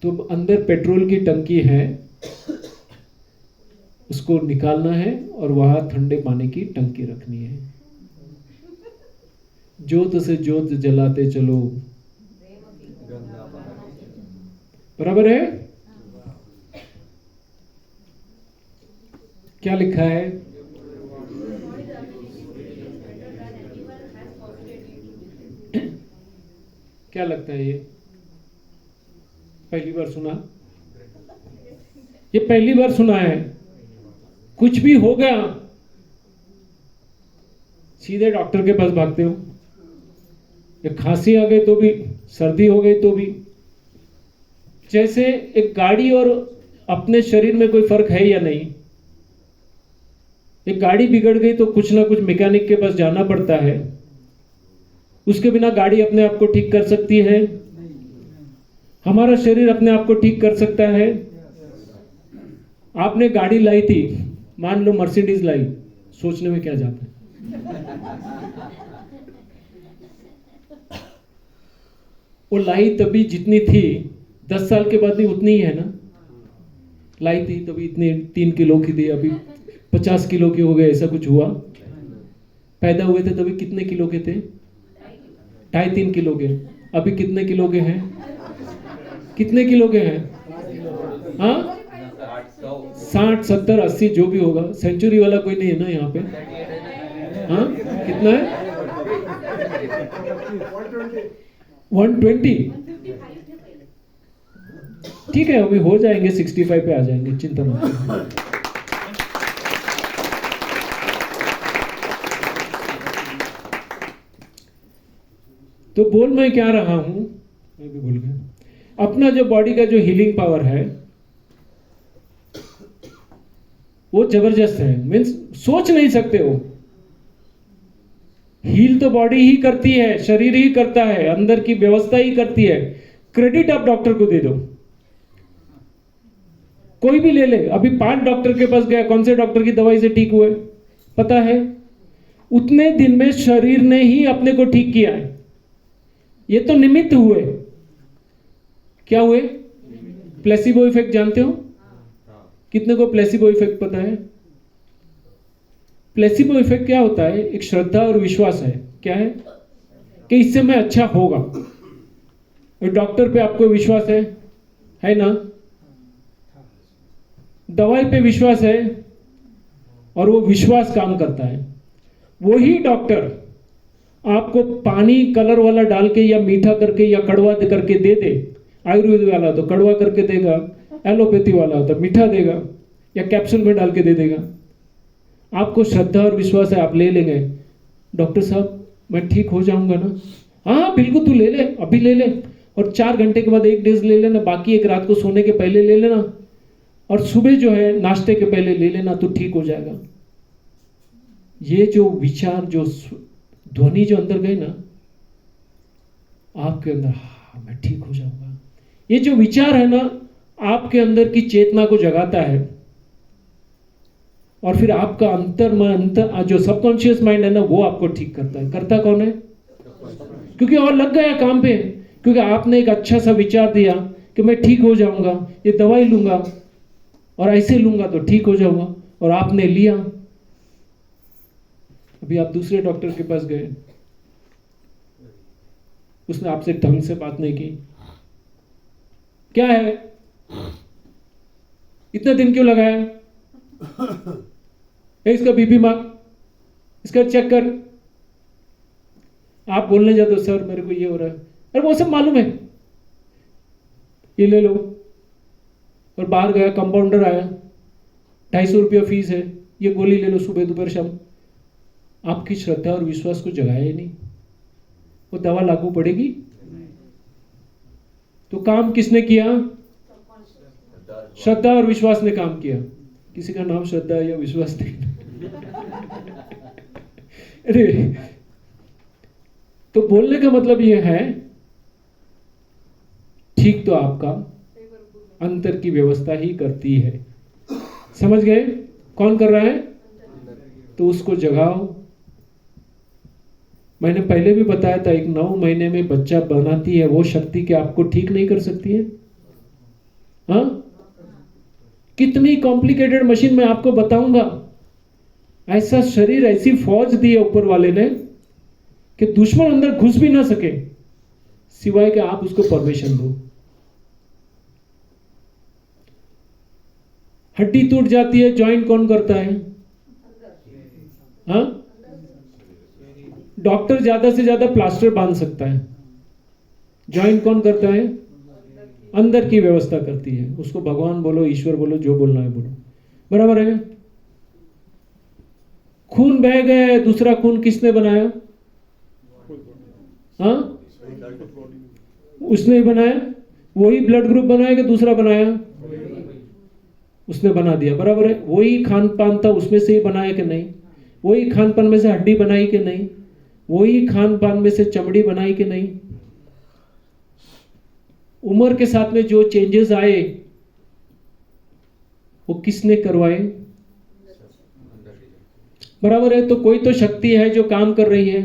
[SPEAKER 1] तो अंदर पेट्रोल की टंकी है, उसको निकालना है और वहां ठंडे पानी की टंकी रखनी है। जोत से जोत जलाते चलो, बराबर है? क्या लिखा है? क्या लगता है ये? पहली बार सुना? ये पहली बार सुना है। कुछ भी हो गया सीधे डॉक्टर के पास भागते हो। ये खांसी आ गई तो भी, सर्दी हो गई तो भी। जैसे एक गाड़ी और अपने शरीर में कोई फर्क है या नहीं? एक गाड़ी बिगड़ गई तो कुछ ना कुछ मैकेनिक के पास जाना पड़ता है। उसके बिना गाड़ी अपने आप को ठीक कर सकती है? हमारा शरीर अपने आप को ठीक कर सकता है? आपने गाड़ी लाई थी, मान लो मर्सिडीज लाई, सोचने में क्या जाता है? वो लाई तभी जितनी थी, 10 साल के बाद भी उतनी ही है ना। लाई थी तभी इतनी 3 किलो की थी, अभी 50 किलो के हो गए, ऐसा कुछ हुआ? पैदा हुए थे तभी कितने किलो के थे? 2.5-3 किलो के। अभी कितने किलो के हैं? कितने किलो के हैं? हाँ, 60, 70, 80 जो भी होगा। सेंचुरी वाला कोई नहीं है ना यहाँ पे? हाँ, कितना है? 120। ठीक है, अभी हो जाएंगे, 65 पे आ जाएंगे, चिंता मत करो। तो बोल मैं क्या रहा हूं, मैं भी भूल गया। अपना जो बॉडी का जो हीलिंग पावर है वो जबरदस्त है। मीन्स सोच नहीं सकते हो। हील तो बॉडी ही करती है, शरीर ही करता है, अंदर की व्यवस्था ही करती है। क्रेडिट आप डॉक्टर को दे दो। कोई भी ले ले, अभी 5 डॉक्टर के पास गया, कौन से डॉक्टर की दवाई से ठीक हुए पता है? उतने दिन में शरीर ने ही अपने को ठीक किया है। ये तो निमित्त हुए। क्या हुए? प्लेसिबो इफेक्ट जानते हो? कितने को प्लेसिबो इफेक्ट पता है? प्लेसिबो इफेक्ट क्या होता है? एक श्रद्धा और विश्वास है। क्या है कि इससे मैं अच्छा होगा। डॉक्टर पे आपको विश्वास है ना? दवाई पे विश्वास है और वो विश्वास काम करता है। वही डॉक्टर आपको पानी कलर वाला डाल के या मीठा करके या कड़वा करके दे दे, आयुर्वेद वाला तो कड़वा करके देगा, एलोपैथी वाला तो मीठा देगा या कैप्सूल में डाल के दे देगा। आपको श्रद्धा और विश्वास है, आप ले लेंगे, डॉक्टर साहब मैं ठीक हो जाऊंगा ना? हाँ बिल्कुल, तू ले ले, अभी ले ले, और 4 घंटे के बाद 1 डेज ले लेना, बाकी एक रात को सोने के पहले ले लेना, और सुबह जो है नाश्ते के पहले ले लेना, तो ठीक हो जाएगा। ये जो विचार, जो ध्वनि जो अंदर गई ना आपके अंदर, हाँ मैं ठीक हो जाऊंगा, ये जो विचार है ना आपके अंदर की चेतना को जगाता है, और फिर आपका अंतर जो सबकॉन्शियस माइंड है ना वो आपको ठीक करता है। करता कौन है? क्योंकि और लग गया काम पे, क्योंकि आपने एक अच्छा सा विचार दिया कि मैं ठीक हो जाऊंगा, ये दवाई लूंगा और ऐसे लूंगा तो ठीक हो जाऊंगा, और आपने लिया। अभी आप दूसरे डॉक्टर के पास गए, उसने आपसे ढंग से बात नहीं की, क्या है इतना दिन क्यों लगाया, इसका बीपी माप, इसका चेक कर। आप बोलने जाते हो सर मेरे को ये हो रहा है, अरे वो सब मालूम है, ये ले लो। और बाहर गया, कंपाउंडर आया, 250 रुपया फीस है, ये गोली ले लो सुबह दोपहर शाम। आपकी श्रद्धा और विश्वास को जगाया ही नहीं, वो दवा लागू पड़ेगी? तो काम किसने किया? श्रद्धा और विश्वास ने काम किया। किसी का नाम श्रद्धा या विश्वास नहीं। अरे तो बोलने का मतलब यह है, ठीक तो आपका अंतर की व्यवस्था ही करती है। समझ गए? कौन कर रहा है? तो उसको जगाओ। मैंने पहले भी बताया था, एक 9 महीने में बच्चा बनाती है वो शक्ति कि आपको ठीक नहीं कर सकती है। हाँ, कितनी कॉम्प्लिकेटेड मशीन मैं आपको बताऊंगा। ऐसा शरीर, ऐसी फौज दी है ऊपर वाले ने कि दुश्मन अंदर घुस भी ना सके, सिवाय कि आप उसको परमिशन दो। हड्डी टूट जाती है, ज्वाइंट कौन करता है? हाँ, डॉक्टर ज्यादा से ज्यादा प्लास्टर बांध सकता है, ज्वाइंट कौन करता है? अंदर की व्यवस्था करती है। उसको भगवान बोलो, ईश्वर बोलो, जो बोलना है बोलो, बराबर है। खून बह गया, दूसरा खून किसने बनाया? हाँ, उसने ही बनाया। वही ब्लड ग्रुप बनाया कि दूसरा बनाया? उसने बना दिया, बराबर है। वही खान पान था, उसमें से ही बनाया कि नहीं? वही खान पान में से हड्डी बनाई कि नहीं? वही खान पान में से चमड़ी बनाई कि नहीं? उम्र के साथ में जो चेंजेस आए वो किसने करवाए? बराबर है। तो कोई तो शक्ति है जो काम कर रही है।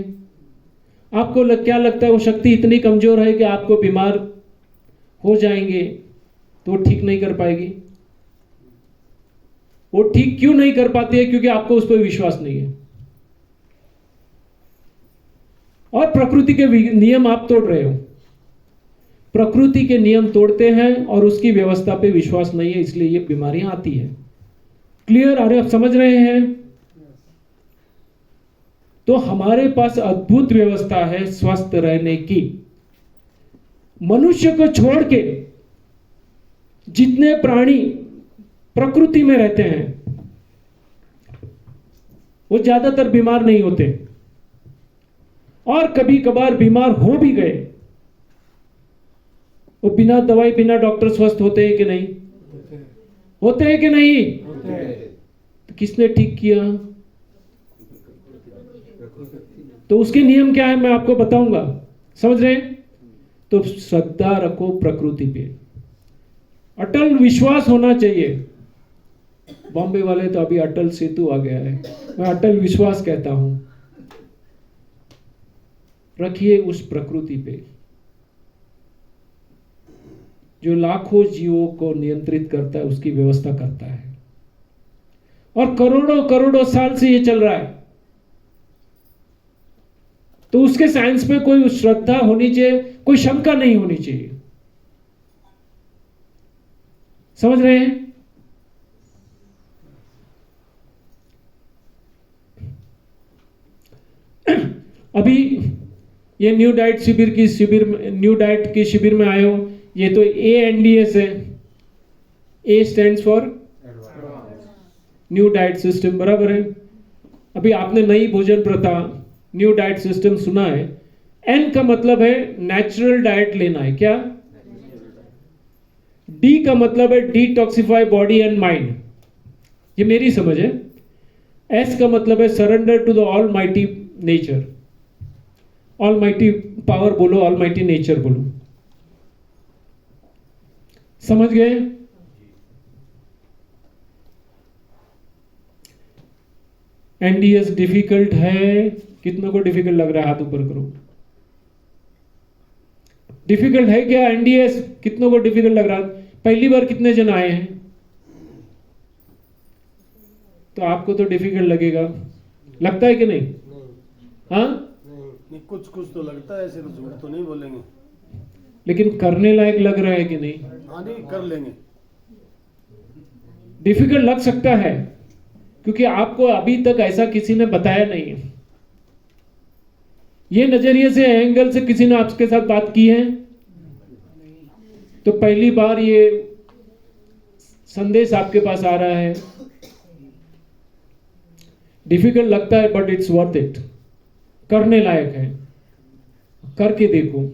[SPEAKER 1] आपको क्या लगता है वो शक्ति इतनी कमजोर है कि आपको बीमार हो जाएंगे तो ठीक नहीं कर पाएगी? वो ठीक क्यों नहीं कर पाती है? क्योंकि आपको उस पर विश्वास नहीं है, और प्रकृति के नियम आप तोड़ रहे हो। प्रकृति के नियम तोड़ते हैं और उसकी व्यवस्था पे विश्वास नहीं है, इसलिए ये बीमारियां आती है। क्लियर? अरे आप समझ रहे हैं? तो हमारे पास अद्भुत व्यवस्था है स्वस्थ रहने की। मनुष्य को छोड़ के जितने प्राणी प्रकृति में रहते हैं वो ज्यादातर बीमार नहीं होते, और कभी कभार बीमार हो भी गए वो बिना दवाई बिना डॉक्टर स्वस्थ होते हैं कि नहीं? होते हैं कि नहीं? तो किसने ठीक किया? तो उसके नियम क्या है मैं आपको बताऊंगा। समझ रहे हैं? तो श्रद्धा रखो प्रकृति पे, अटल विश्वास होना चाहिए। बॉम्बे वाले तो अभी अटल सेतु आ गया है, मैं अटल विश्वास कहता हूं। रखिए उस प्रकृति पे जो लाखों जीवों को नियंत्रित करता है, उसकी व्यवस्था करता है, और करोड़ों करोड़ों साल से ये चल रहा है। तो उसके साइंस पे कोई श्रद्धा होनी चाहिए, कोई शंका नहीं होनी चाहिए। समझ रहे हैं? अभी ये न्यू डाइट के शिविर में आए हो, ये तो ANDS है। A stands for new diet system, बराबर है। अभी आपने नई भोजन प्रथा, न्यू डाइट सिस्टम सुना है। N का मतलब है नेचुरल डाइट लेना है, क्या? D का मतलब है डिटॉक्सिफाई बॉडी एंड माइंड, ये मेरी समझ है। S का मतलब है surrender to the almighty nature, almighty power बोलो, ऑल माइटी नेचर बोलो। समझ गए? NDS डिफिकल्ट है? कितनों को डिफिकल्ट लग रहा है? हाथ ऊपर करो। डिफिकल्ट है क्या NDS? कितनों को डिफिकल्ट लग रहा है? पहली बार कितने जन आए हैं? तो आपको तो डिफिकल्ट लगेगा, लगता है कि नहीं? हाँ,
[SPEAKER 11] नहीं, कुछ तो लगता है, ऐसे तो झूठ तो नहीं बोलेंगे।
[SPEAKER 1] लेकिन करने लायक लग रहा है कि नहीं?
[SPEAKER 11] हाँ, नहीं कर लेंगे।
[SPEAKER 1] डिफिकल्ट लग सकता है क्योंकि आपको अभी तक ऐसा किसी ने बताया नहीं है। ये नजरिए से, एंगल से किसी ने आपके साथ बात की है? तो पहली बार ये संदेश आपके पास आ रहा है। डिफिकल्ट लगता है बट इट्स वर्थ इट, करने लायक है। करके देखो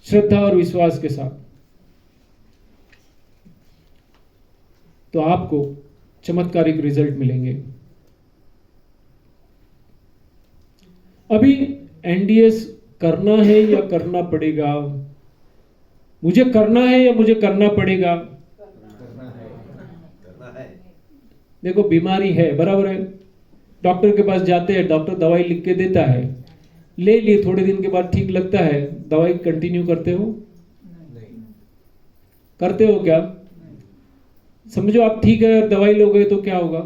[SPEAKER 1] श्रद्धा और विश्वास के साथ, तो आपको चमत्कारिक रिजल्ट मिलेंगे। अभी NDS करना है या करना पड़ेगा? मुझे करना है या मुझे करना पड़ेगा?
[SPEAKER 7] करना है।
[SPEAKER 1] देखो बीमारी है, बराबर है। डॉक्टर के पास जाते हैं, डॉक्टर दवाई लिख के देता है, ले लिए, थोड़े दिन के बाद ठीक लगता है, दवाई कंटिन्यू करते हो? करते हो क्या? समझो आप ठीक है और दवाई लोगे तो क्या होगा?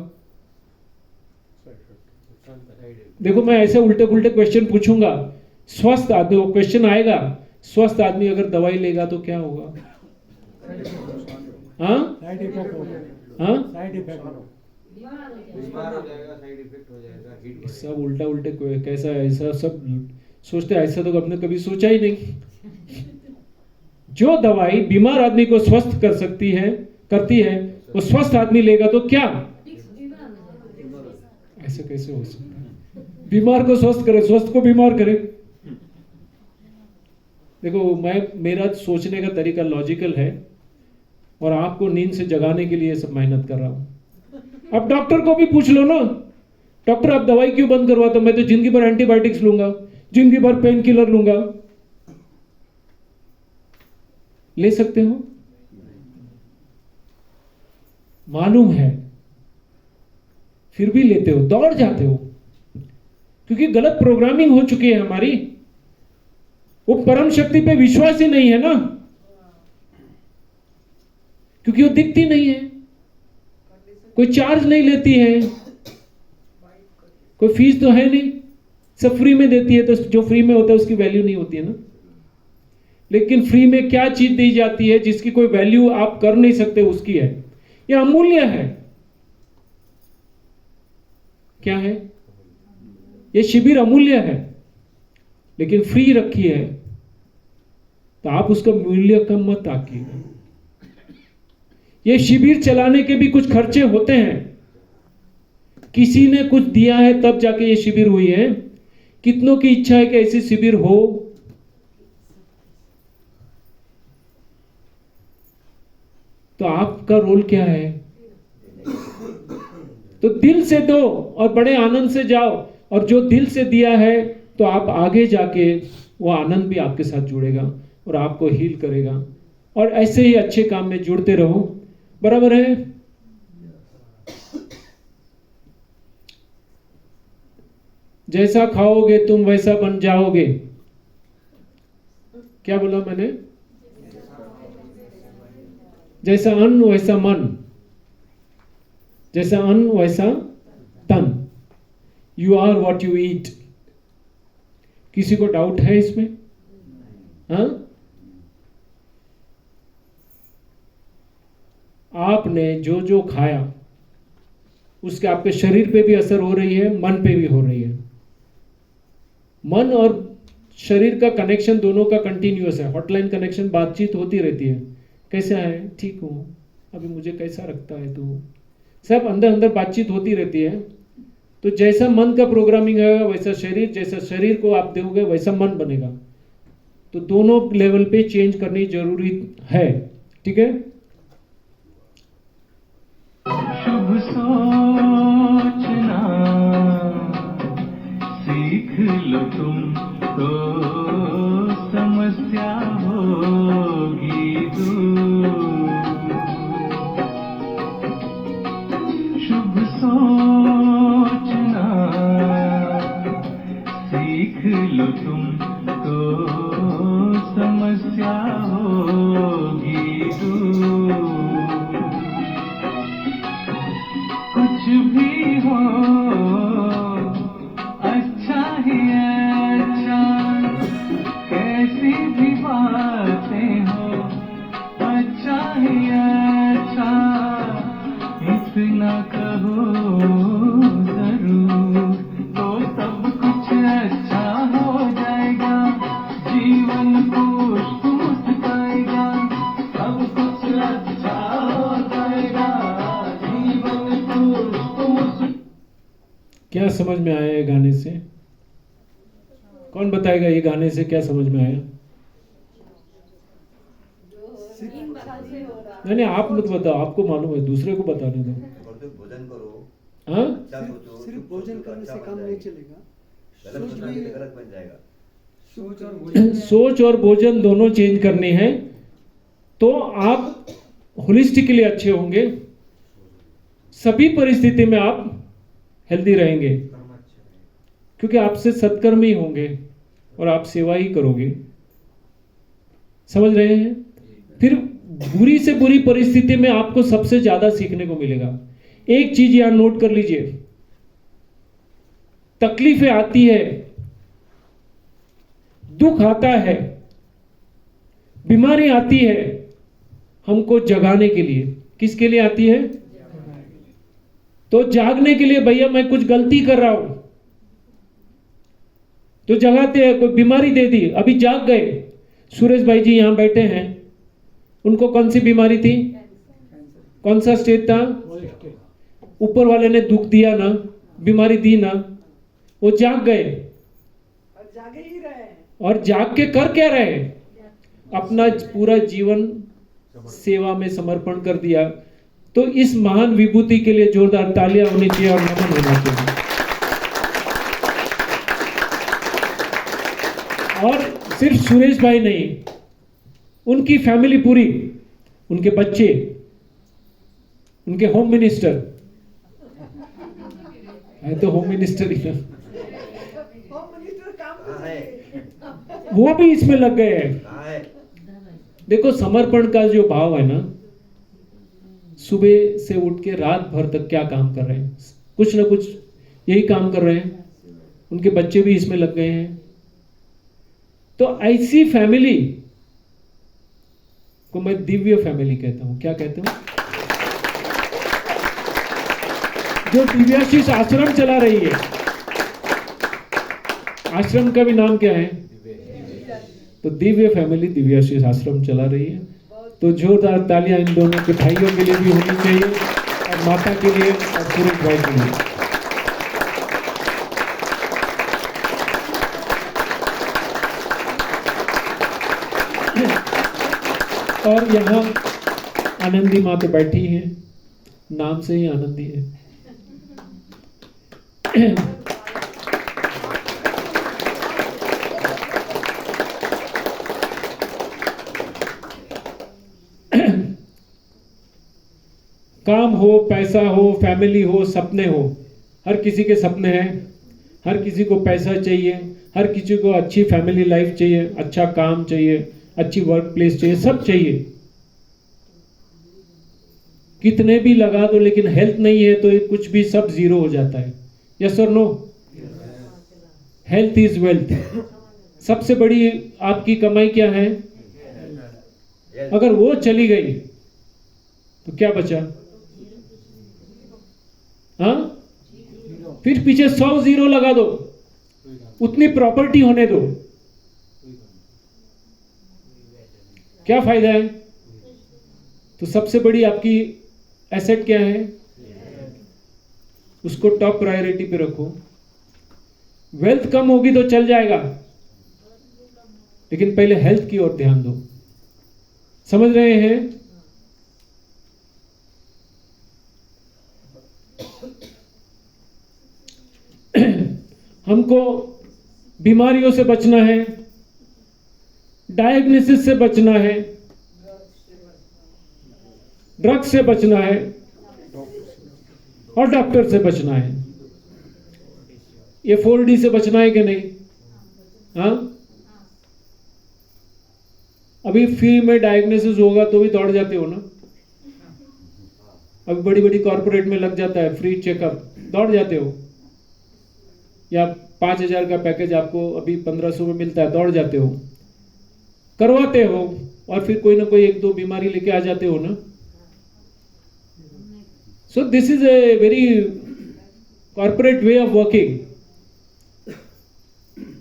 [SPEAKER 1] देखो मैं ऐसे उल्टे पुल्टे क्वेश्चन पूछूंगा, स्वस्थ आदमी, वो क्वेश्चन आएगा, स्वस्थ आदमी अगर दवाई लेगा तो क्या होगा? हाँ,
[SPEAKER 11] साइड इफेक्ट हो जाएगा।
[SPEAKER 1] हाँ,
[SPEAKER 11] साइड इफेक्ट
[SPEAKER 7] बीमार हो जाएगा, साइड इफेक्ट हो जाएगा, हीट बढ़ेगा।
[SPEAKER 1] सब उल्टा उल्टे कैसा, ऐसा सब सोचते हैं, ऐसा तो आपने कभी सोचा ही नहीं। जो दवाई बीमार आदमी को स्वस्थ कर सकती है, करती है, वो स्वस्थ आदमी लेगा तो क्या? ऐसा कैसे हो सकता है? बीमार को स्वस्थ करे, स्वस्थ को बीमार करे। देखो मेरा सोचने का तरीका लॉजिकल है और आपको नींद से जगाने के लिए सब मेहनत कर रहा हूं। अब डॉक्टर को भी पूछ लो ना, डॉक्टर आप दवाई क्यों बंद करवाते हो? मैं तो जिंदगी भर एंटीबायोटिक्स लूंगा, जिंदगी भर पेन किलर लूंगा। ले सकते हो? मालूम है, फिर भी लेते हो, दौड़ जाते हो, क्योंकि गलत प्रोग्रामिंग हो चुकी है हमारी। वो परम शक्ति पे विश्वास ही नहीं है ना, क्योंकि वो दिखती नहीं है, कोई चार्ज नहीं लेती है, कोई फीस तो है नहीं, सब फ्री में देती है, तो जो फ्री में होता है उसकी वैल्यू नहीं होती है ना। लेकिन फ्री में क्या चीज दी जाती है जिसकी कोई वैल्यू आप कर नहीं सकते, उसकी है, यह अमूल्य है। क्या है? यह शिविर अमूल्य है, लेकिन फ्री रखी है, तो आप उसका मूल्य कम मत आकिएगा। ये शिविर चलाने के भी कुछ खर्चे होते हैं, किसी ने कुछ दिया है तब जाके ये शिविर हुई है। कितनों की इच्छा है कि ऐसी शिविर हो? तो आपका रोल क्या है? तो दिल से दो और बड़े आनंद से जाओ, और जो दिल से दिया है तो आप आगे जाके वो आनंद भी आपके साथ जुड़ेगा और आपको हील करेगा। और ऐसे ही अच्छे काम में जुड़ते रहो, बराबर है? जैसा खाओगे तुम वैसा बन जाओगे। क्या बोला मैंने? जैसा अन्न वैसा मन, जैसा अन्न वैसा तन। You are what you eat. किसी को डाउट है इसमें? हाँ, आपने जो जो खाया उसके आपके शरीर पे भी असर हो रही है, मन पे भी हो रही है। मन और शरीर का कनेक्शन दोनों का कंटिन्यूअस है, हॉटलाइन कनेक्शन, बातचीत होती रहती है। कैसा है? ठीक हूँ, अभी मुझे कैसा रखता है तू, सब अंदर अंदर बातचीत होती रहती है। तो जैसा मन का प्रोग्रामिंग है वैसा शरीर, जैसा शरीर को आप दोगे वैसा मन बनेगा। तो दोनों लेवल पे चेंज करनी जरूरी है। ठीक है?
[SPEAKER 6] शुभ सोचना सीख लो तुम तो समस्या होगी दूर। शुभ सोचना सीख लो तुम तो समस्या होगी दूर। कुछ भी हो अच्छा ही अच्छा, कैसी भी बातें हो अच्छा ही अच्छा, इतना कहो जरूर तो सब कुछ अच्छा हो जाएगा। जीवन पुष्प मुस्काएगा, सब कुछ अच्छा हो जाएगा। जीवन पुष्प मुस्काएगा।
[SPEAKER 1] क्या समझ में आया ये गाने से? कौन बताएगा ये गाने से क्या समझ में आया? नहीं, आप मत बताओ, आपको मालूम है, दूसरे को बताने दो।
[SPEAKER 7] भोजन करो,
[SPEAKER 1] हाँ,
[SPEAKER 7] अच्छा सोचो,
[SPEAKER 2] सिर्फ भोजन करने से काम नहीं चलेगा,
[SPEAKER 7] गलत सोचोगे तो गलत बन जाएगा।
[SPEAKER 1] सोच और भोजन दोनों चेंज करनी है तो आप होलिस्टिकली अच्छे होंगे। सभी परिस्थिति में आप हेल्दी रहेंगे, क्योंकि आपसे सत्कर्मी होंगे और आप सेवा ही करोगे। समझ रहे हैं? फिर बुरी से बुरी परिस्थिति में आपको सबसे ज्यादा सीखने को मिलेगा। एक चीज यहां नोट कर लीजिए, तकलीफें आती है, दुख आता है, बीमारी आती है, हमको जगाने के लिए। किसके लिए आती है? तो जागने के लिए, भैया मैं कुछ गलती कर रहा हूं तो जगाते हैं। कोई बीमारी दे दी, अभी जाग गए। सुरेश भाई जी यहां बैठे हैं, उनको कौन सी बीमारी थी? कौन सा स्टेज था? ऊपर वाले ने दुख दिया ना, बीमारी दी ना, वो जाग गए।
[SPEAKER 10] और जागे ही रहे हैं।
[SPEAKER 1] और जाग के कर क्या रहे? अपना पूरा जीवन सेवा में समर्पण कर दिया। तो इस महान विभूति के लिए जोरदार तालियां होनी चाहिए और नमन होना चाहिए। और सिर्फ सुरेश भाई नहीं, उनकी फैमिली पूरी, उनके बच्चे, उनके होम मिनिस्टर है, तो होम मिनिस्टर ही ना, वो भी इसमें लग गए हैं। देखो, समर्पण का जो भाव है ना, सुबह से उठ के रात भर तक क्या काम कर रहे हैं, कुछ ना कुछ यही काम कर रहे हैं। उनके बच्चे भी इसमें लग गए हैं। तो ऐसी फैमिली को मैं दिव्य फैमिली कहता हूं। क्या कहता हूं? जो दिव्याशीष आश्रम चला रही है। आश्रम का भी नाम क्या है? तो दिव्य फैमिली दिव्याशीष आश्रम चला रही है। तो जोरदार तालियां इन दोनों के भाइयों के लिए भी होनी चाहिए, और माता के लिए और सुरेश भाई के लिए। और यहाँ आनंदी माँ तो बैठी है, नाम से ही आनंदी है। काम हो, पैसा हो, फैमिली हो, सपने हो, हर किसी के सपने हैं। हर किसी को पैसा चाहिए, हर किसी को अच्छी फैमिली लाइफ चाहिए, अच्छा काम चाहिए, अच्छी वर्क प्लेस चाहिए, सब चाहिए। कितने भी लगा दो, लेकिन हेल्थ नहीं है तो ये कुछ भी सब जीरो हो जाता है। यस और नो? Health is wealth. सबसे बड़ी आपकी कमाई क्या है? अगर वो चली गई तो क्या बचा? हाँ, फिर पीछे 100 जीरो लगा दो, उतनी प्रॉपर्टी होने दो, क्या फायदा है? तो सबसे बड़ी आपकी एसेट क्या है? उसको टॉप प्रायोरिटी पे रखो। वेल्थ कम होगी तो चल जाएगा, लेकिन पहले हेल्थ की ओर ध्यान दो। समझ रहे हैं? हमको बीमारियों से बचना है, डायग्नोसिस से बचना है, ड्रग्स से बचना है और डॉक्टर से बचना है। ये 4D से बचना है कि नहीं? हाँ, अभी फ्री में डायग्नोसिस होगा तो भी दौड़ जाते हो ना। अभी बड़ी बड़ी कॉर्पोरेट में लग जाता है फ्री चेकअप, दौड़ जाते हो। या 5,000 का पैकेज आपको अभी 1500 में मिलता है, दौड़ जाते हो, करवाते हो, और फिर कोई ना कोई 1-2 बीमारी लेके आ जाते हो ना। So this is a very corporate way of working,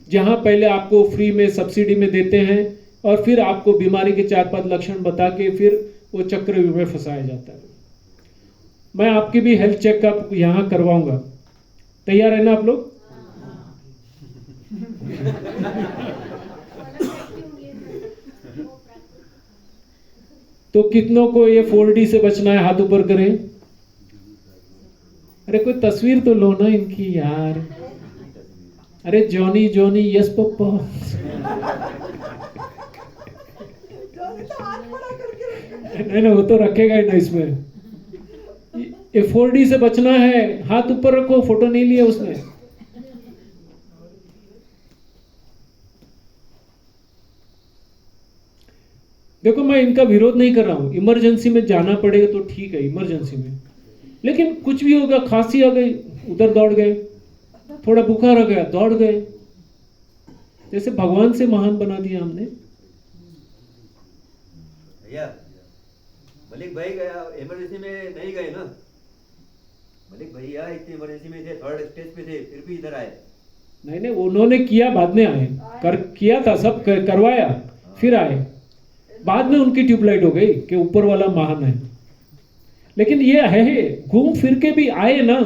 [SPEAKER 1] जहां पहले आपको फ्री में सब्सिडी में देते हैं और फिर आपको बीमारी के 4-5 लक्षण बता के फिर वो चक्रव्यूह में फंसाया जाता है। मैं आपकी भी हेल्थ चेकअप यहां करवाऊंगा, तैयार है ना आप लोग? तो कितनों को ये 4D से बचना है? हाथ ऊपर करें। अरे कोई तस्वीर तो लो ना इनकी यार। अरे जॉनी जॉनी यस पप्पा। नहीं, वो तो रखेगा ही ना इसमें। ये 4D से बचना है, हाथ ऊपर रखो। फोटो नहीं लिया उसने। देखो, मैं इनका विरोध नहीं कर रहा हूं। इमरजेंसी में जाना पड़ेगा तो ठीक है, इमरजेंसी में, लेकिन कुछ भी होगा, खांसी आ गई उधर दौड़ गए, थोड़ा बुखार आ गया दौड़ गए। जैसे भगवान से महान बना दिया हमने।
[SPEAKER 7] भैया, मलिक भाई गया इमरजेंसी में नहीं गए ना। मलिक भैया इतनी इमरजेंसी में थे, 3rd स्टेज पे थे, फिर भी इधर आए।
[SPEAKER 1] नहीं, उन्होंने किया, बाद में आए। किया था, सब करवाया, फिर आए। बाद में उनकी ट्यूबलाइट हो गई कि ऊपर वाला महान है। लेकिन ये है, घूम फिर के भी आए ना।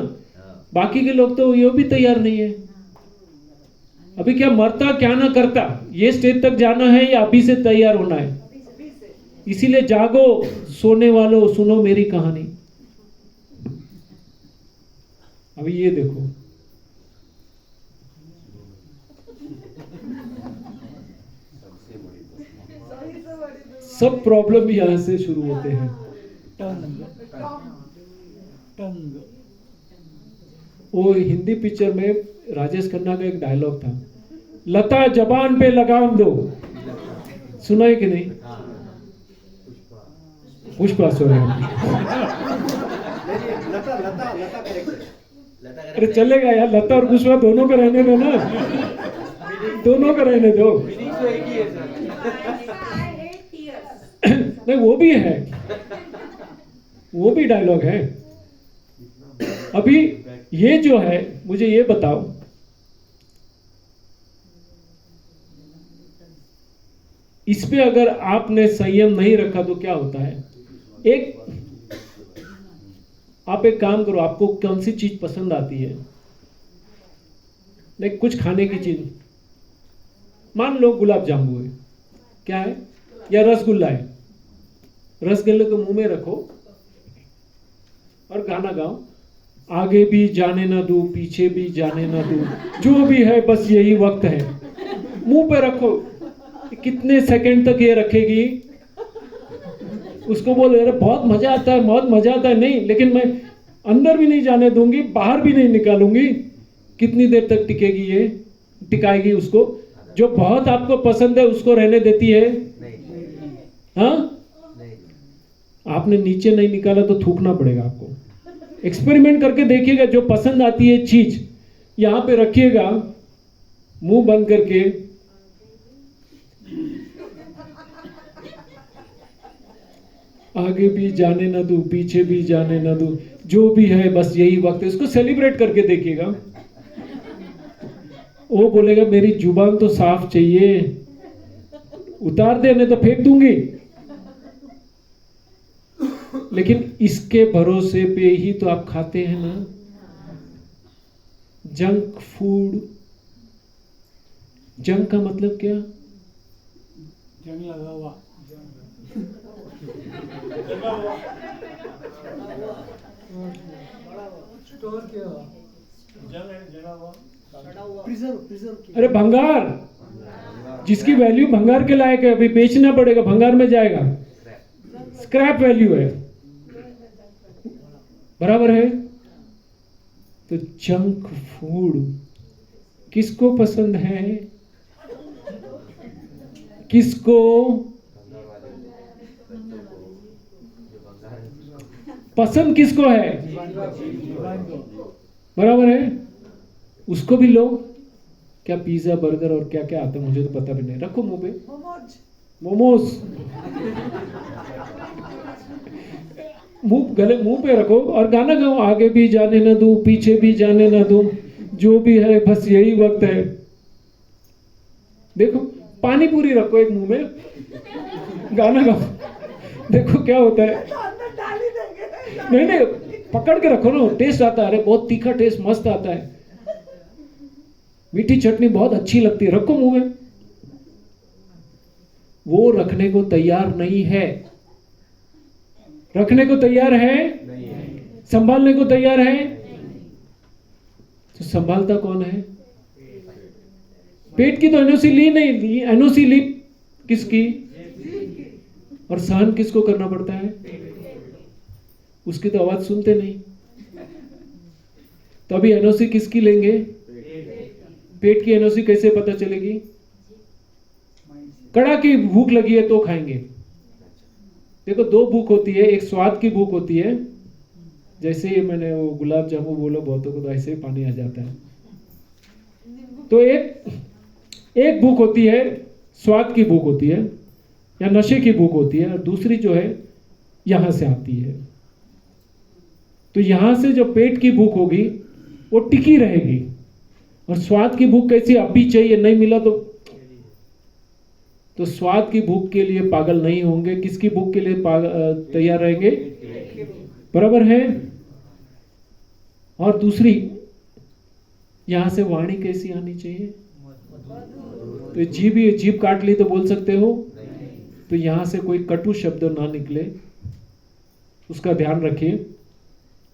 [SPEAKER 1] बाकी के लोग तो ये भी तैयार नहीं है। अभी क्या मरता क्या ना करता, ये स्टेज तक जाना है या अभी से तैयार होना है? इसीलिए जागो सोने वालों, सुनो मेरी कहानी। अभी ये देखो, सब प्रॉब्लम यहां से शुरू होते हैं। वो हिंदी पिक्चर में राजेश खन्ना का एक डायलॉग था, लता जबान पे लगाम दो। सुना है कि नहीं? पुष्पा, सॉरी। अरे चलेगा यार, लता और पुष्पा दोनों का रहने दो ना, दोनों का रहने दो। नहीं, वो भी है, वो भी डायलॉग है। अभी ये जो है, मुझे ये बताओ, इस पे अगर आपने संयम नहीं रखा तो क्या होता है? आप एक काम करो, आपको कौन सी चीज पसंद आती है? लाइक कुछ खाने की चीज, मान लो गुलाब जामुन है, क्या है, या रसगुल्ला है। रसगुल्ले को मुंह में रखो और गाना गाओ, आगे भी जाने ना दूं, पीछे भी जाने ना दूं, जो भी है बस यही वक्त है। मुंह पे रखो, कितने सेकंड तक ये रखेगी? उसको बोलो अरे बहुत मजा आता है, बहुत मजा आता है। नहीं, लेकिन मैं अंदर भी नहीं जाने दूंगी, बाहर भी नहीं निकालूंगी। कितनी देर तक टिकेगी ये? टिकाएगी उसको? जो बहुत आपको पसंद है उसको रहने देती है? हाँ, आपने नीचे नहीं निकाला तो थूकना पड़ेगा आपको। एक्सपेरिमेंट करके देखिएगा, जो पसंद आती है चीज यहां पे रखिएगा, मुंह बंद करके आगे भी जाने ना दूं, पीछे भी जाने ना दूं, जो भी है बस यही वक्त है। इसको सेलिब्रेट करके देखिएगा। वो बोलेगा मेरी जुबान तो साफ चाहिए, उतार देने तो फेंक दूंगी। लेकिन इसके भरोसे पे ही तो आप खाते हैं ना जंक फूड। जंक का मतलब क्या?
[SPEAKER 11] जंग लगा हुआ स्टोर किया हुआ जंग जला हुआ प्रिजर्व
[SPEAKER 1] अरे भंगार, जिसकी वैल्यू भंगार के लायक है, अभी बेचना पड़ेगा, भंगार में जाएगा, स्क्रैप वैल्यू है, बराबर है। तो जंक फूड किसको पसंद है? किसको? पसंद किसको है? बराबर है, उसको भी लो। क्या पिज्जा बर्गर और क्या क्या आता है मुझे तो पता भी नहीं। रखो मुंह पे मोमोज, मुंह पे रखो और गाना गाओ, आगे भी जाने ना दूं, पीछे भी जाने ना दूं, जो भी है बस यही वक्त है। देखो पानी पूरी रखो एक मुंह में, गाना गाओ, देखो क्या होता है। नहीं नहीं, पकड़ के रखो ना, टेस्ट आता है। अरे बहुत तीखा टेस्ट मस्त आता है, मीठी चटनी बहुत अच्छी लगती है, रखो मुंह में। वो रखने को तैयार नहीं है। रखने को तैयार है? संभालने को तैयार है? तो संभालता कौन है? पेट की तो एनओसी ली नहीं ली, एनओसी ली किसकी? और सहन किसको करना पड़ता है? उसकी तो आवाज सुनते नहीं। तो अभी एनओसी किसकी लेंगे? पेट की एनओसी कैसे पता चलेगी? कड़ा की भूख लगी है तो खाएंगे। देखो दो भूख होती है, एक स्वाद की भूख होती है, जैसे ही मैंने वो गुलाब जामुन बोला बहुतों को तो ऐसे ही पानी आ जाता है। तो एक भूख होती है, स्वाद की भूख होती है या नशे की भूख होती है, और दूसरी जो है यहां से आती है। तो यहां से जो पेट की भूख होगी वो टिकी रहेगी, और स्वाद की भूख कैसी? अभी चाहिए, नहीं मिला तो स्वाद की भूख के लिए पागल नहीं होंगे। किसकी भूख के लिए तैयार रहेंगे? बराबर है। और दूसरी यहां से वाणी कैसी आनी चाहिए? तो जीभ काट ली तो बोल सकते हो, तो यहां से कोई कटु शब्द ना निकले, उसका ध्यान रखिए।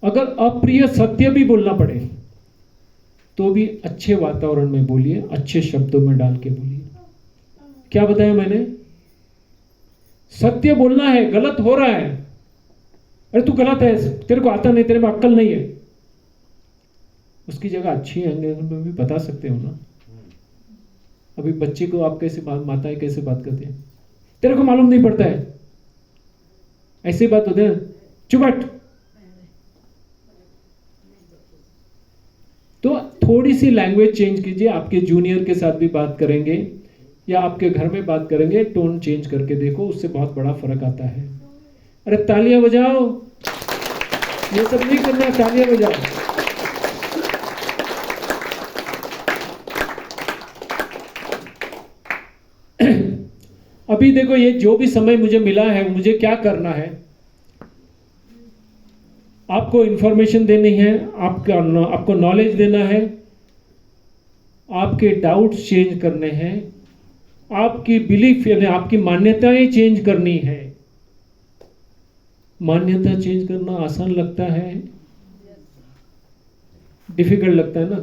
[SPEAKER 1] अगर अप्रिय सत्य भी बोलना पड़े तो भी अच्छे वातावरण में बोलिए, अच्छे शब्दों में डाल के बोलिए। क्या बताया मैंने? सत्य बोलना है, गलत हो रहा है, अरे तू गलत है, तेरे को आता नहीं, तेरे में अक्ल नहीं है, उसकी जगह अच्छी एंगल में भी बता सकते हो ना। अभी बच्चे को आप कैसे माताएं कैसे बात करती हैं? तेरे को मालूम नहीं पड़ता है, ऐसी बात होती है, चुप हट। तो थोड़ी सी लैंग्वेज चेंज कीजिए। आपके जूनियर के साथ भी बात करेंगे या आपके घर में बात करेंगे, टोन चेंज करके देखो, उससे बहुत बड़ा फर्क आता है। अरे तालियां बजाओ, ये सब नहीं करना, तालियां बजाओ। अभी देखो ये जो भी समय मुझे मिला है, मुझे क्या करना है? आपको इंफॉर्मेशन देनी है, आपको नॉलेज देना है, आपके डाउट्स चेंज करने हैं, आपकी बिलीफ यानी आपकी मान्यताएं चेंज करनी है। मान्यता चेंज करना आसान लगता है, डिफिकल्ट लगता है ना।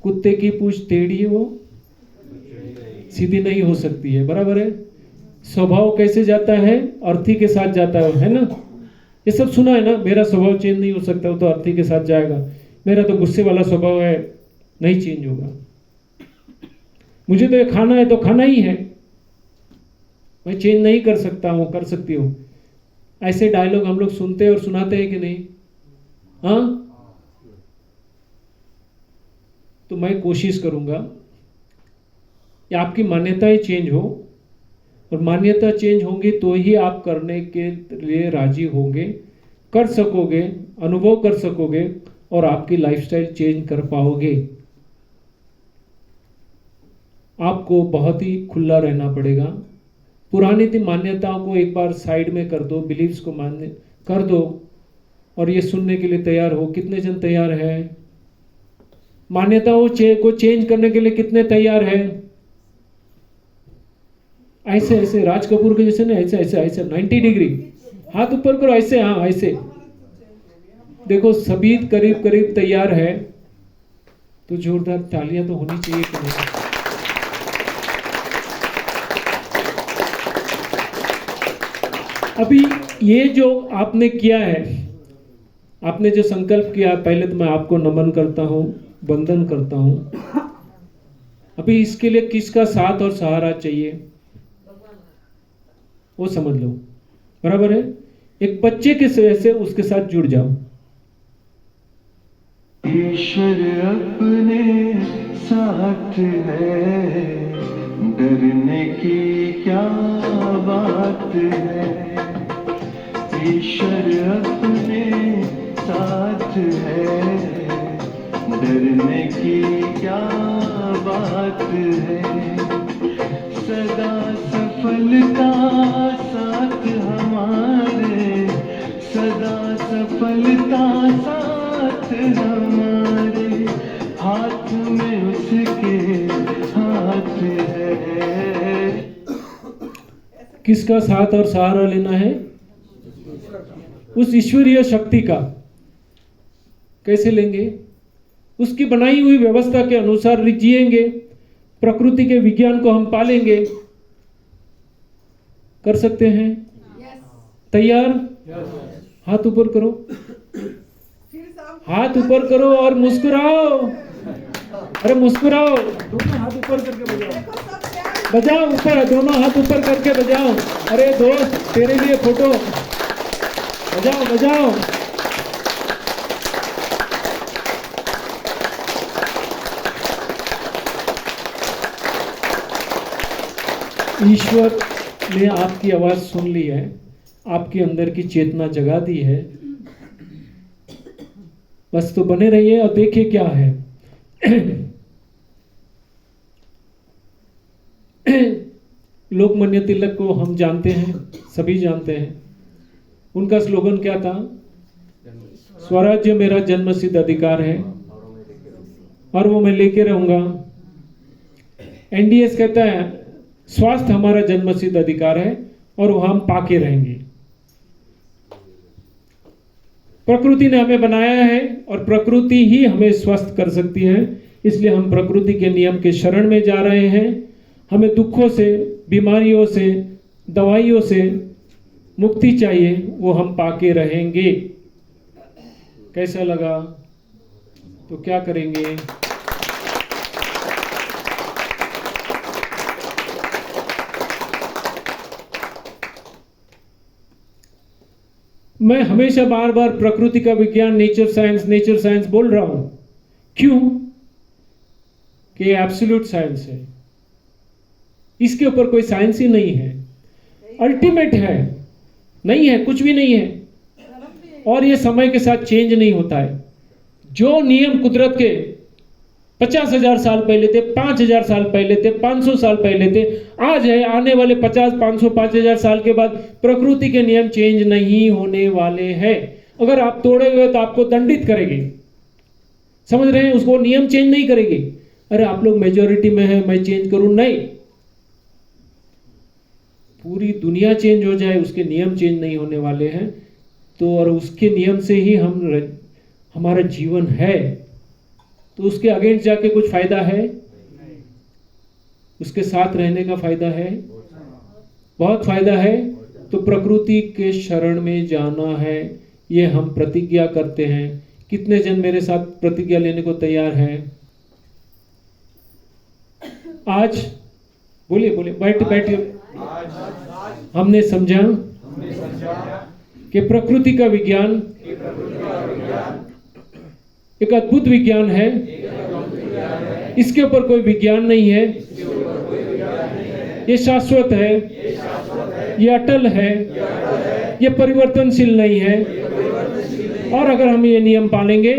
[SPEAKER 1] कुत्ते की पूंछ टेढ़ी है, वो सीधी नहीं हो सकती है, बराबर है। स्वभाव कैसे जाता है? अर्थी के साथ जाता है ना। ये सब सुना है ना। मेरा स्वभाव चेंज नहीं हो सकता, वो तो अर्थी के साथ जाएगा। मेरा तो गुस्से वाला स्वभाव है, नहीं चेंज होगा। मुझे तो ये खाना है तो खाना ही है, मैं चेंज नहीं कर सकता हूं, कर सकती हूं। ऐसे डायलॉग हम लोग सुनते हैं और सुनाते हैं कि नहीं? हाँ, तो मैं कोशिश करूंगा कि आपकी मान्यताएं चेंज हो, और मान्यता चेंज होंगी तो ही आप करने के लिए राजी होंगे, कर सकोगे, अनुभव कर सकोगे और आपकी लाइफस्टाइल चेंज कर पाओगे। आपको बहुत ही खुला रहना पड़ेगा। पुरानी मान्यताओं को एक बार साइड में कर दो, बिलीव्स को मान्य कर दो और ये सुनने के लिए तैयार हो। कितने जन तैयार हैं? मान्यताओं को चेंज करने के लिए कितने तैयार हैं? ऐसे ऐसे राज कपूर के जैसे ना, ऐसे ऐसे ऐसे 90 डिग्री हाथ ऊपर करो, ऐसे, हाँ ऐसे। देखो सभी करीब करीब तैयार है, तो जोरदार तालियां तो होनी चाहिए कि नहीं? अभी ये जो आपने किया है, आपने जो संकल्प किया, पहले तो मैं आपको नमन करता हूं, वंदन करता हूं। अभी इसके लिए किसका साथ और सहारा चाहिए वो समझ लो, बराबर है? एक बच्चे के से उसके साथ जुड़ जाओ।
[SPEAKER 6] ईश्वर अपने साथ है, डरने की क्या बात है। ईश्वर अपने साथ है, डरने की क्या बात है। सदा सफलता साथ हमारे, सदा सफलता साथ हमारे, हाथ में उसके हाथ है।
[SPEAKER 1] किसका साथ और सहारा लेना है? उस ईश्वरीय शक्ति का। कैसे लेंगे? उसकी बनाई हुई व्यवस्था के अनुसार जिएंगे, प्रकृति के विज्ञान को हम पालेंगे। कर सकते हैं? तैयार? हाथ ऊपर करो, हाथ ऊपर करो और मुस्कुराओ। अरे मुस्कुराओ, दोनों हाथ ऊपर करके बजाओ, बजाओ ऊपर, दोनों हाथ ऊपर करके बजाओ। अरे दोस्त तेरे लिए फोटो, बजाओ बजाओ। ईश्वर ने आपकी आवाज सुन ली है, आपके अंदर की चेतना जगा दी है। बस तो बने रहिए और देखिए क्या है। लोकमान्य तिलक को हम जानते हैं, सभी जानते हैं। उनका स्लोगन क्या था? स्वराज्य मेरा जन्मसिद्ध अधिकार है और वो मैं लेके रहूंगा। एनडीएस कहता है स्वास्थ्य हमारा जन्मसिद्ध अधिकार है और वो हम पाके रहेंगे। प्रकृति ने हमें बनाया है और प्रकृति ही हमें स्वस्थ कर सकती है। इसलिए हम प्रकृति के नियम के शरण में जा रहे हैं। हमें दुखों से, बीमारियों से, दवाइयों से मुक्ति चाहिए, वो हम पाके रहेंगे। कैसा लगा? तो क्या करेंगे? मैं हमेशा बार बार प्रकृति का विज्ञान, नेचर साइंस बोल रहा हूं। क्यों? कि एब्सोल्यूट साइंस है, इसके ऊपर कोई साइंस ही नहीं है, अल्टीमेट है, नहीं है, कुछ भी नहीं है। और ये समय के साथ चेंज नहीं होता है। जो नियम कुदरत के 50,000 साल पहले थे, 5,000 साल पहले थे, 500 साल पहले थे, आज है, आने वाले 50, 500, 5,000 साल के बाद प्रकृति के नियम चेंज नहीं होने वाले हैं। अगर आप तोड़ेंगे तो आपको दंडित करेंगे, समझ रहे हैं? उसको नियम चेंज नहीं करेंगे। अरे आप लोग मेजॉरिटी में है, मैं चेंज करूं? नहीं, पूरी दुनिया चेंज हो जाए, उसके नियम चेंज नहीं होने वाले हैं। तो और उसके नियम से ही हमारा जीवन है, तो उसके अगेंस्ट जाके कुछ फायदा है? उसके साथ रहने का फायदा है, बहुत फायदा है। तो प्रकृति के शरण में जाना है, ये हम प्रतिज्ञा करते हैं। कितने जन मेरे साथ प्रतिज्ञा लेने को तैयार हैं? आज बोलिए बोलिए, बैठिए। हमने समझा कि प्रकृति का विज्ञान एक अद्भुत विज्ञान है, इसके ऊपर कोई विज्ञान नहीं है, ये शाश्वत है, ये अटल है, ये परिवर्तनशील नहीं है। और अगर हम ये नियम पालेंगे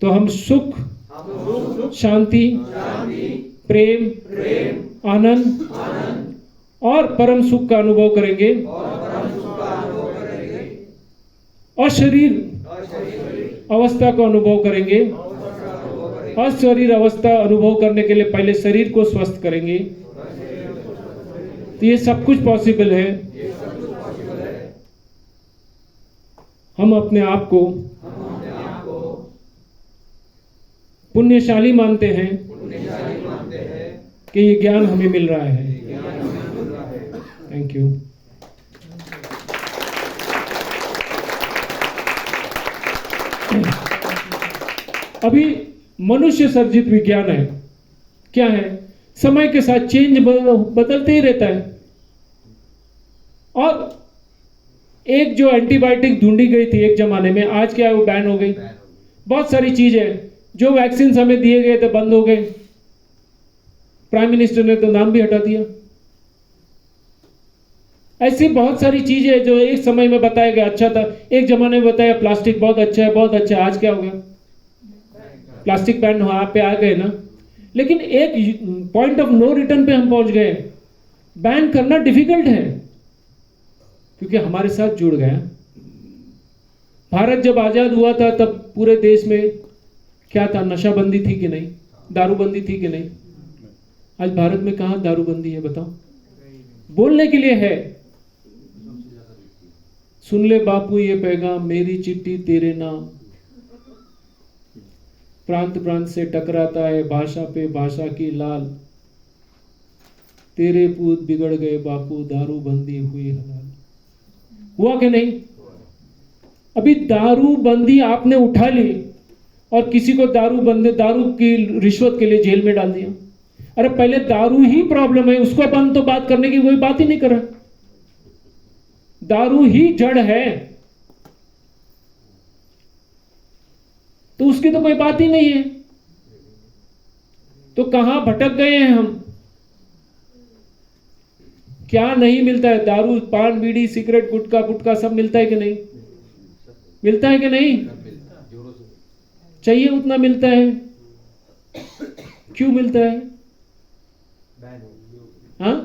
[SPEAKER 1] तो हम सुख, शांति, प्रेम, आनंद और परम सुख का अनुभव करेंगे। और शरीर अवस्था को अनुभव करेंगे। और शरीर अवस्था अनुभव करने के लिए पहले शरीर को स्वस्थ करेंगे। तो ये सब कुछ पॉसिबल है। हम अपने आप को पुण्यशाली मानते हैं कि ये ज्ञान हमें मिल रहा है। Thank you. अभी मनुष्य सर्जित विज्ञान है, क्या है? समय के साथ चेंज बदलते ही रहता है। और एक जो एंटीबायोटिक ढूंढी गई थी एक जमाने में, आज क्या है, वो बैन हो गई। बहुत सारी चीजें जो वैक्सीन हमें दिए गए थे बंद हो गए। प्राइम मिनिस्टर ने तो नाम भी हटा दिया। ऐसी बहुत सारी चीजें जो एक समय में बताया गया अच्छा था, एक जमाने में बताया प्लास्टिक बहुत अच्छा है, बहुत अच्छा है, आज क्या हो गया? प्लास्टिक बैन पे आ गए ना। लेकिन एक पॉइंट ऑफ नो रिटर्न पे हम पहुंच गए। बैन करना डिफिकल्ट है क्योंकि हमारे साथ जुड़ गया। भारत जब आजाद हुआ था तब पूरे देश में क्या था? नशाबंदी थी कि नहीं? दारूबंदी थी कि नहीं? आज भारत में कहां दारूबंदी है बताओ? बोलने के लिए है। सुन ले बापू ये पैगाम, मेरी चिट्ठी तेरे नाम। प्रांत प्रांत से टकराता है भाषा पे भाषा की लाल। तेरे पूत बिगड़ गए बापू, दारूबंदी हुई हलाल। हुआ कि नहीं? अभी दारूबंदी आपने उठा ली और किसी को दारू की रिश्वत के लिए जेल में डाल दिया। अरे पहले दारू ही प्रॉब्लम है, उसको बंद तो बात करने की कोई बात ही नहीं कर रहा। दारू ही जड़ है तो उसकी तो कोई बात ही नहीं है। तो कहां भटक गए हैं हम? क्या नहीं मिलता है? दारू, पान, बीड़ी, सिगरेट, गुटखा पुटका सब मिलता है कि नहीं? मिलता है कि नहीं? चाहिए उतना मिलता है। क्यों मिलता है? हाँ?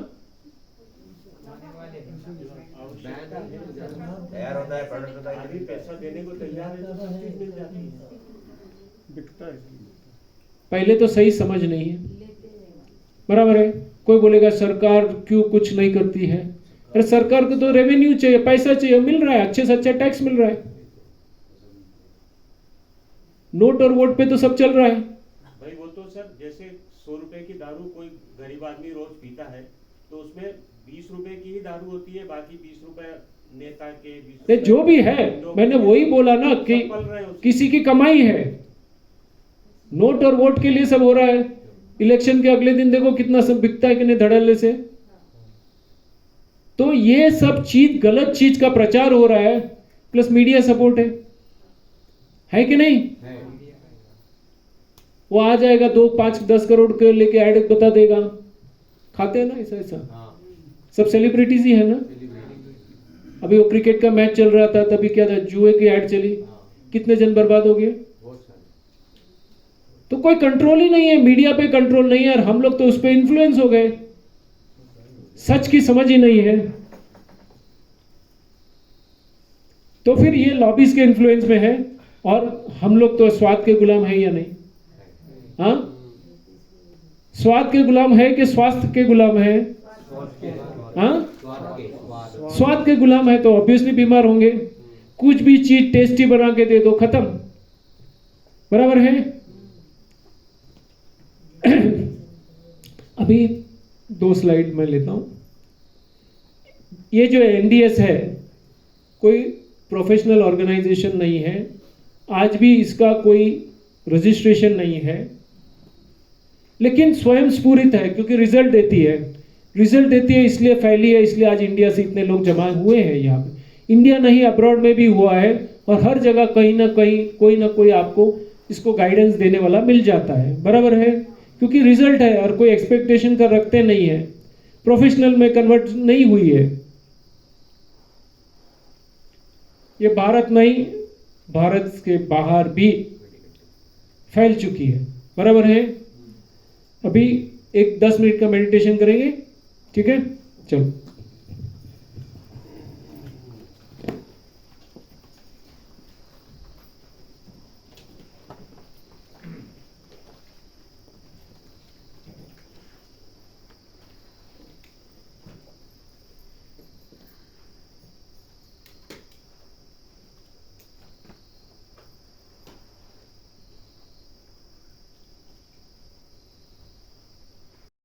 [SPEAKER 7] तैयार होता है, प्रोडक्ट होता है,
[SPEAKER 8] आदमी पैसा देने को तैयार है तो सब चीज मिल जाती है।
[SPEAKER 11] बिकता है।
[SPEAKER 1] पहले तो सही समझ नहीं है, बराबर है। कोई बोलेगा सरकार क्यों कुछ नहीं करती है? अरे सरकार को तो रेवेन्यू चाहिए, पैसा चाहिए, मिल रहा है, अच्छे से अच्छा टैक्स मिल रहा है। नोट और वोट पे तो सब चल रहा है
[SPEAKER 8] भाई। वो तो सर जैसे 100 रुपए की दारू कोई गरीब आदमी रोज पीता है तो उसमें 20 रुपए की ही दारू होती है, बाकी 20 रुपए नेता के 20
[SPEAKER 1] जो भी है। मैंने वही बोला ना कि किसी की कमाई है। नोट और वोट के लिए सब हो रहा है। इलेक्शन के अगले दिन देखो कितना सब बिकता है कि नहीं धड़ल्ले से। तो ये सब चीज, गलत चीज का प्रचार हो रहा है, प्लस मीडिया सपोर्ट है कि नहीं? वो आ जाएगा 2, 5, 10 करोड़ के लेके ऐड बता देगा। खाते हैं ना ऐसा सब सेलिब्रिटीज ही है ना। अभी वो क्रिकेट का मैच चल रहा था, तभी क्या था, जुए की ऐड चली, कितने जन बर्बाद हो गए। तो कोई कंट्रोल ही नहीं है, मीडिया पे कंट्रोल नहीं है, और हम लोग तो उस पर इन्फ्लुएंस हो गए। सच की समझ ही नहीं है। तो फिर ये लॉबीज के इन्फ्लुएंस में है, और हम लोग तो स्वाद के गुलाम है या नहीं? हाँ, स्वाद के गुलाम है कि स्वास्थ्य के गुलाम है? हाँ, स्वाद के गुलाम है तो ऑब्वियसली बीमार होंगे। कुछ भी चीज टेस्टी बना के दे दो, खत्म। बराबर है। अभी 2 स्लाइड मैं लेता हूं। ये जो एनडीएस है कोई प्रोफेशनल ऑर्गेनाइजेशन नहीं है, आज भी इसका कोई रजिस्ट्रेशन नहीं है, लेकिन स्वयं स्फूरित है क्योंकि रिजल्ट देती है इसलिए फैली है, इसलिए आज इंडिया से इतने लोग जमा हुए हैं यहाँ पे। इंडिया नहीं, अब्रॉड में भी हुआ है, और हर जगह कहीं ना कहीं कोई ना कोई आपको इसको गाइडेंस देने वाला मिल जाता है। बराबर है, क्योंकि रिजल्ट है और कोई एक्सपेक्टेशन का रखते नहीं है। प्रोफेशनल में कन्वर्ट नहीं हुई है। ये भारत नहीं, भारत के बाहर भी फैल चुकी है। बराबर है। अभी एक 10 मिनट का मेडिटेशन करेंगे, ठीक है? चलो।